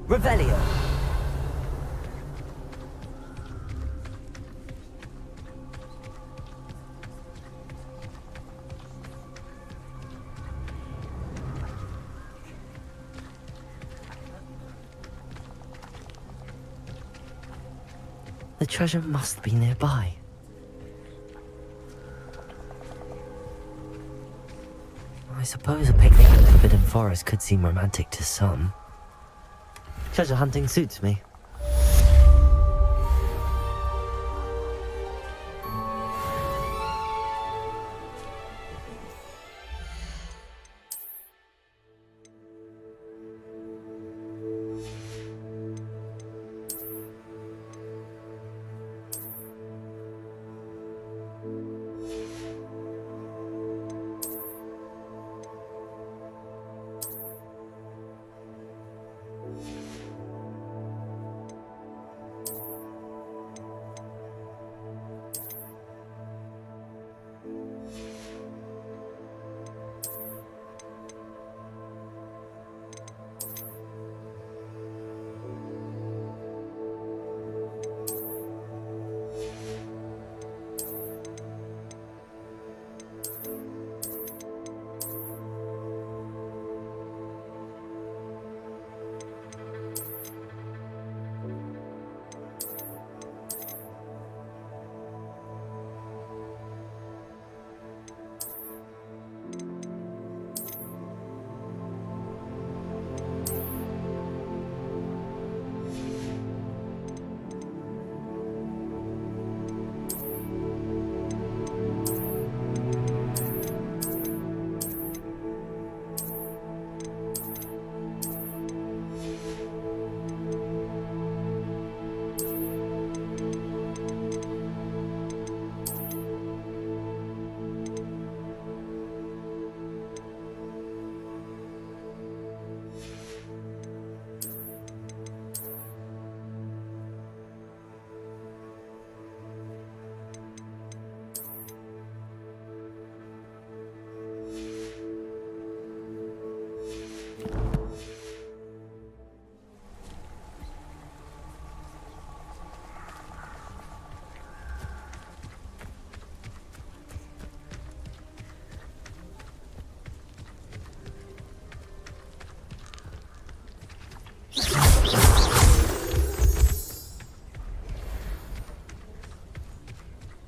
Revelio. The treasure must be nearby. I suppose a picnic in the Forbidden Forest could seem romantic to some. Treasure hunting suits me.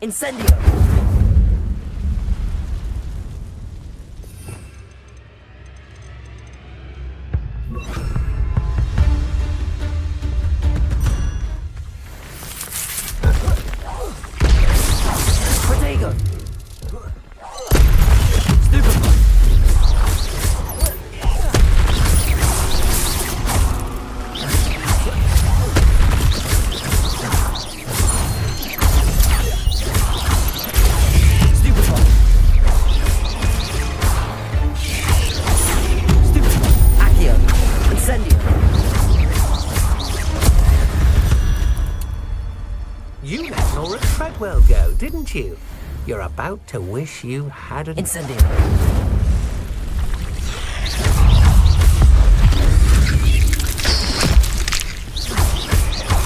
Incendio! Protego! Stupefy! You let Laura Treadwell go, didn't you? You're about to wish you hadn't. Incendio!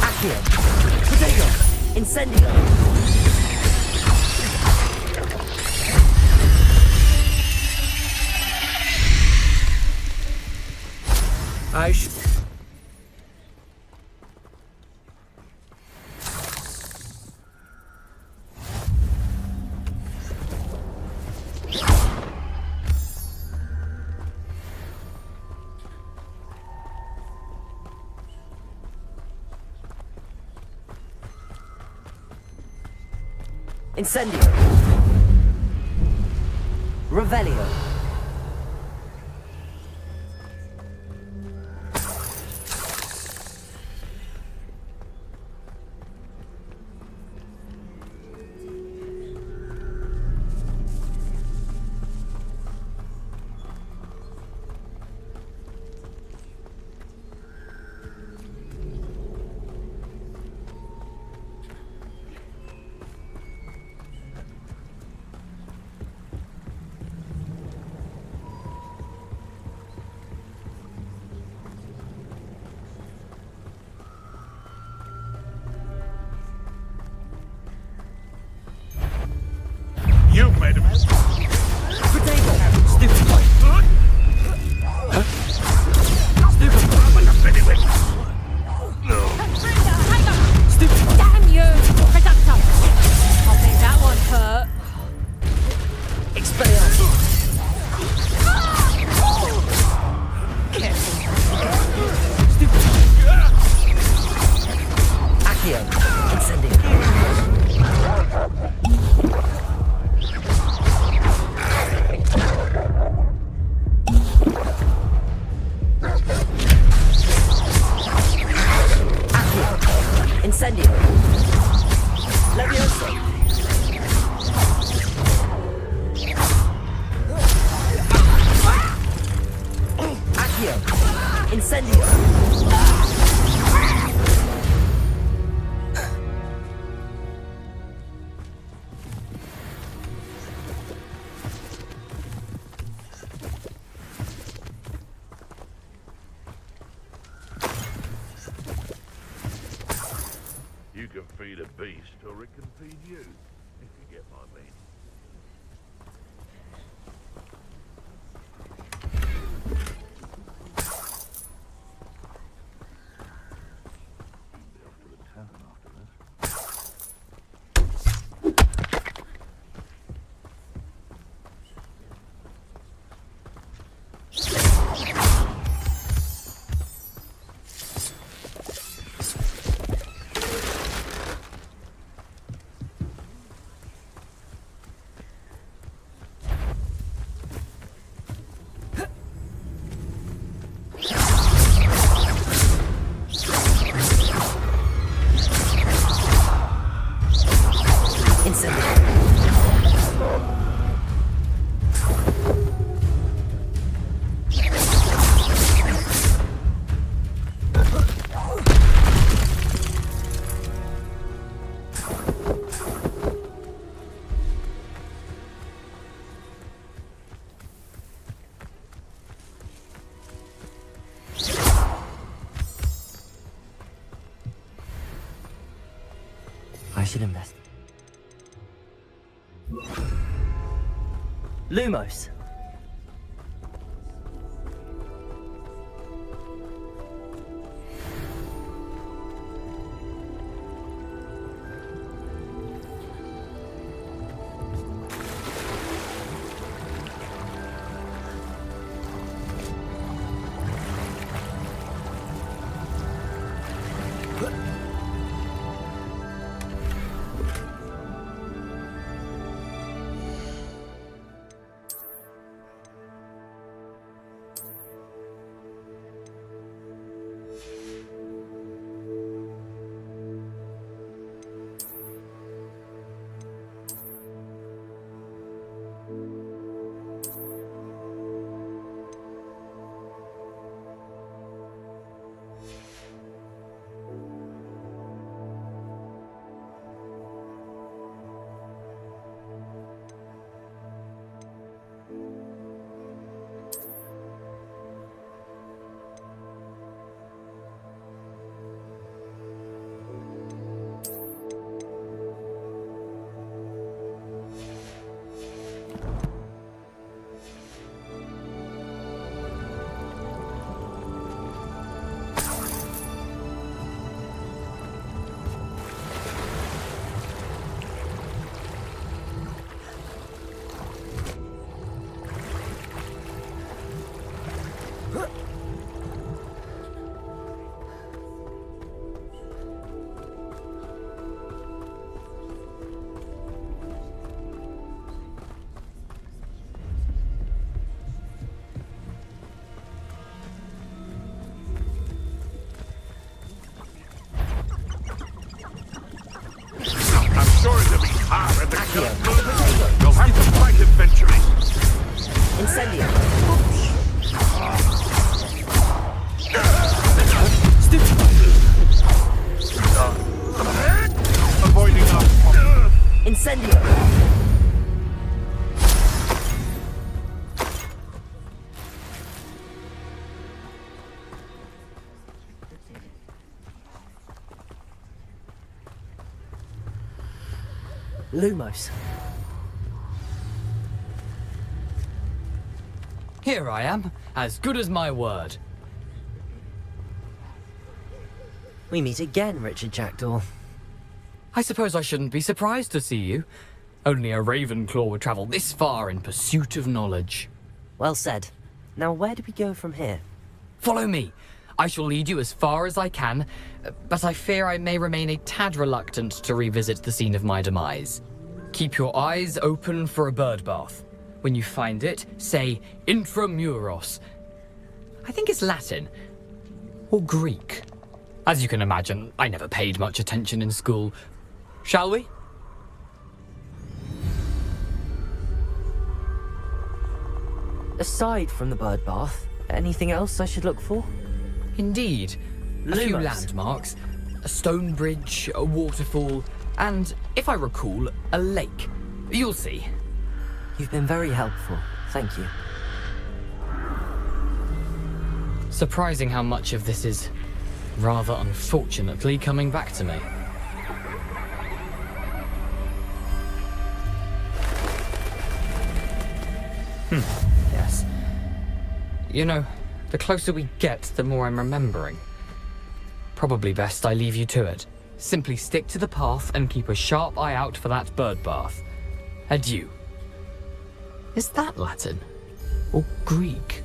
Accio! Protego! Incendio! I should. Incendio! Revelio! You made a mistake. Protego! Stupefy! Stupefy! Damn you! Reducto! I think that one hurt. Expelliarmus! Accio! Incendio! Incendio! Levioso! Accio! Incendio! You can feed a beast, or it can feed you, if you get my meaning. Be off to the tavern after this. I should invest. Lumos. Incendio. Avoiding us. Incendio. Lumos. Here I am, as good as my word. We meet again, Richard Jackdaw. I suppose I shouldn't be surprised to see you. Only a Ravenclaw would travel this far in pursuit of knowledge. Well said. Now where do we go from here? Follow me. I shall lead you as far as I can, but I fear I may remain a tad reluctant to revisit the scene of my demise. Keep your eyes open for a bird bath. When you find it, say intramuros. I think it's Latin. Or Greek. As you can imagine, I never paid much attention in school. Shall we? Aside from the bird bath, anything else I should look for? Indeed. A few Lumos. landmarks, a stone bridge, a waterfall, and, if I recall, a lake. You'll see. You've been very helpful. Thank you. Surprising how much of this is, rather unfortunately, coming back to me. Yes. You know, the closer we get, the more I'm remembering. Probably best I leave you to it. Simply stick to the path and keep a sharp eye out for that bird bath. Adieu. Is that Latin? Or Greek?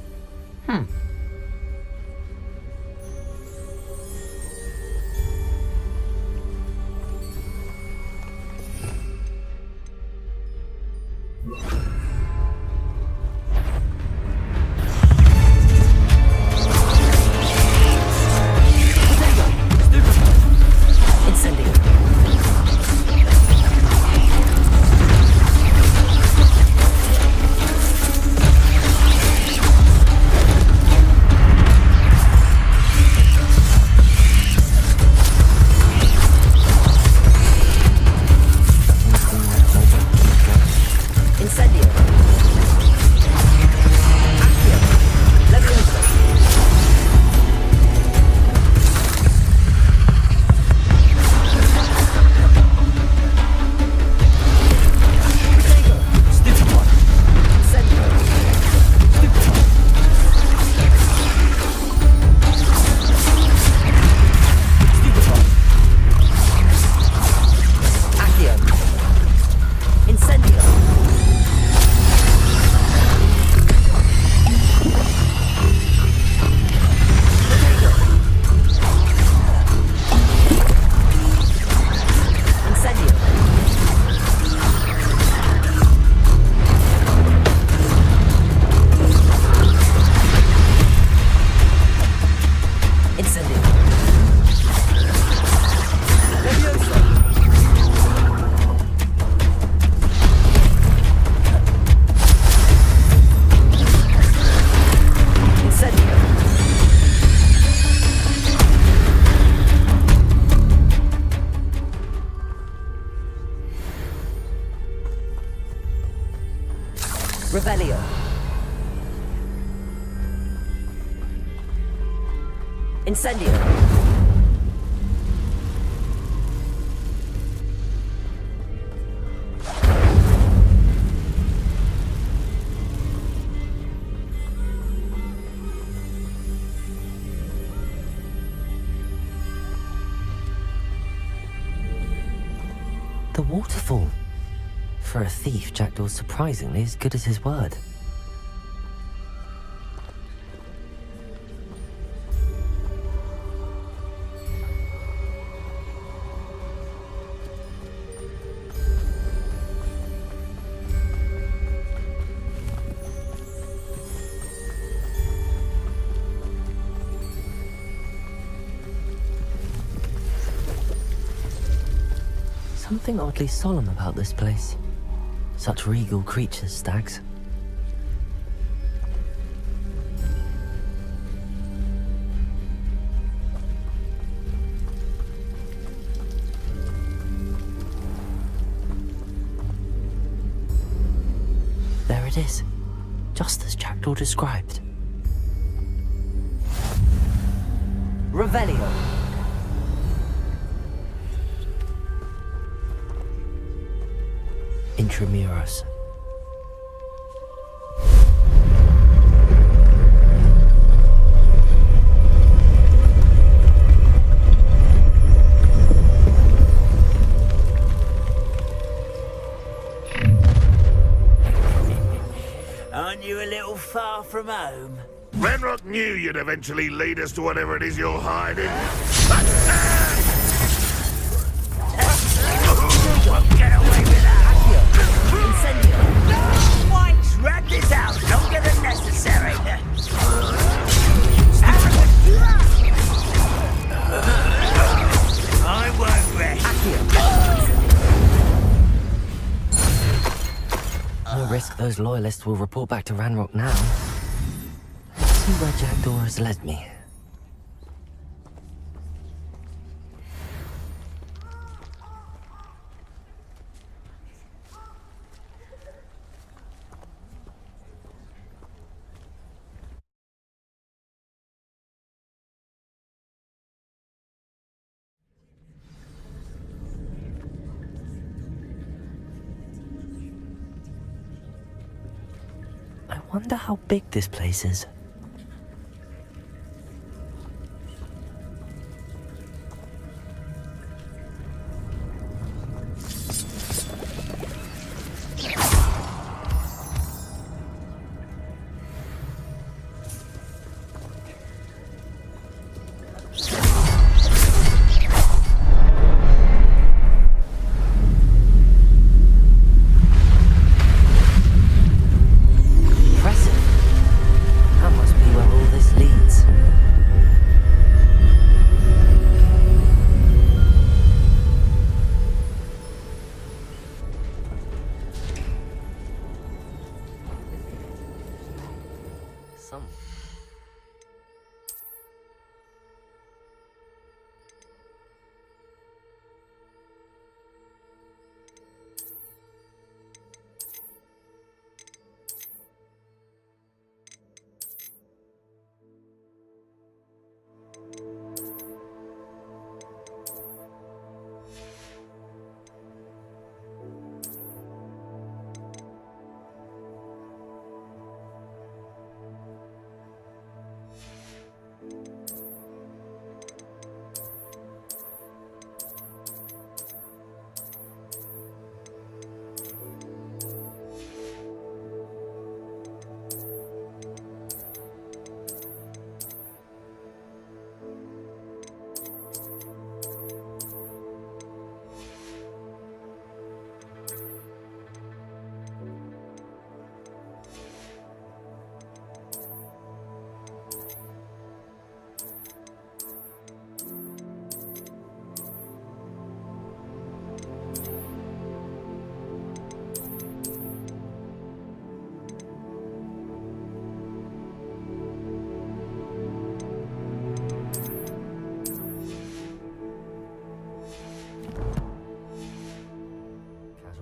Revelio. Incendio. The waterfall. For a thief, Jackdaw's surprisingly as good as his word. Something oddly solemn about this place. Such regal creatures, stags. it is. Just as Jackdaw described. Revelio. Intramuros. Aren't you a little far from home? Ranrock knew you'd eventually lead us to whatever it is you're hiding. Get away with that! Incendio! Why drag this out longer than necessary? I won't rest. No risk those loyalists will report back to Ranrock now. Let's see where Jackdaw has led me. I wonder how big this place is.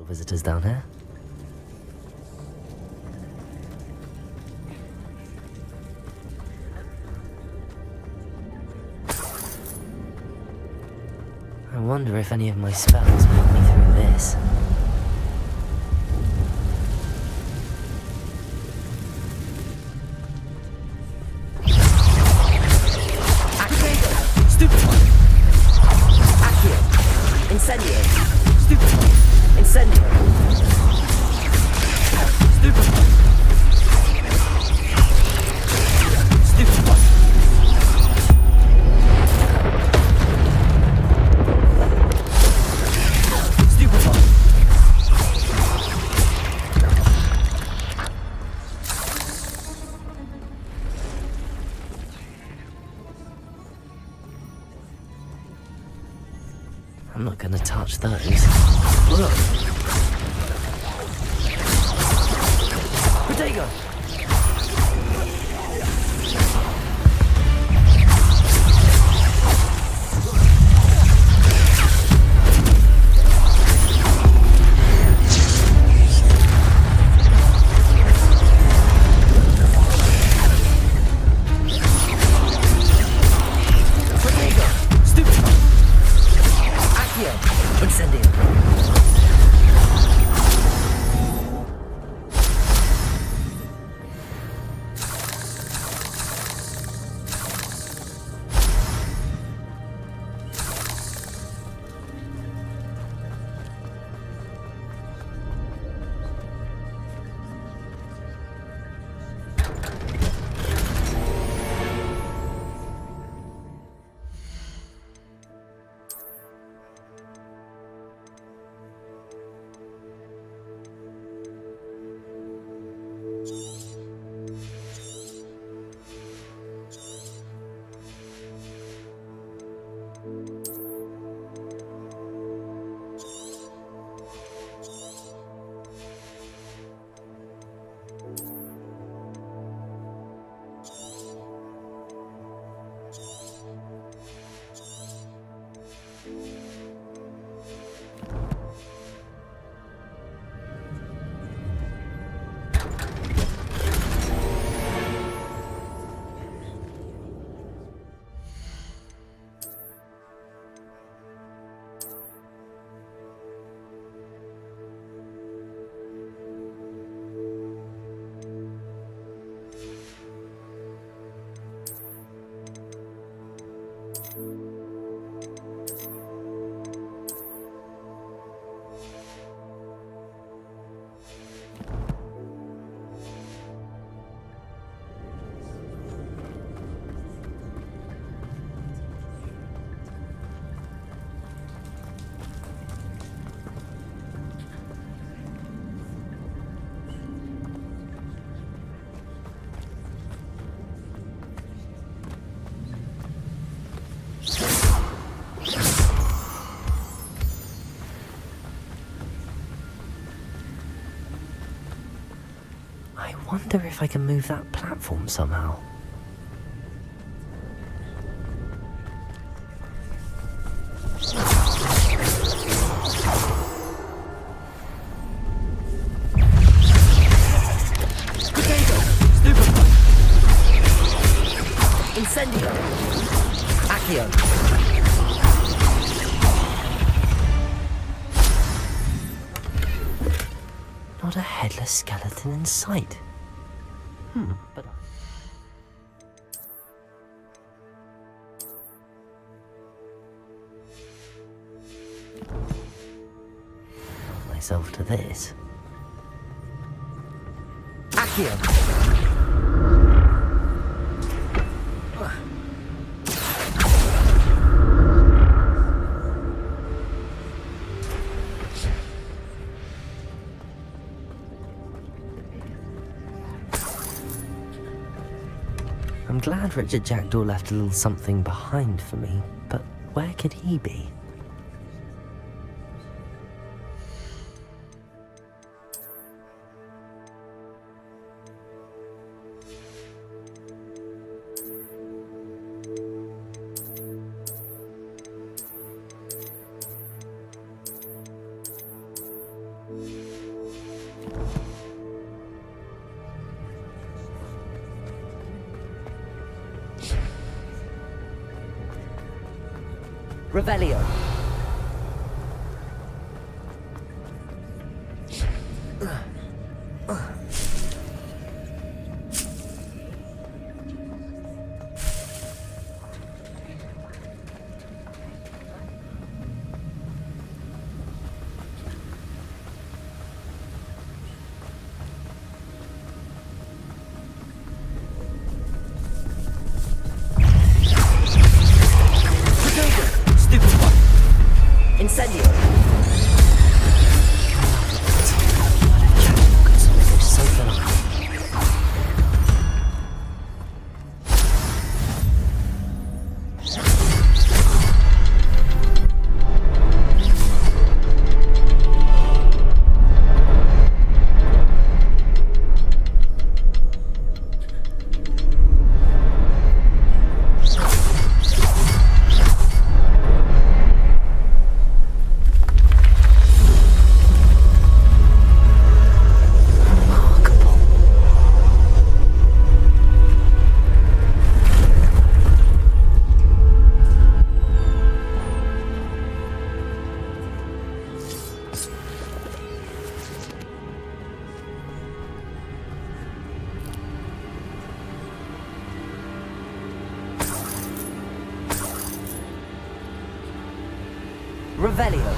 Visitors down here. I wonder if any of my spells put me through this. Stupid one. Accio. Incendio. Stupid one. Incendio. Stupid one. Stupid one. Stupid one. I'm not gonna touch those. Look. Protego! I wonder if I can move that platform somehow. Incendio! Accio! Not a headless skeleton in sight. But... myself to this. Accio! I'm glad Richard Jackdaw left a little something behind for me, but where could he be? Revelio. Incendio! Revelio.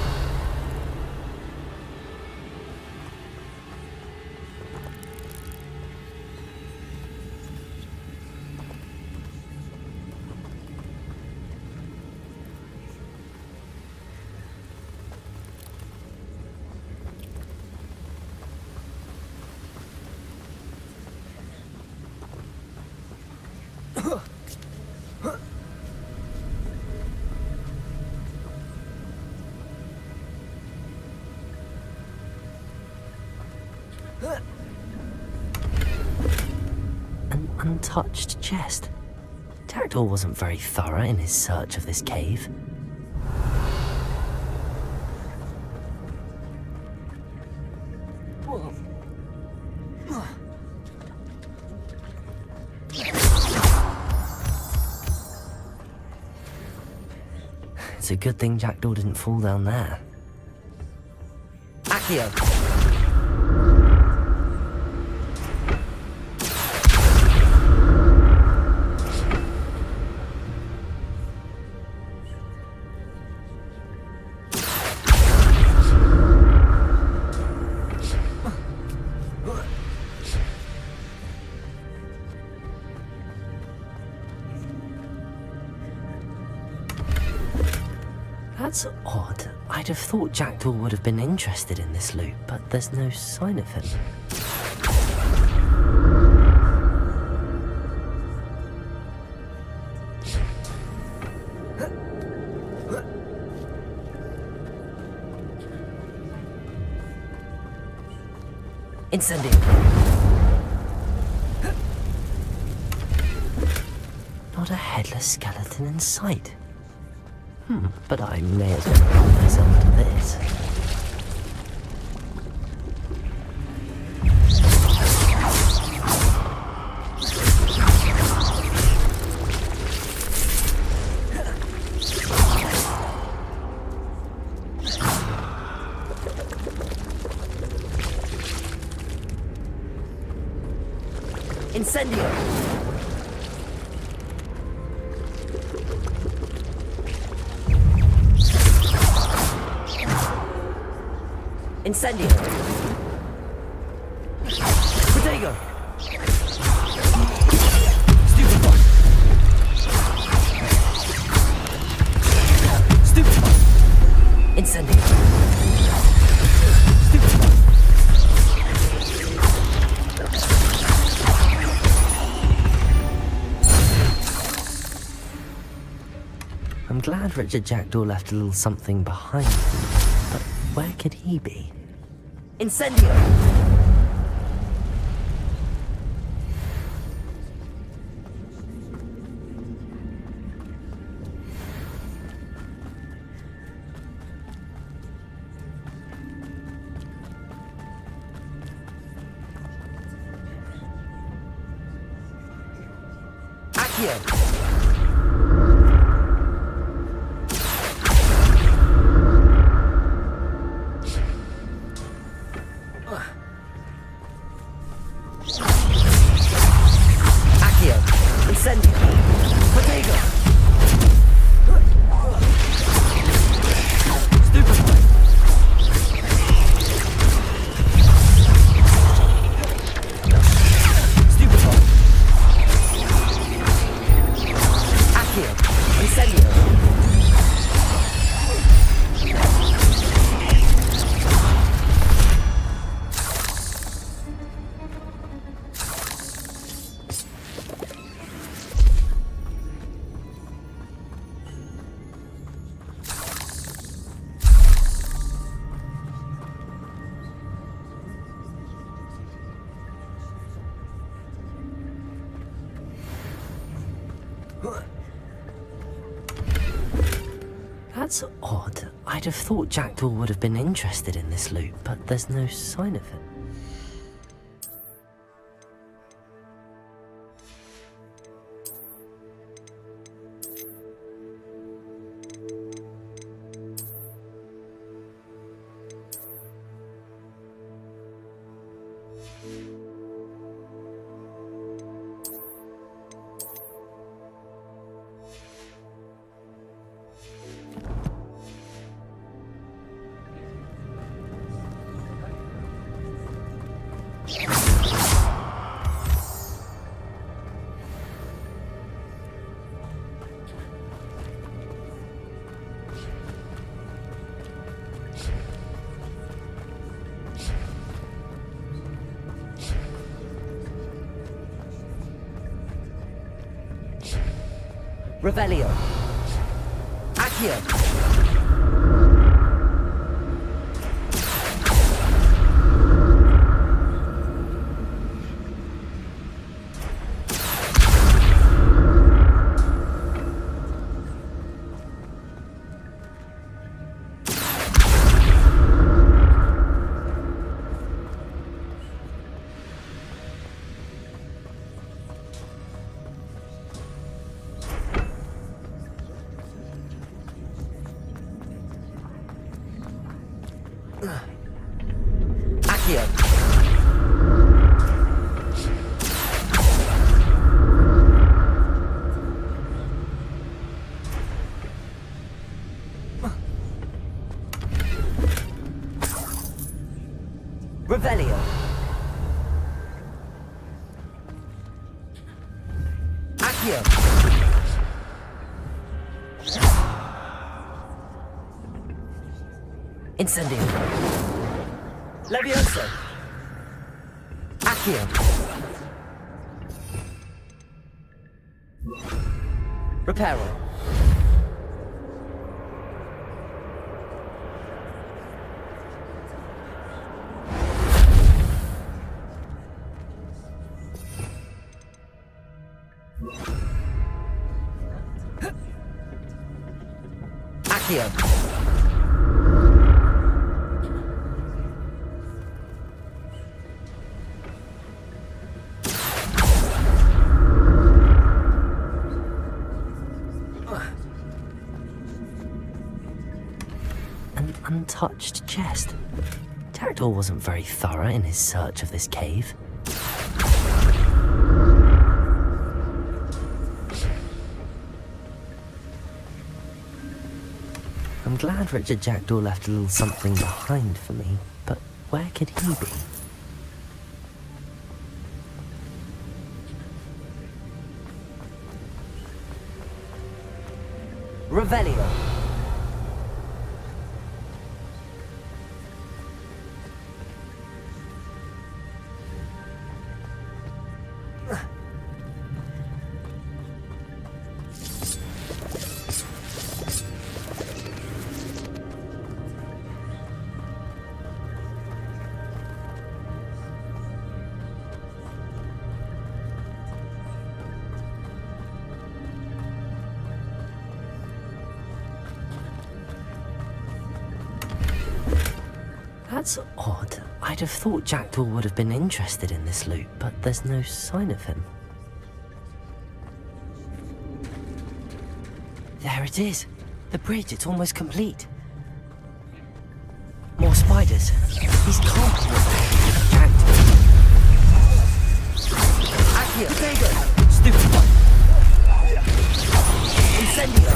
An untouched chest. Jackdaw wasn't very thorough in his search of this cave. It's a good thing Jackdaw didn't fall down there. Accio! That's odd. I'd have thought Jackdaw would have been interested in this loot, but there's no sign of him. Incendio! Not a headless skeleton in sight. But I may as well put myself to this. Incendio! Incendio! Protego! Stupefy! Stupefy! Incendio! Stupefy! I'm glad Richard Jackdaw left a little something behind him, but where could he be? Incendio! Accio! That's odd. I'd have thought Jackdaw would have been interested in this loot, but there's no sign of it. Revelio. Accio. Accio. Revelio. Accio. Incendio. Levioso. Accio. Reparo. Accio! An untouched chest. Jackdaw wasn't very thorough in his search of this cave. I'm glad Richard Jackdaw left a little something behind for me, but where could he be? Revelio. That's odd. I'd have thought Jackdaw would have been interested in this loot, but there's no sign of him. There it is. The bridge, it's almost complete. More spiders. These can't be Jackdaw. Accio! Potato! Stupid one! Incendio!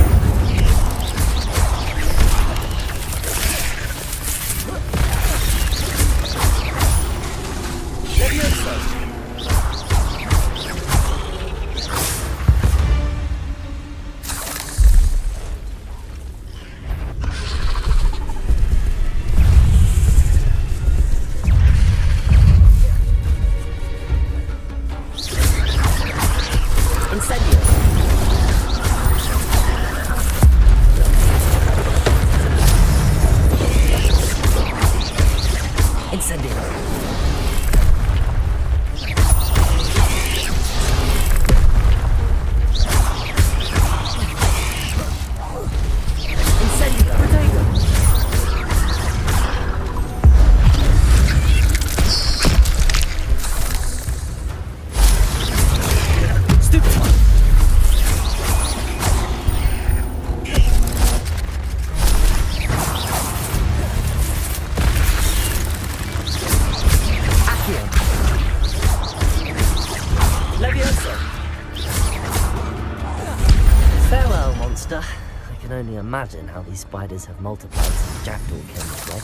I can only imagine how these spiders have multiplied since Jackdaw came this way.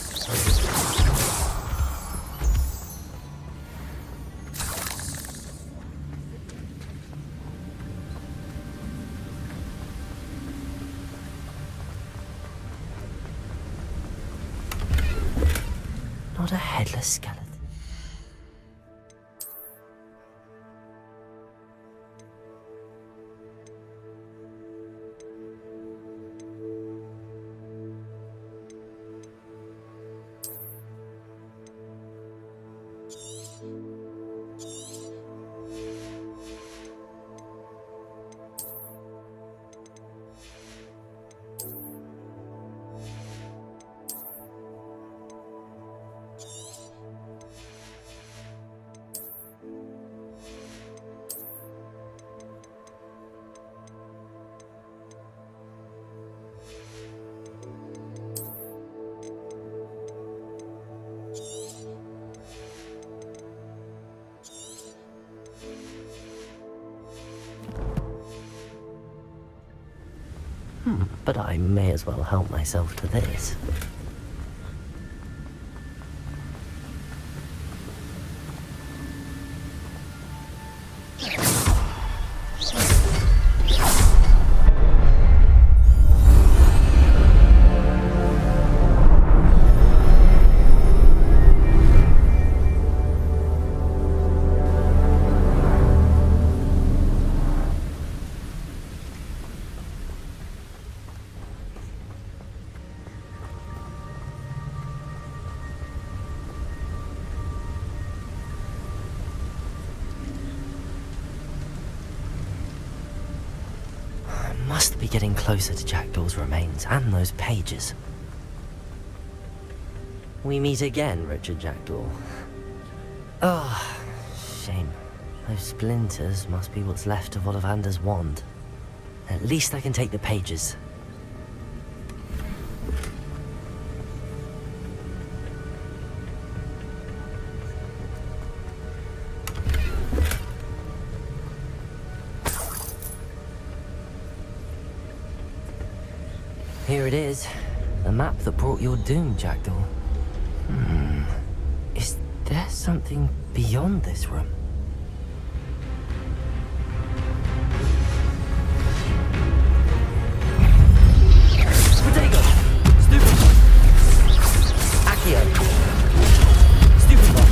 Not a headless skeleton. But I may as well help myself to this. must be getting closer to Jackdaw's remains and those pages. We meet again, Richard Jackdaw. Oh, shame. Those splinters must be what's left of Ollivander's wand. At least I can take the pages. Here it is. The map that brought your doom, Jackdaw. Is there something beyond this room? Protego! Stupid! Accio! Stupid one!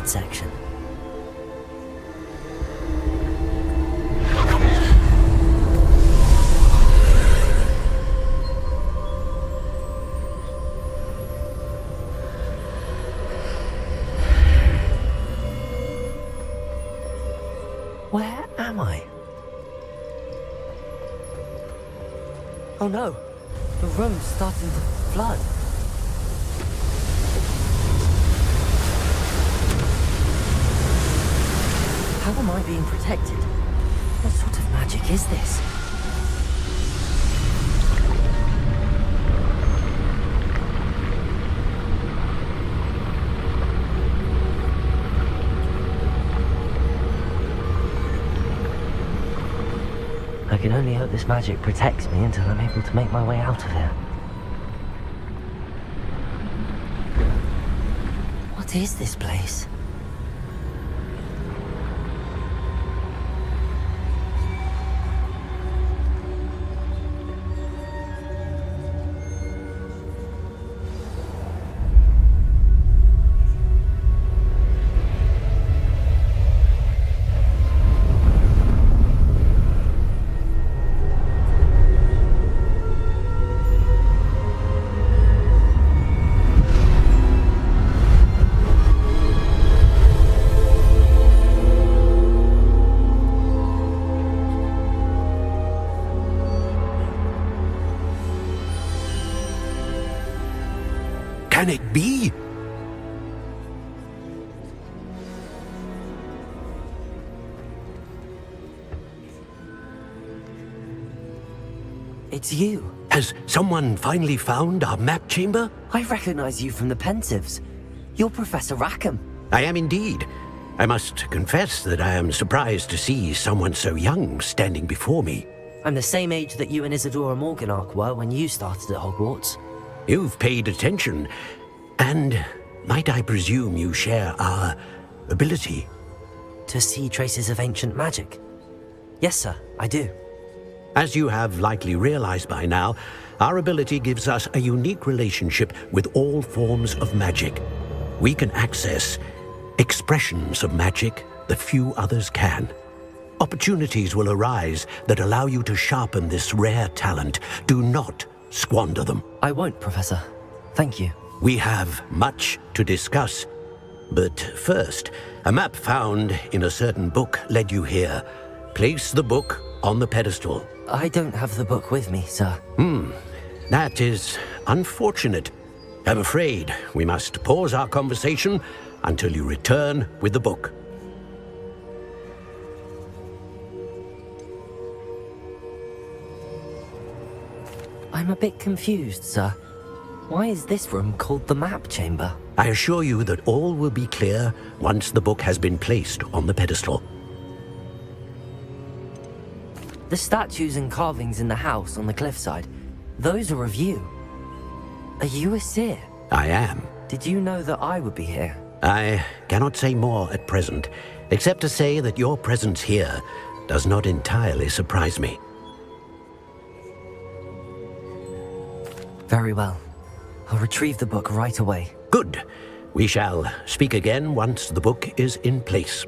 Section. Where am I? Oh no, the room's starting to flood. How am I being protected? What sort of magic is this? I can only hope this magic protects me until I'm able to make my way out of here. What is this place? Can it be? It's you. Has someone finally found our map chamber? I recognize you from the Pensives. You're Professor Rackham. I am indeed. I must confess that I am surprised to see someone so young standing before me. I'm the same age that you and Isadora Morganach were when you started at Hogwarts. You've paid attention, and might I presume you share our ability? To see traces of ancient magic? Yes, sir, I do. As you have likely realized by now, our ability gives us a unique relationship with all forms of magic. We can access expressions of magic that few others can. Opportunities will arise that allow you to sharpen this rare talent. Do not squander them. I won't, Professor. Thank you. We have much to discuss. But first, a map found in a certain book led you here. Place the book on the pedestal. I don't have the book with me, sir. That is unfortunate. I'm afraid we must pause our conversation until you return with the book. I'm a bit confused, sir. Why is this room called the map chamber? I assure you that all will be clear once the book has been placed on the pedestal. The statues and carvings in the house on the cliffside, those are of you. Are you a seer? I am. Did you know that I would be here? I cannot say more at present, except to say that your presence here does not entirely surprise me. Very well. I'll retrieve the book right away. Good. We shall speak again once the book is in place.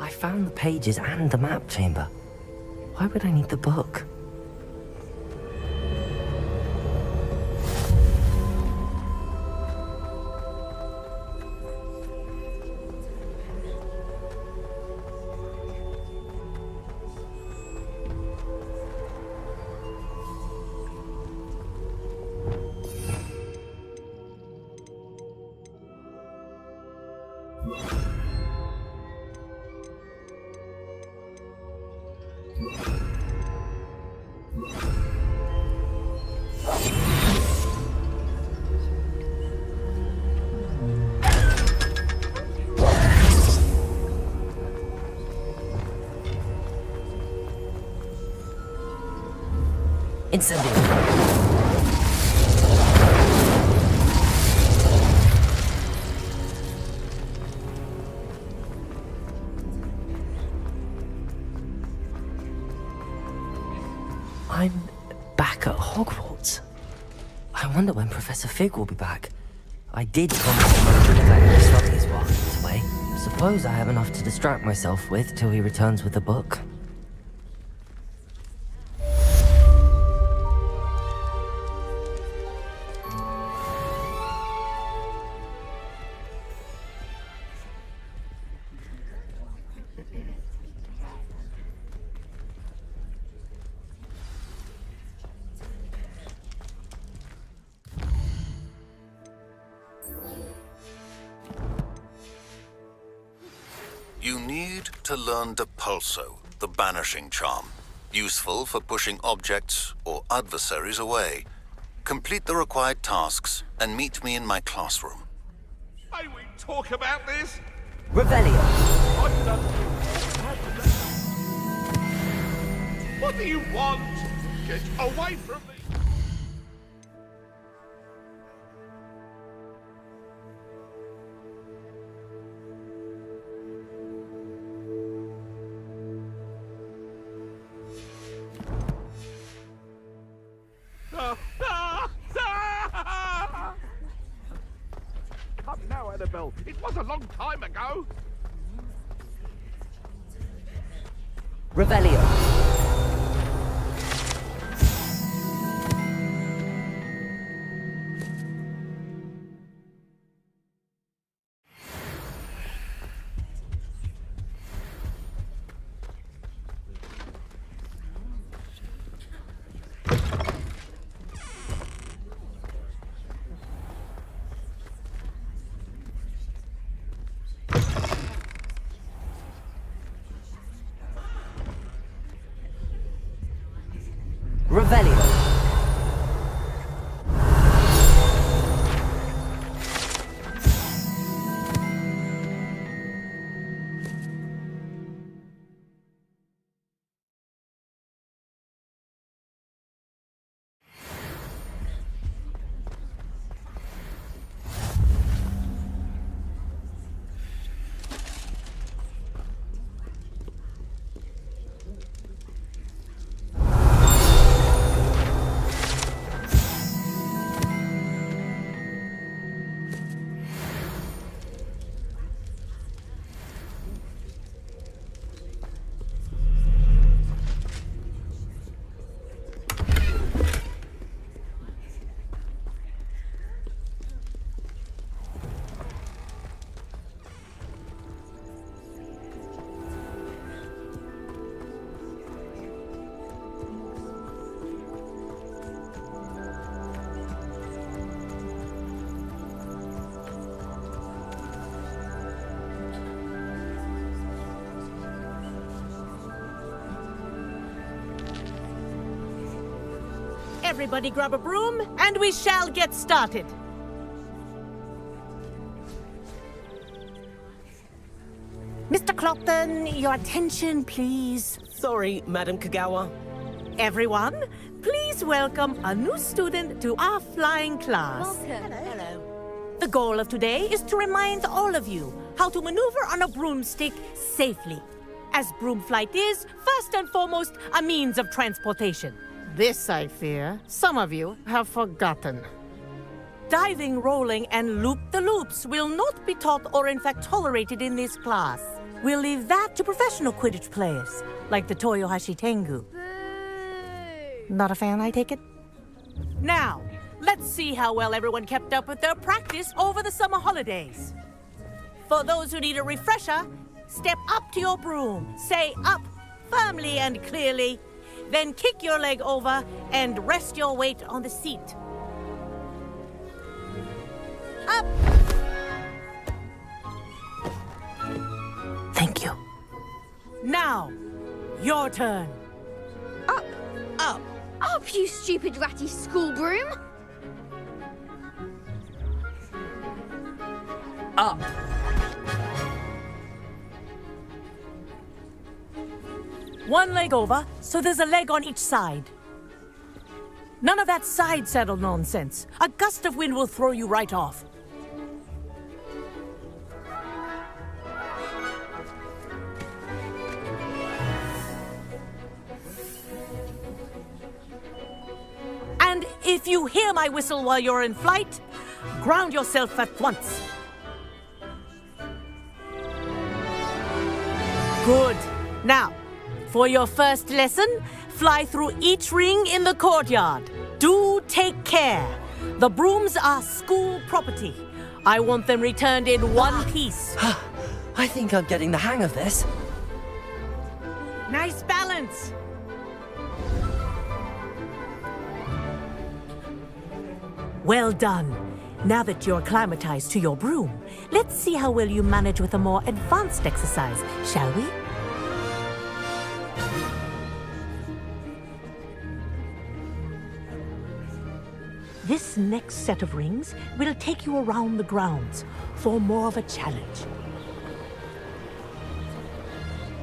I found the pages and the map chamber. Why would I need the book? Incendio! I'm back at Hogwarts. I wonder when Professor Fig will be back. I did promise him I would neglect my studies while he was away. Suppose I have enough to distract myself with till he returns with a book. You need to learn Depulso, the banishing charm, useful for pushing objects or adversaries away. Complete the required tasks and meet me in my classroom. May we talk about this? Revelio! What do you want? Get away from me! Come now, Annabelle. It was a long time ago. Revelio! Revelio! Everybody grab a broom, and we shall get started. Mr. Clopton, your attention, please. Sorry, Madam Kagawa. Everyone, please welcome a new student to our flying class. Welcome. Hello. The goal of today is to remind all of you how to maneuver on a broomstick safely, as broom flight is, first and foremost, a means of transportation. This, I fear, some of you have forgotten. Diving, rolling, and loop-the-loops will not be taught or in fact tolerated in this class. We'll leave that to professional Quidditch players, like the Toyohashi Tengu. Not a fan, I take it? Now, let's see how well everyone kept up with their practice over the summer holidays. For those who need a refresher, step up to your broom, say up firmly and clearly, then kick your leg over and rest your weight on the seat. Up! Thank you. Now, your turn. Up! Up! Up, you stupid ratty school broom! Up! One leg over, so there's a leg on each side. None of that side saddle nonsense. A gust of wind will throw you right off. And if you hear my whistle while you're in flight, ground yourself at once. Good. Now, for your first lesson, fly through each ring in the courtyard. Do take care. The brooms are school property. I want them returned in one piece. I think I'm getting the hang of this. Nice balance. Well done. Now that you're acclimatized to your broom, let's see how well you manage with a more advanced exercise, shall we? This next set of rings will take you around the grounds for more of a challenge.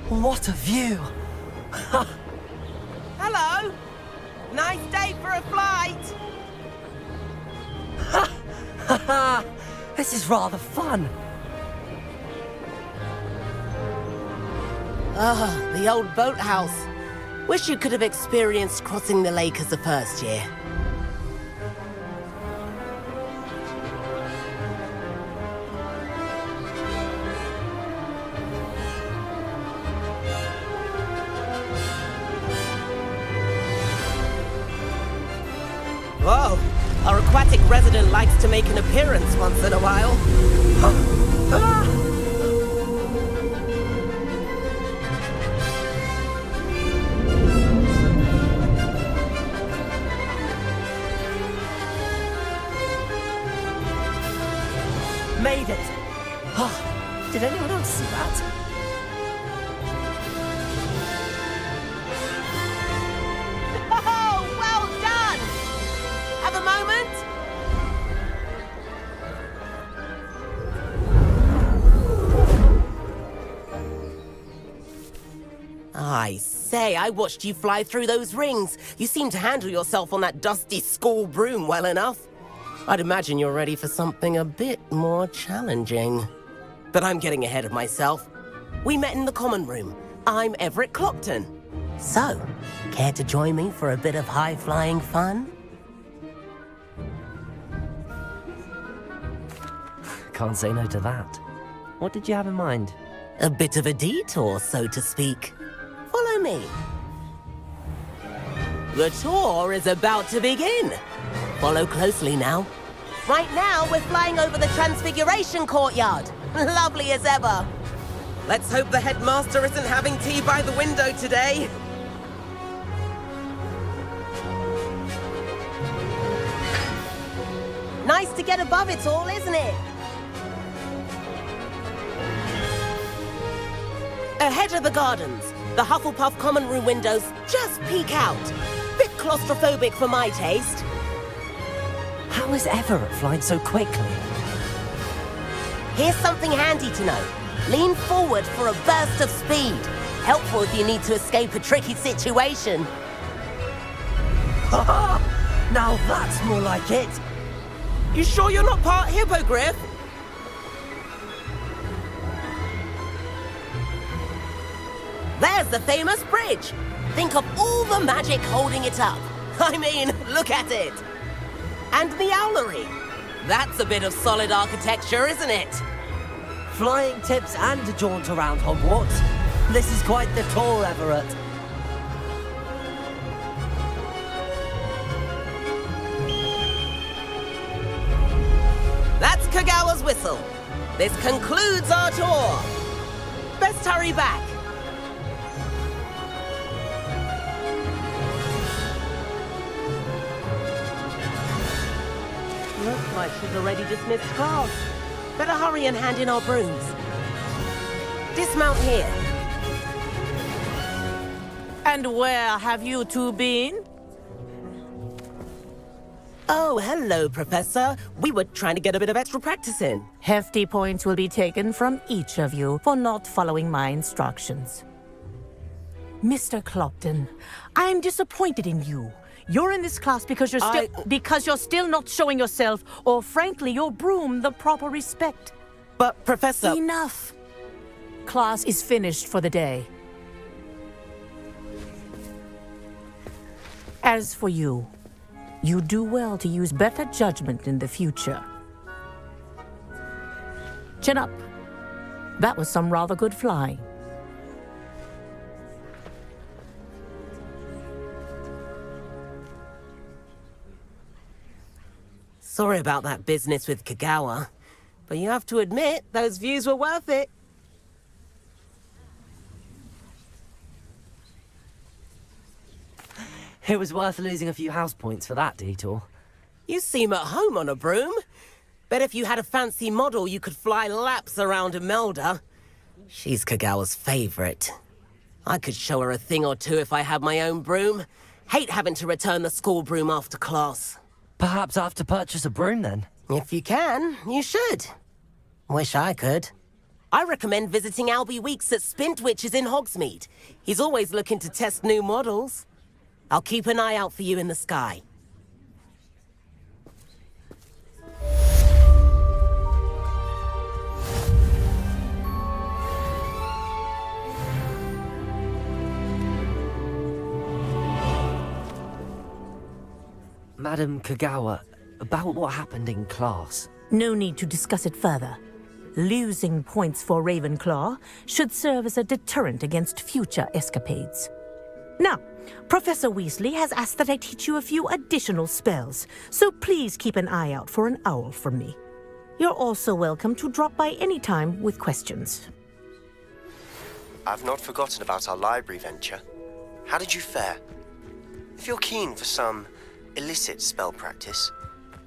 What a view! Hello! Nice day for a flight! This is rather fun. Ah, the old boathouse. Wish you could have experienced crossing the lake as the first year. Whoa! Our aquatic resident likes to make an appearance once in a while. Made it! Oh, did anyone else see that? Oh, well done! Have a moment? I say, I watched you fly through those rings. You seem to handle yourself on that dusty school broom well enough. I'd imagine you're ready for something a bit more challenging. But I'm getting ahead of myself. We met in the common room. I'm Everett Clopton. So, care to join me for a bit of high-flying fun? Can't say no to that. What did you have in mind? A bit of a detour, so to speak. Follow me. The tour is about to begin. Follow closely now. Right now, we're flying over the Transfiguration Courtyard. Lovely as ever. Let's hope the headmaster isn't having tea by the window today. Nice to get above it all, isn't it? Ahead of the gardens, the Hufflepuff common room windows just peek out. Bit claustrophobic for my taste. How is Everett flying so quickly? Here's something handy to know. Lean forward for a burst of speed. Helpful if you need to escape a tricky situation. Now that's more like it. You sure you're not part hippogriff? There's the famous bridge. Think of all the magic holding it up. I mean, look at it. And the owlery. That's a bit of solid architecture, isn't it? Flying tips and a jaunt around Hogwarts. This is quite the tour, Everett. That's Kagawa's whistle. This concludes our tour. Best hurry back. Looks like she's already dismissed class. Better hurry and hand in our brooms. Dismount here. And where have you two been? Oh, hello, Professor. We were trying to get a bit of extra practice in. Hefty points will be taken from each of you for not following my instructions. Mr. Clopton, I'm disappointed in you. You're in this class because you're still not showing yourself, or frankly, your broom the proper respect. But, Professor... Enough. Class is finished for the day. As for you, you do well to use better judgment in the future. Chin up. That was some rather good flying. Sorry about that business with Kagawa, but you have to admit, those views were worth it. It was worth losing a few house points for that detour. You seem at home on a broom. Bet if you had a fancy model, you could fly laps around Imelda. She's Kagawa's favorite. I could show her a thing or two if I had my own broom. Hate having to return the school broom after class. Perhaps I have to purchase a broom then? If you can, you should. Wish I could. I recommend visiting Albie Weeks at Spintwitches in Hogsmeade. He's always looking to test new models. I'll keep an eye out for you in the sky. Madam Kagawa, about what happened in class. No need to discuss it further. Losing points for Ravenclaw should serve as a deterrent against future escapades. Now, Professor Weasley has asked that I teach you a few additional spells, so please keep an eye out for an owl from me. You're also welcome to drop by any time with questions. I've not forgotten about our library venture. How did you fare? If you're keen for some illicit spell practice,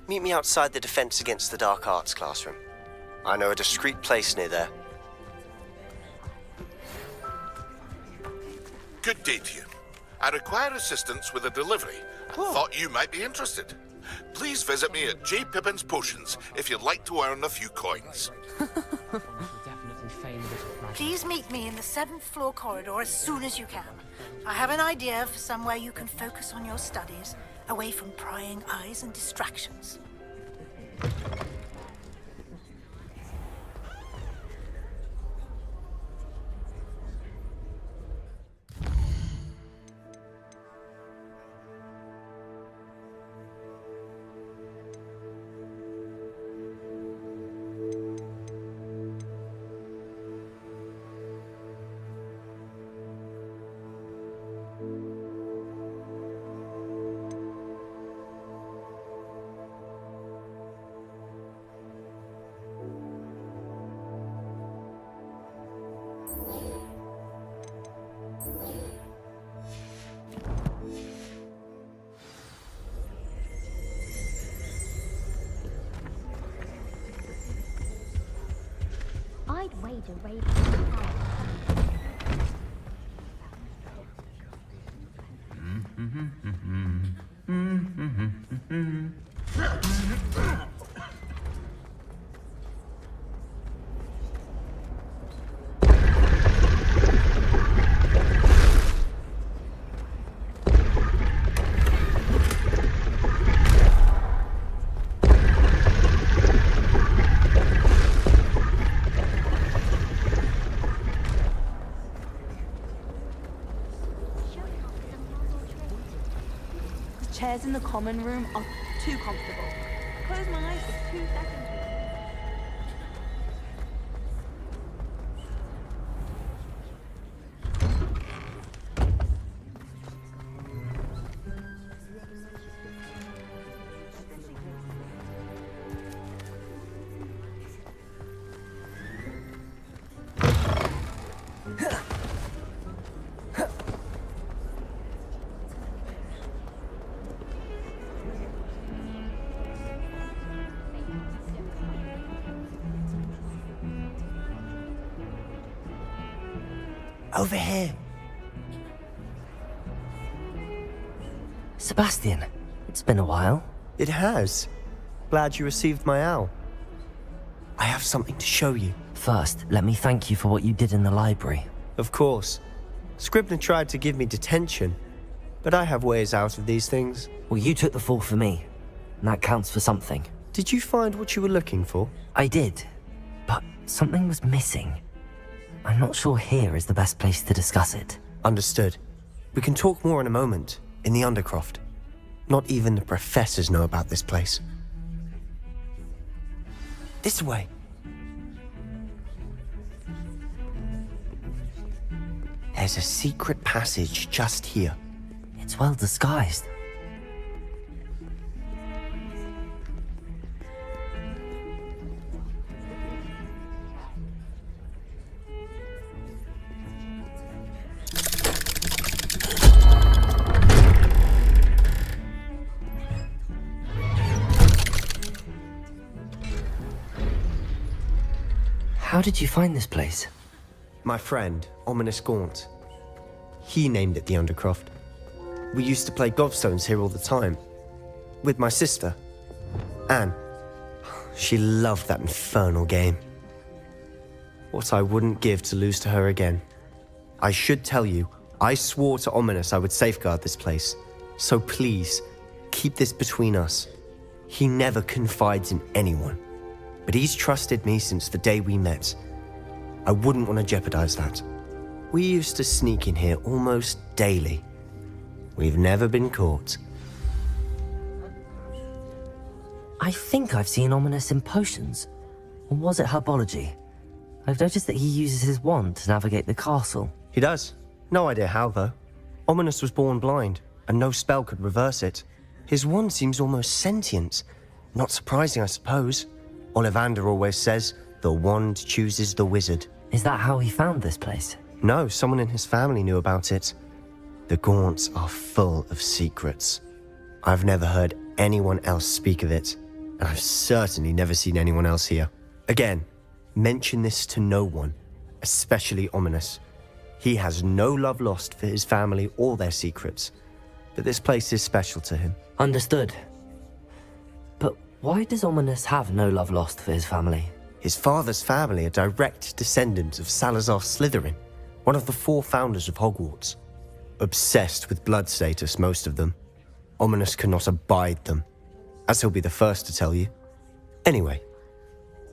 meet me outside the Defense Against the Dark Arts classroom. I know a discreet place near there. Good day to you. I require assistance with a delivery and thought you might be interested. Please visit me at J. Pippin's Potions if you'd like to earn a few coins. Please meet me in the 7th floor corridor as soon as you can. I have an idea for somewhere you can focus on your studies, away from prying eyes and distractions. I'd wager Raven. Chairs in the common room are too comfortable. Close my eyes for 2 seconds. Over here. Sebastian, it's been a while. It has. Glad you received my owl. I have something to show you. First, let me thank you for what you did in the library. Of course. Scribner tried to give me detention, But I have ways out of these things. Well, you took the fall for me, and that counts for something. Did you find what you were looking for? I did, but something was missing. I'm not sure here is the best place to discuss it. Understood. We can talk more in a moment, in the Undercroft. Not even the professors know about this place. This way. There's a secret passage just here. It's well disguised. How did you find this place? My friend, Ominous Gaunt. He named it the Undercroft. We used to play gobstones here all the time. With my sister, Anne. She loved that infernal game. What I wouldn't give to lose to her again. I should tell you, I swore to Ominous I would safeguard this place. So please, keep this between us. He never confides in anyone. But he's trusted me since the day we met. I wouldn't want to jeopardize that. We used to sneak in here almost daily. We've never been caught. I think I've seen Ominous in potions. Or was it herbology? I've noticed that he uses his wand to navigate the castle. He does. No idea how, though. Ominous was born blind, and no spell could reverse it. His wand seems almost sentient. Not surprising, I suppose. Ollivander always says, the wand chooses the wizard. Is that how he found this place? No, someone in his family knew about it. The Gaunts are full of secrets. I've never heard anyone else speak of it, and I've certainly never seen anyone else here. Again, mention this to no one, especially Ominous. He has no love lost for his family or their secrets, but this place is special to him. Understood. But why does Ominous have no love lost for his family? His father's family are direct descendants of Salazar Slytherin, one of the 4 founders of Hogwarts. Obsessed with blood status, most of them. Ominous cannot abide them, as he'll be the first to tell you. Anyway,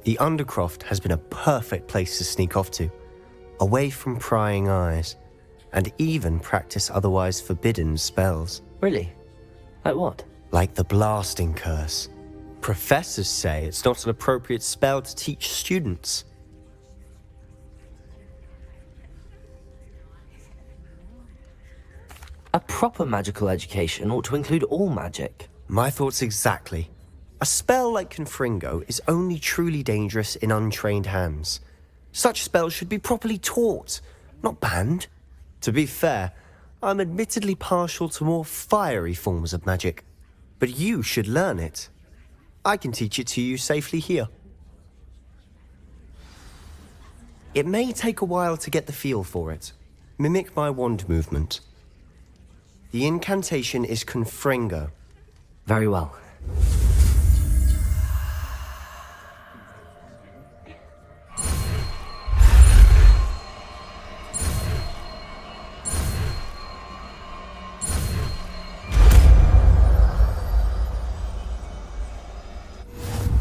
the Undercroft has been a perfect place to sneak off to, away from prying eyes, and even practice otherwise forbidden spells. Really? Like what? Like the Blasting Curse. Professors say it's not an appropriate spell to teach students. A proper magical education ought to include all magic. My thoughts exactly. A spell like Confringo is only truly dangerous in untrained hands. Such spells should be properly taught, not banned. To be fair, I'm admittedly partial to more fiery forms of magic. But you should learn it. I can teach it to you safely here. It may take a while to get the feel for it. Mimic my wand movement. The incantation is Confringo. Very well.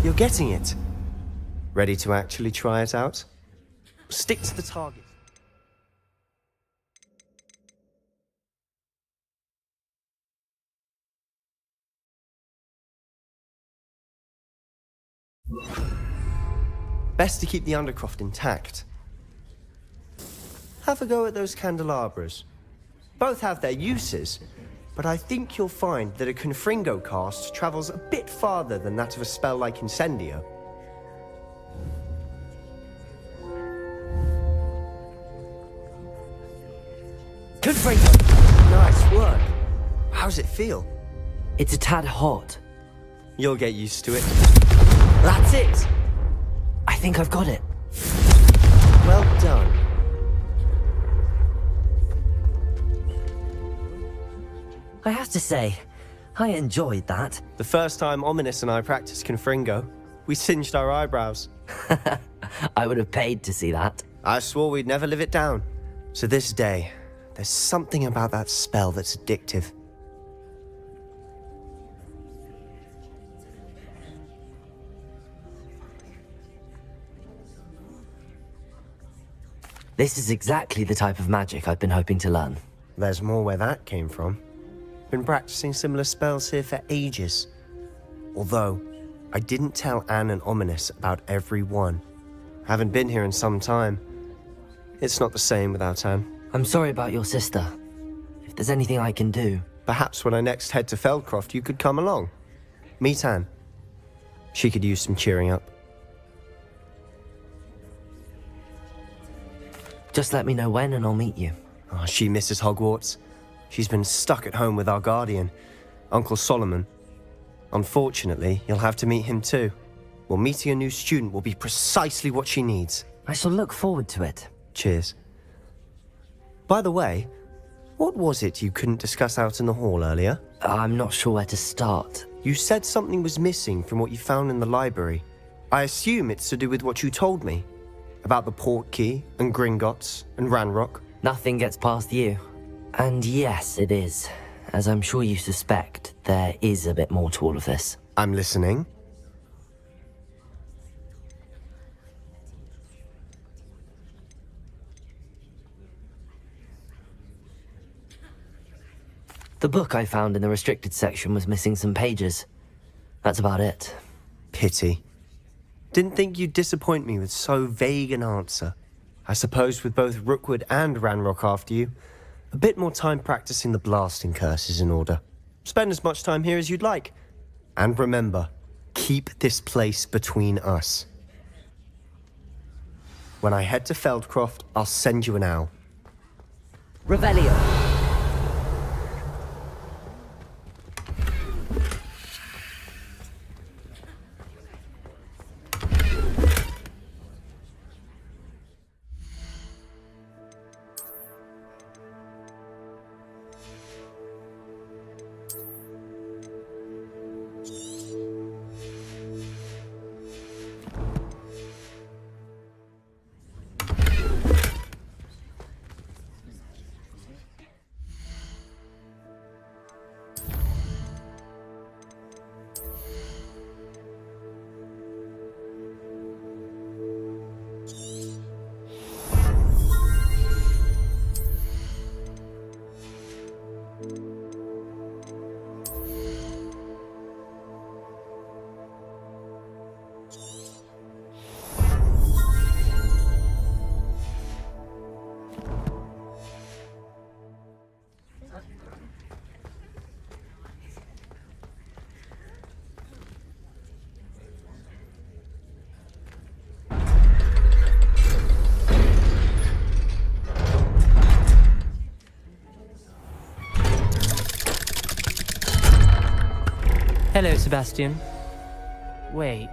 You're getting it. Ready to actually try it out? Stick to the target. Best to keep the Undercroft intact. Have a go at those candelabras. Both have their uses, but I think you'll find that a Confringo cast travels a bit farther than that of a spell like Incendio. Confringo! Nice work. How's it feel? It's a tad hot. You'll get used to it. That's it! I think I've got it. Well done. I have to say, I enjoyed that. The first time Ominous and I practiced Confringo, we singed our eyebrows. I would have paid to see that. I swore we'd never live it down. To this day, there's something about that spell that's addictive. This is exactly the type of magic I've been hoping to learn. There's more where that came from. Been practicing similar spells here for ages. Although, I didn't tell Anne and Ominous about every one. Haven't been here in some time. It's not the same without Anne. I'm sorry about your sister. If there's anything I can do... Perhaps when I next head to Feldcroft, you could come along. Meet Anne. She could use some cheering up. Just let me know when and I'll meet you. Oh, she misses Hogwarts. She's been stuck at home with our guardian, Uncle Solomon. Unfortunately, you'll have to meet him too. Well, meeting a new student will be precisely what she needs. I shall look forward to it. Cheers. By the way, what was it you couldn't discuss out in the hall earlier? I'm not sure where to start. You said something was missing from what you found in the library. I assume it's to do with what you told me. About the port key, and Gringotts, and Ranrock. Nothing gets past you. And yes, it is. As I'm sure you suspect, there is a bit more to all of this. I'm listening. The book I found in the restricted section was missing some pages. That's about it. Pity. Didn't think you'd disappoint me with so vague an answer. I suppose with both Rookwood and Ranrock after you, a bit more time practicing the blasting curse is in order. Spend as much time here as you'd like. And remember, keep this place between us. When I head to Feldcroft, I'll send you an owl. Revelio. Hello, Sebastian. Wait.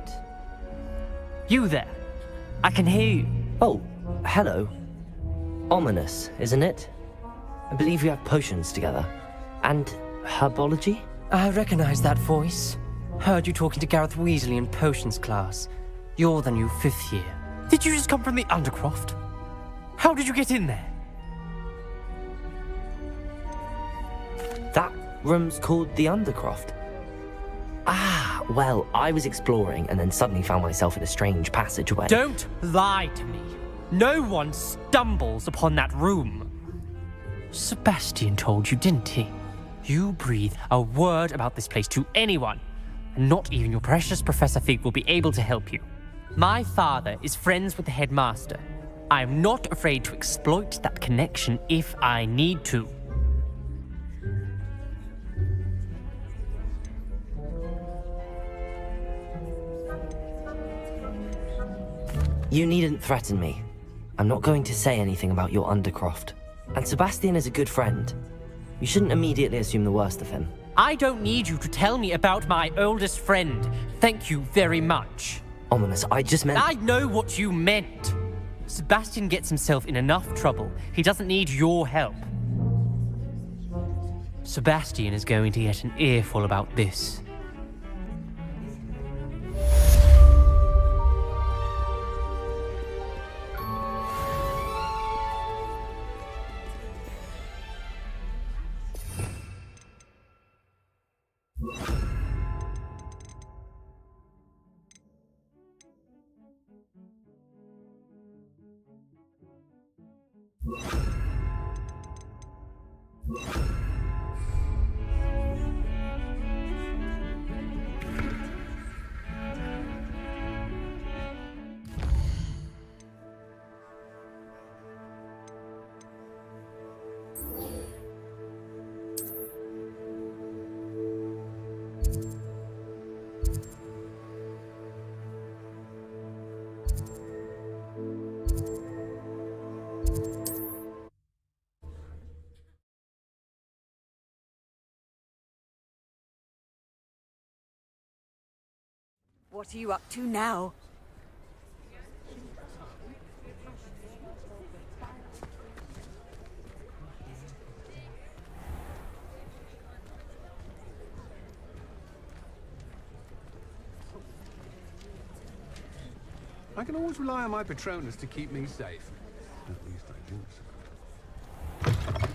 You there? I can hear you. Oh, hello. Ominous, isn't it? I believe we have potions together. And herbology? I recognize that voice. Heard you talking to Gareth Weasley in potions class. You're the new 5th year. Did you just come from the Undercroft? How did you get in there? That room's called the Undercroft. Ah, well, I was exploring and then suddenly found myself in a strange passageway. Don't lie to me. No one stumbles upon that room. Sebastian told you, didn't he? You breathe a word about this place to anyone, and not even your precious Professor Fig will be able to help you. My father is friends with the headmaster. I am not afraid to exploit that connection if I need to. You needn't threaten me. I'm not going to say anything about your Undercroft. And Sebastian is a good friend. You shouldn't immediately assume the worst of him. I don't need you to tell me about my oldest friend. Thank you very much. Ominous, I just meant... I know what you meant. Sebastian gets himself in enough trouble. He doesn't need your help. Sebastian is going to get an earful about this. What are you up to now? I can always rely on my Patronus to keep me safe. At least I think so.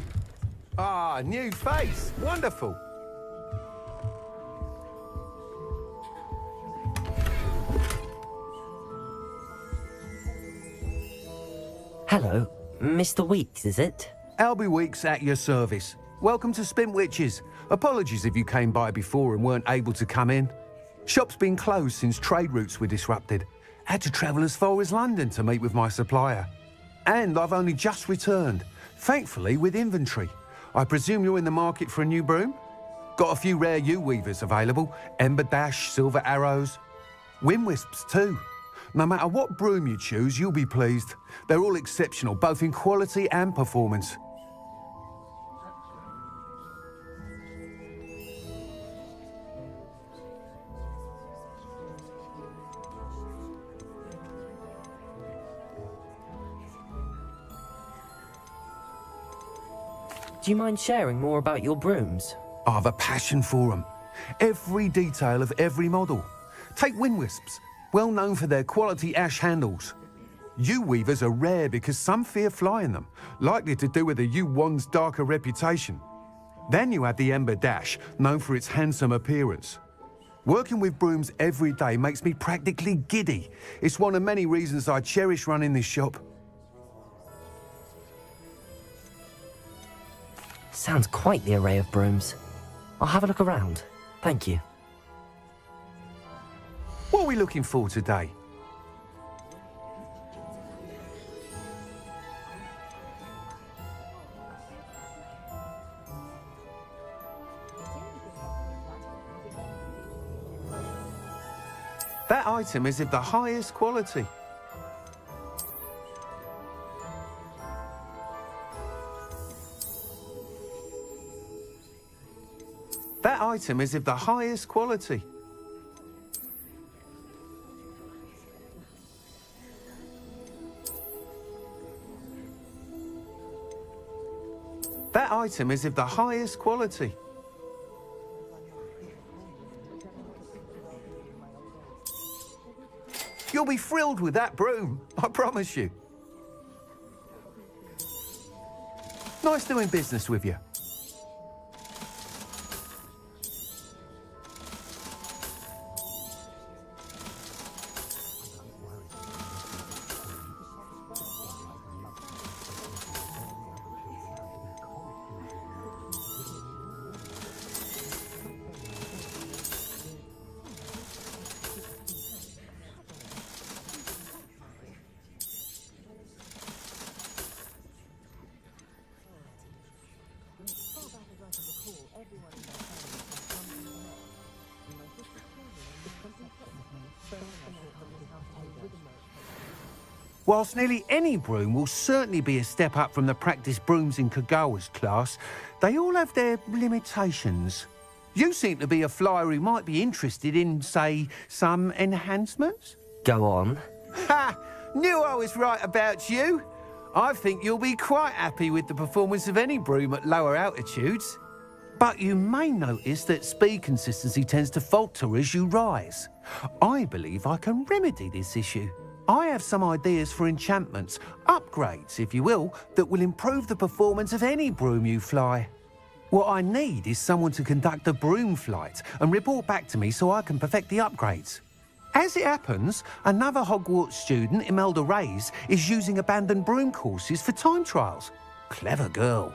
Ah, new face! Wonderful! Hello, Mr. Weeks, is it? Albie Weeks at your service. Welcome to Spintwitches. Apologies if you came by before and weren't able to come in. Shop's been closed since trade routes were disrupted. Had to travel as far as London to meet with my supplier. And I've only just returned, thankfully with inventory. I presume you're in the market for a new broom? Got a few rare U-weavers available. Ember Dash, Silver Arrows. Wind Wisps too. No matter what broom you choose, you'll be pleased. They're all exceptional, both in quality and performance. Do you mind sharing more about your brooms? I've a passion for them. Every detail of every model. Take Wind Wisps, well known for their quality ash handles. U-weavers are rare because some fear flying them, likely to do with the U-wand's darker reputation. Then you have the Ember Dash, known for its handsome appearance. Working with brooms every day makes me practically giddy. It's one of many reasons I cherish running this shop. Sounds quite the array of brooms. I'll have a look around. Thank you. What are we looking for today? That item is of the highest quality. That item is of the highest quality. That item is of the highest quality. You'll be thrilled with that broom, I promise you. Nice doing business with you. Whilst nearly any broom will certainly be a step up from the practice brooms in Kagawa's class, they all have their limitations. You seem to be a flyer who might be interested in, say, some enhancements? Go on. Ha! Knew I was right about you. I think you'll be quite happy with the performance of any broom at lower altitudes. But you may notice that speed consistency tends to falter as you rise. I believe I can remedy this issue. I have some ideas for enchantments, upgrades, if you will, that will improve the performance of any broom you fly. What I need is someone to conduct a broom flight and report back to me so I can perfect the upgrades. As it happens, another Hogwarts student, Imelda Reyes, is using abandoned broom courses for time trials. Clever girl.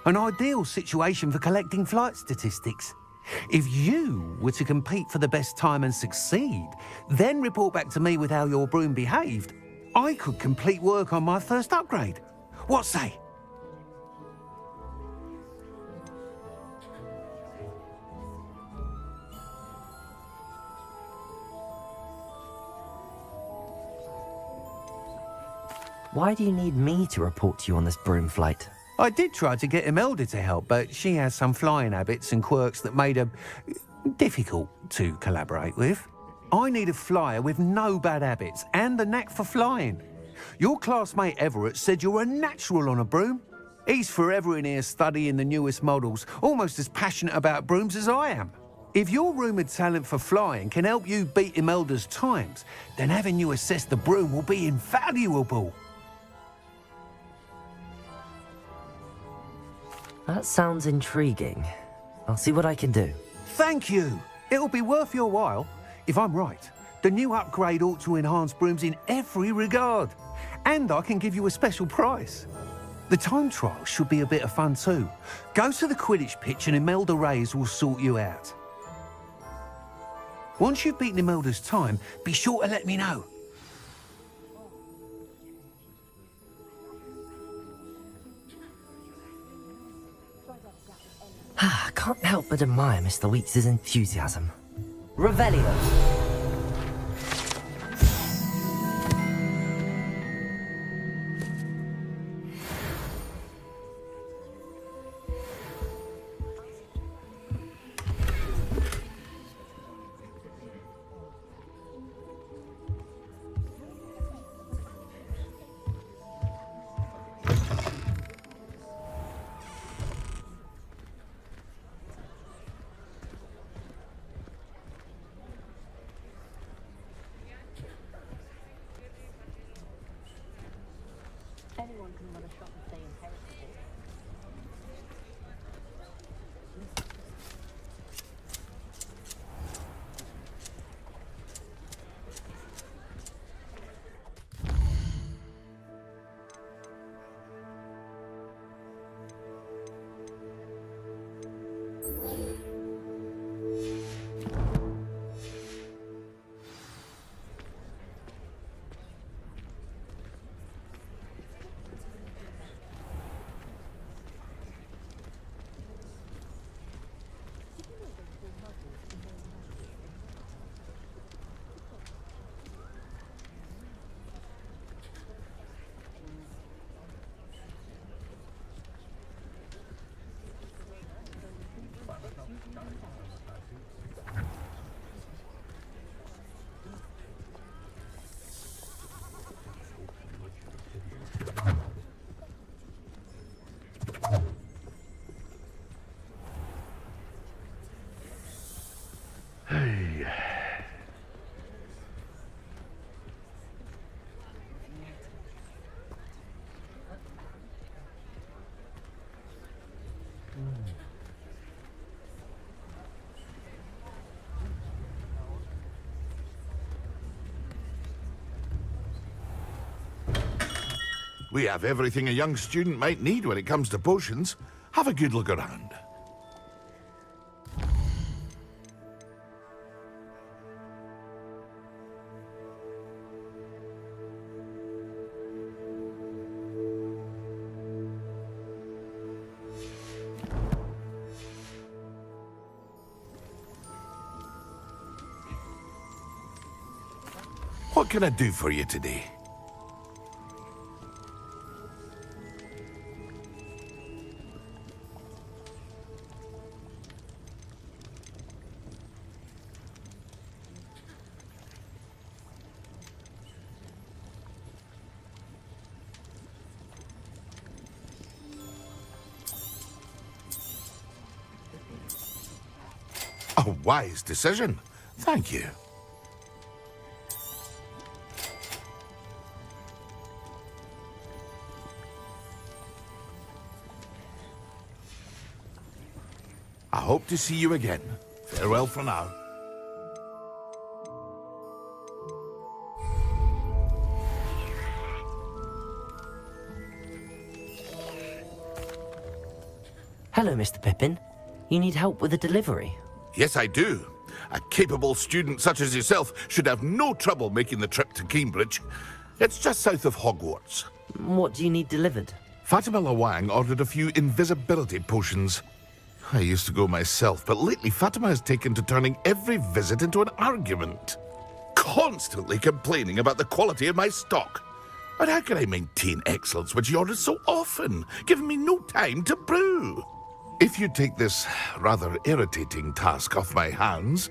An ideal situation for collecting flight statistics. If you were to compete for the best time and succeed, then report back to me with how your broom behaved, I could complete work on my first upgrade. What say? Why do you need me to report to you on this broom flight? I did try to get Imelda to help, but she has some flying habits and quirks that made her difficult to collaborate with. I need a flyer with no bad habits and the knack for flying. Your classmate Everett said you're a natural on a broom. He's forever in here studying the newest models, almost as passionate about brooms as I am. If your rumoured talent for flying can help you beat Imelda's times, then having you assess the broom will be invaluable. That sounds intriguing. I'll see what I can do. Thank you. It'll be worth your while. If I'm right, the new upgrade ought to enhance brooms in every regard. And I can give you a special price. The time trial should be a bit of fun too. Go to the Quidditch pitch and Imelda Reyes will sort you out. Once you've beaten Imelda's time, be sure to let me know. I can't help but admire Mr. Weeks' enthusiasm. Revelio. Anyone can run a shop and stay imperishable. We have everything a young student might need when it comes to potions. Have a good look around. What can I do for you today? A wise decision. Thank you. I hope to see you again. Farewell for now. Hello, Mr. Pippin. You need help with a delivery? Yes, I do. A capable student such as yourself should have no trouble making the trip to Cambridge. It's just south of Hogwarts. What do you need delivered? Fatima Lawang ordered a few invisibility potions. I used to go myself, but lately Fatima has taken to turning every visit into an argument. Constantly complaining about the quality of my stock. But how can I maintain excellence when she orders so often, giving me no time to brew? If you take this rather irritating task off my hands,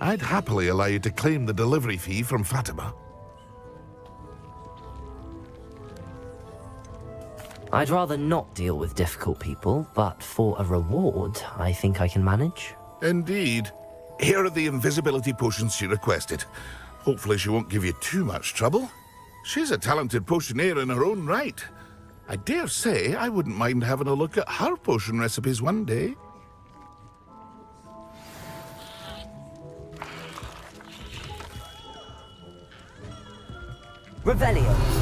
I'd happily allow you to claim the delivery fee from Fatima. I'd rather not deal with difficult people, but for a reward, I think I can manage. Indeed. Here are the invisibility potions she requested. Hopefully she won't give you too much trouble. She's a talented potioneer in her own right. I dare say I wouldn't mind having a look at her potion recipes one day. Revelio.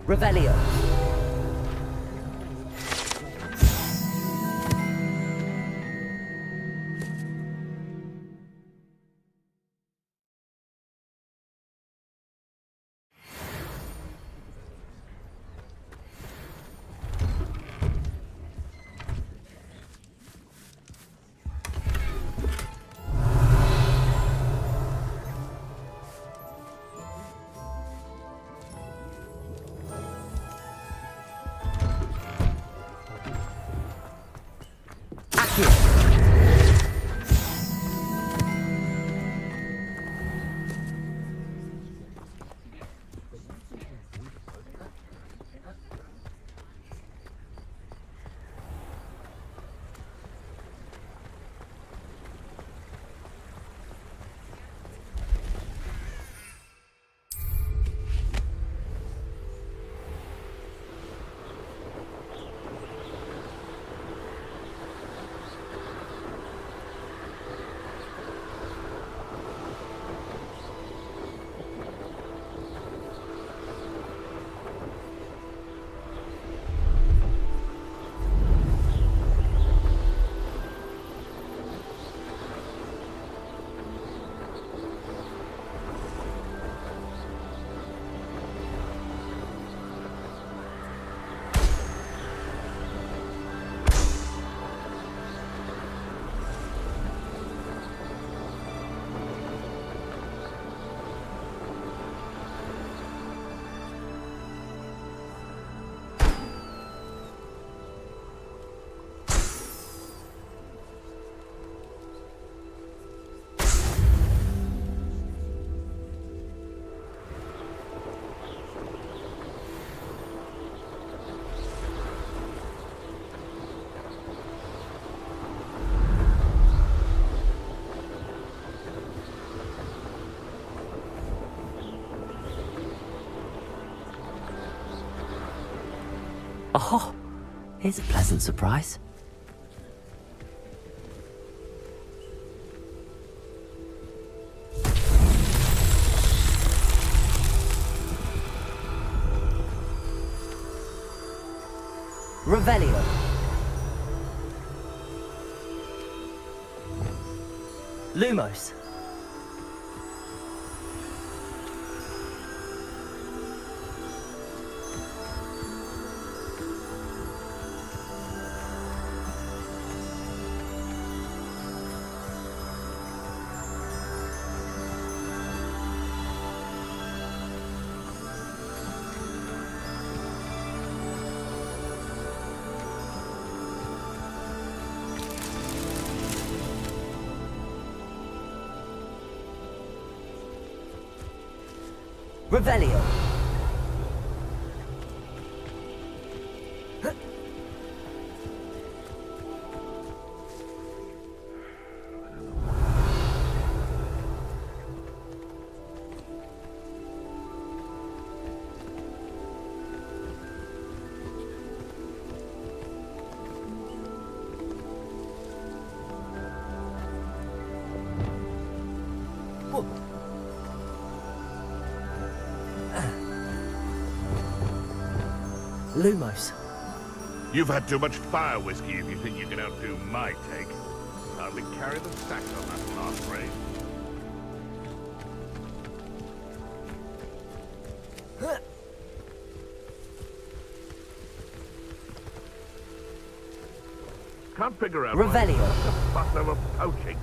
Revelio. Oh, here's a pleasant surprise. Revelio. Lumos. Revelio. Lumos. You've had too much fire whiskey if you think you can outdo my take. Hardly carry the sacks on that last phrase. Can't figure out Revelio. why the fuss over poaching.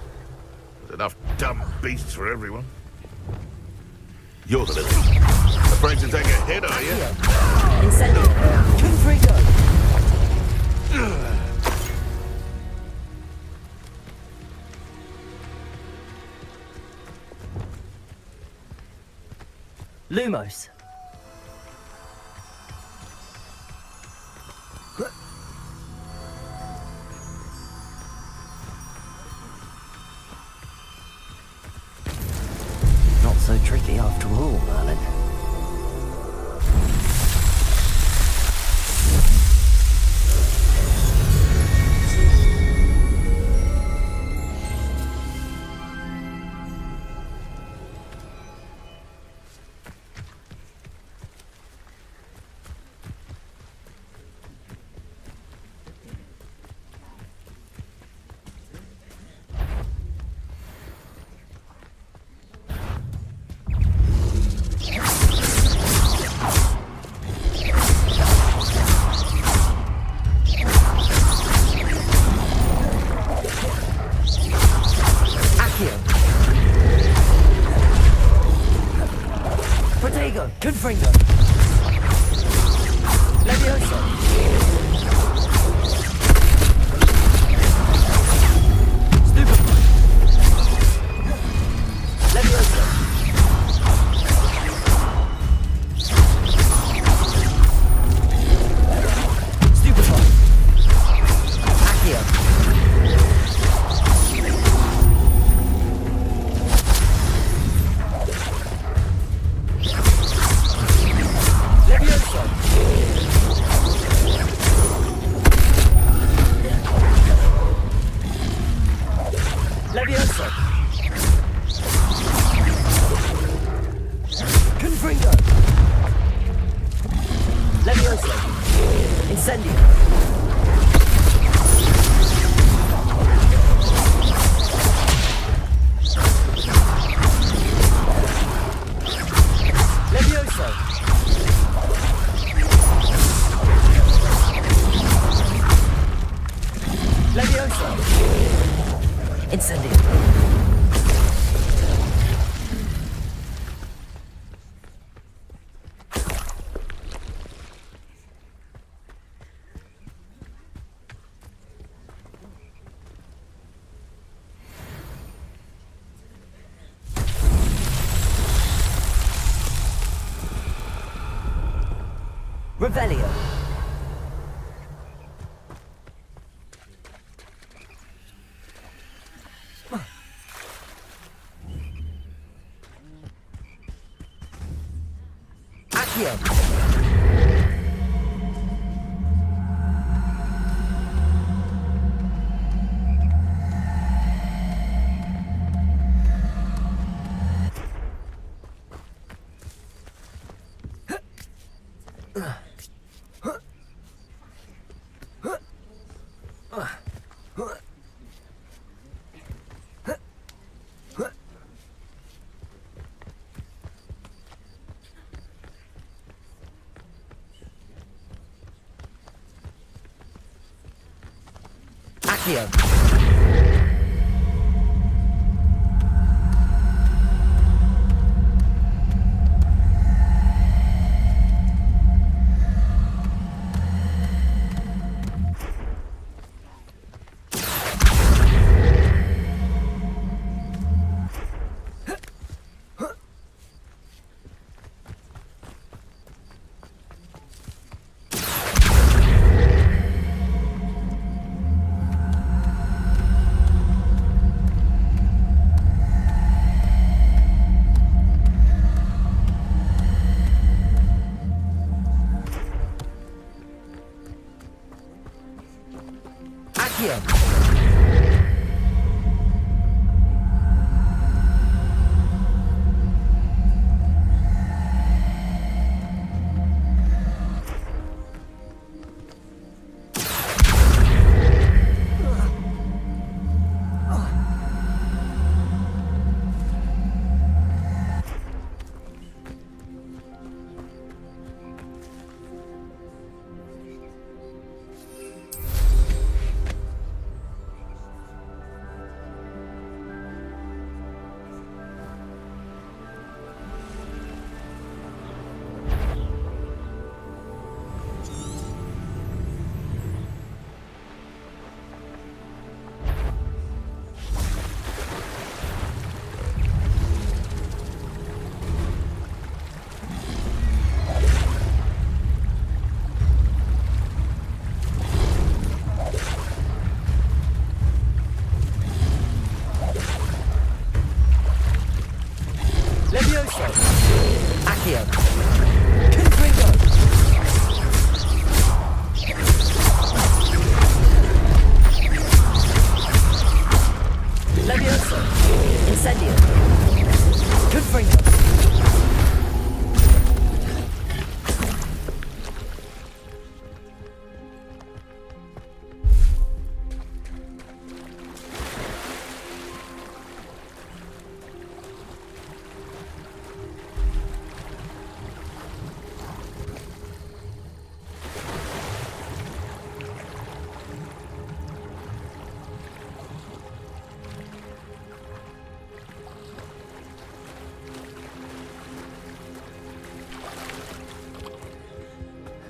There's enough dumb beasts for everyone. You're the little... Afraid to take a hit, are you? Incendio. Confringo. Lumos. Not so tricky after all, Merlin. Protego, Confringo. Levioso. Stupefy. Levioso. Stupefy. Accio. Levioso. Confringo. Levioso. Incendio. Levioso. Levioso. Incendio. Revelio. Accio. Accio. Accio.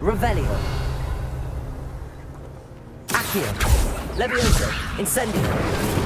Revelio. Accio. Levioso. Incendio.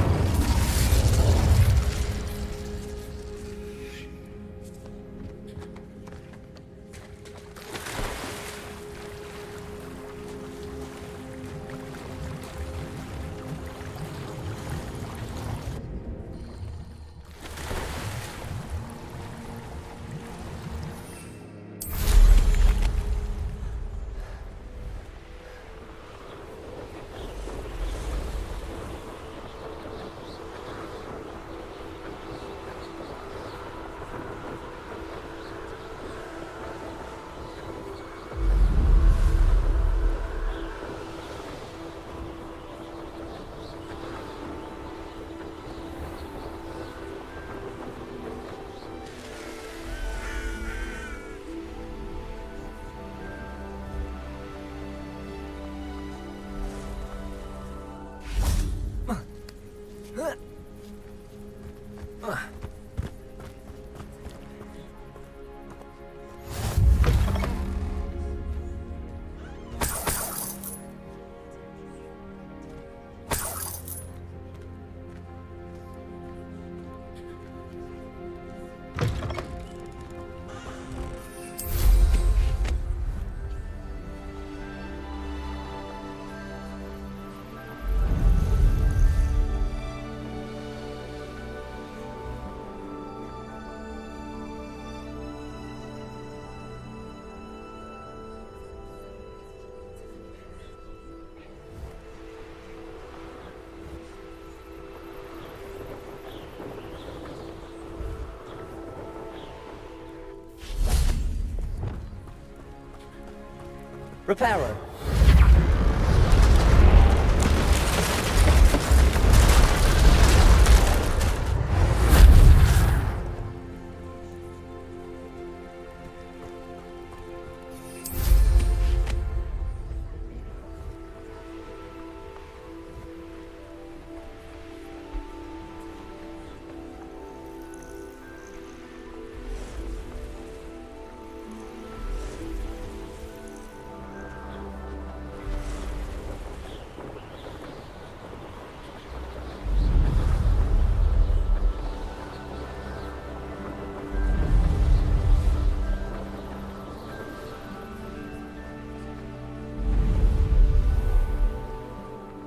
Reparo.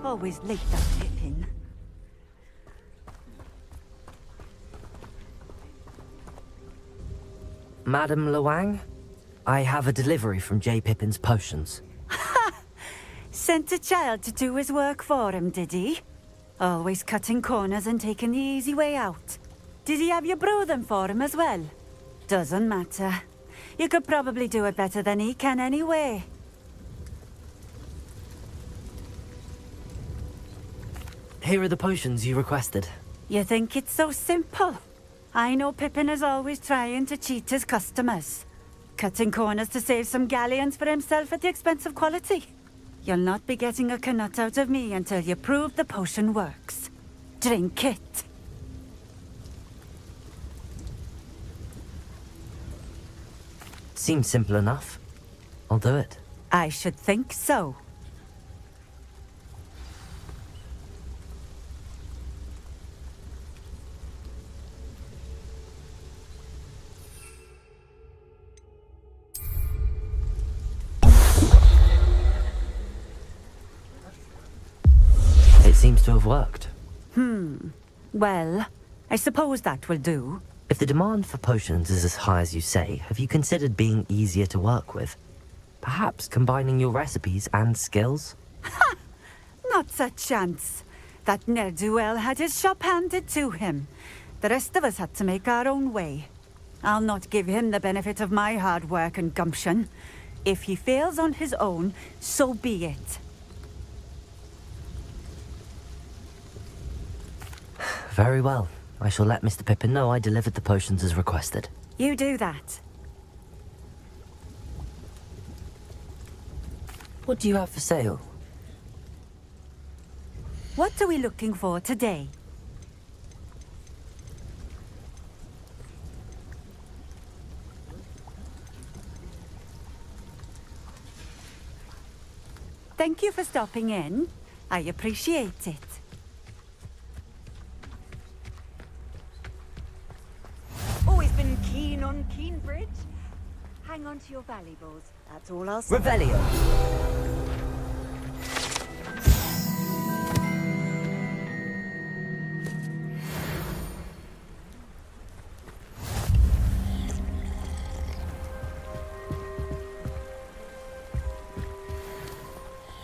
Always late, that Pippin. Madam Luang, I have a delivery from J. Pippin's potions. Sent a child to do his work for him, did he? Always cutting corners and taking the easy way out. Did he have you brew them for him as well? Doesn't matter. You could probably do it better than he can anyway. Here are the potions you requested. You think it's so simple? I know Pippin is always trying to cheat his customers. Cutting corners to save some galleons for himself at the expense of quality. You'll not be getting a canut out of me until you prove the potion works. Drink it. Seems simple enough. I'll do it. I should think so. It seems to have worked. Well, I suppose that will do. If the demand for potions is as high as you say, have you considered being easier to work with? Perhaps combining your recipes and skills? Not a chance. That ne'er-do-well had his shop handed to him. The rest of us had to make our own way. I'll not give him the benefit of my hard work and gumption. If he fails on his own, so be it. Very well. I shall let Mr. Pippin know I delivered the potions as requested. You do that. What do you have for sale? What are we looking for today? Thank you for stopping in. I appreciate it. Always been keen on Keenbridge. Hang on to your valuables. That's all I'll say. Revelio.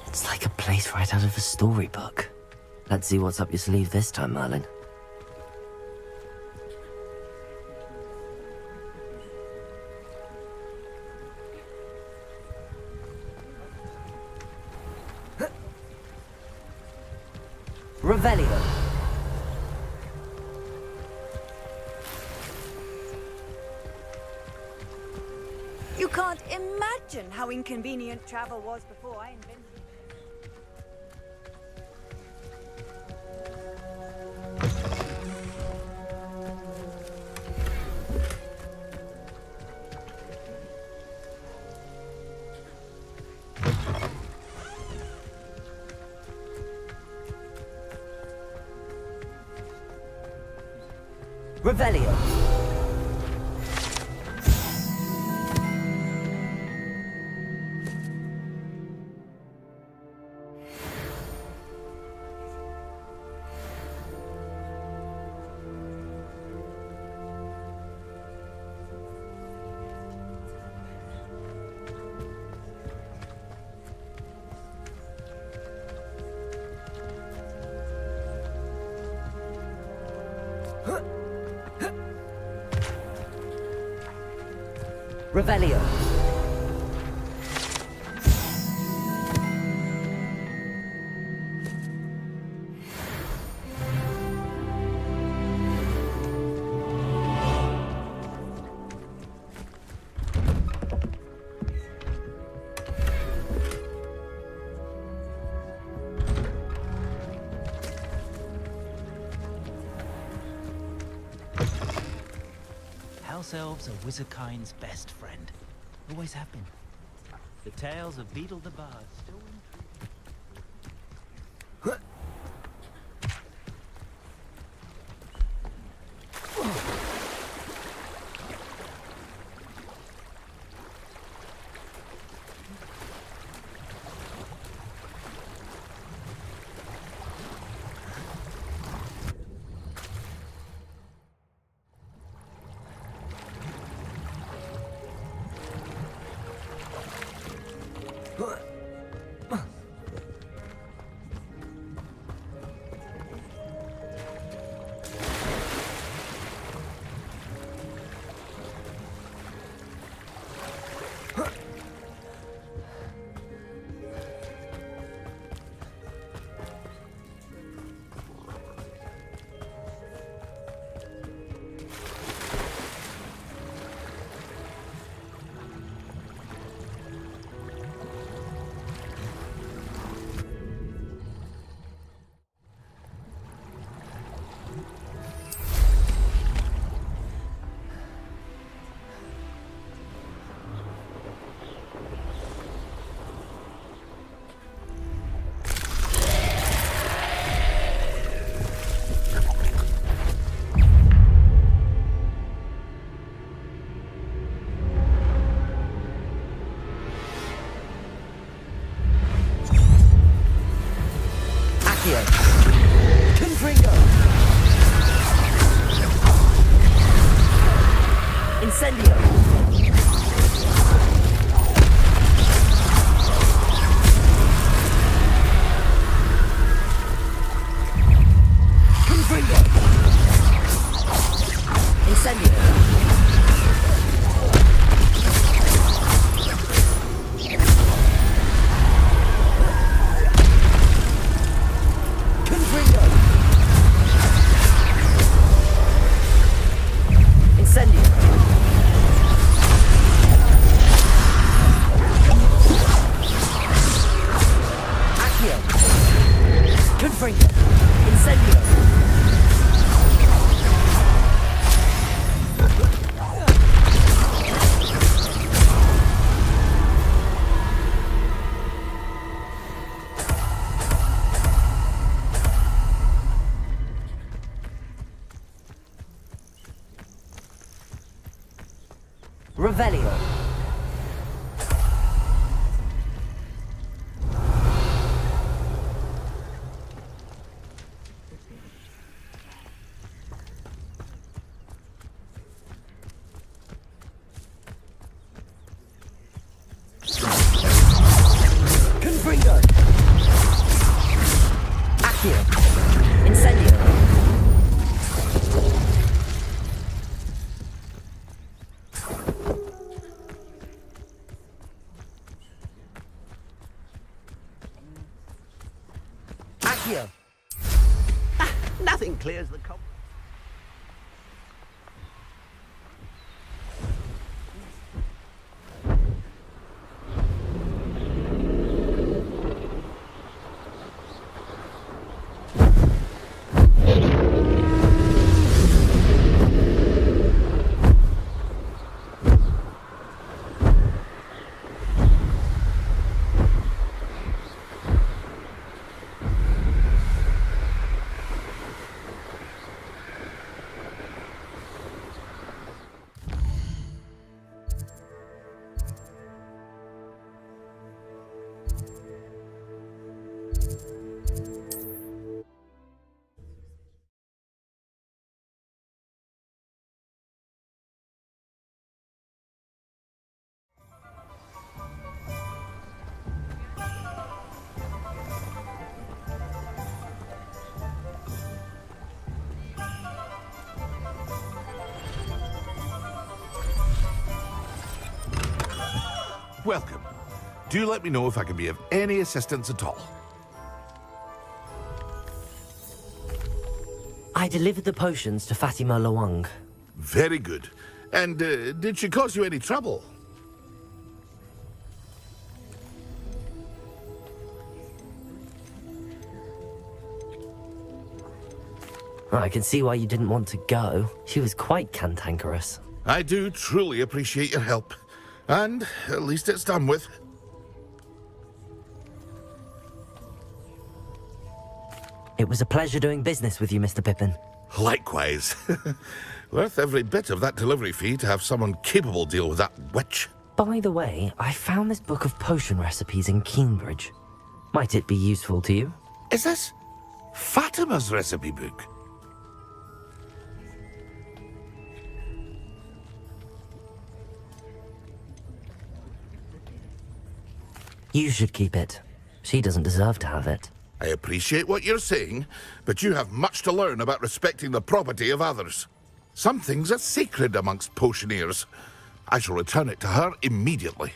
It's like a place right out of a storybook. Let's see what's up your sleeve this time, Merlin. Revelio. You can't imagine how inconvenient travel was before I invented it. Revelio. Revelio. House elves are wizardkind's best friend. Always have been. The tales of Beetle the Bard still intrigue. Revelio. Confringo. Accio. Incendio. Accio. Nothing clears the com. Welcome. Do let me know if I can be of any assistance at all. I delivered the potions to Fatima Lawang. Very good. And did she cause you any trouble? I can see why you didn't want to go. She was quite cantankerous. I do truly appreciate your help. And at least it's done with. It was a pleasure doing business with you, Mr. Pippin. Likewise. Worth every bit of that delivery fee to have someone capable deal with that witch. By the way, I found this book of potion recipes in Cambridge. Might it be useful to you? Is this Fatima's recipe book? You should keep it. She doesn't deserve to have it. I appreciate what you're saying, but you have much to learn about respecting the property of others. Some things are sacred amongst potioneers. I shall return it to her immediately.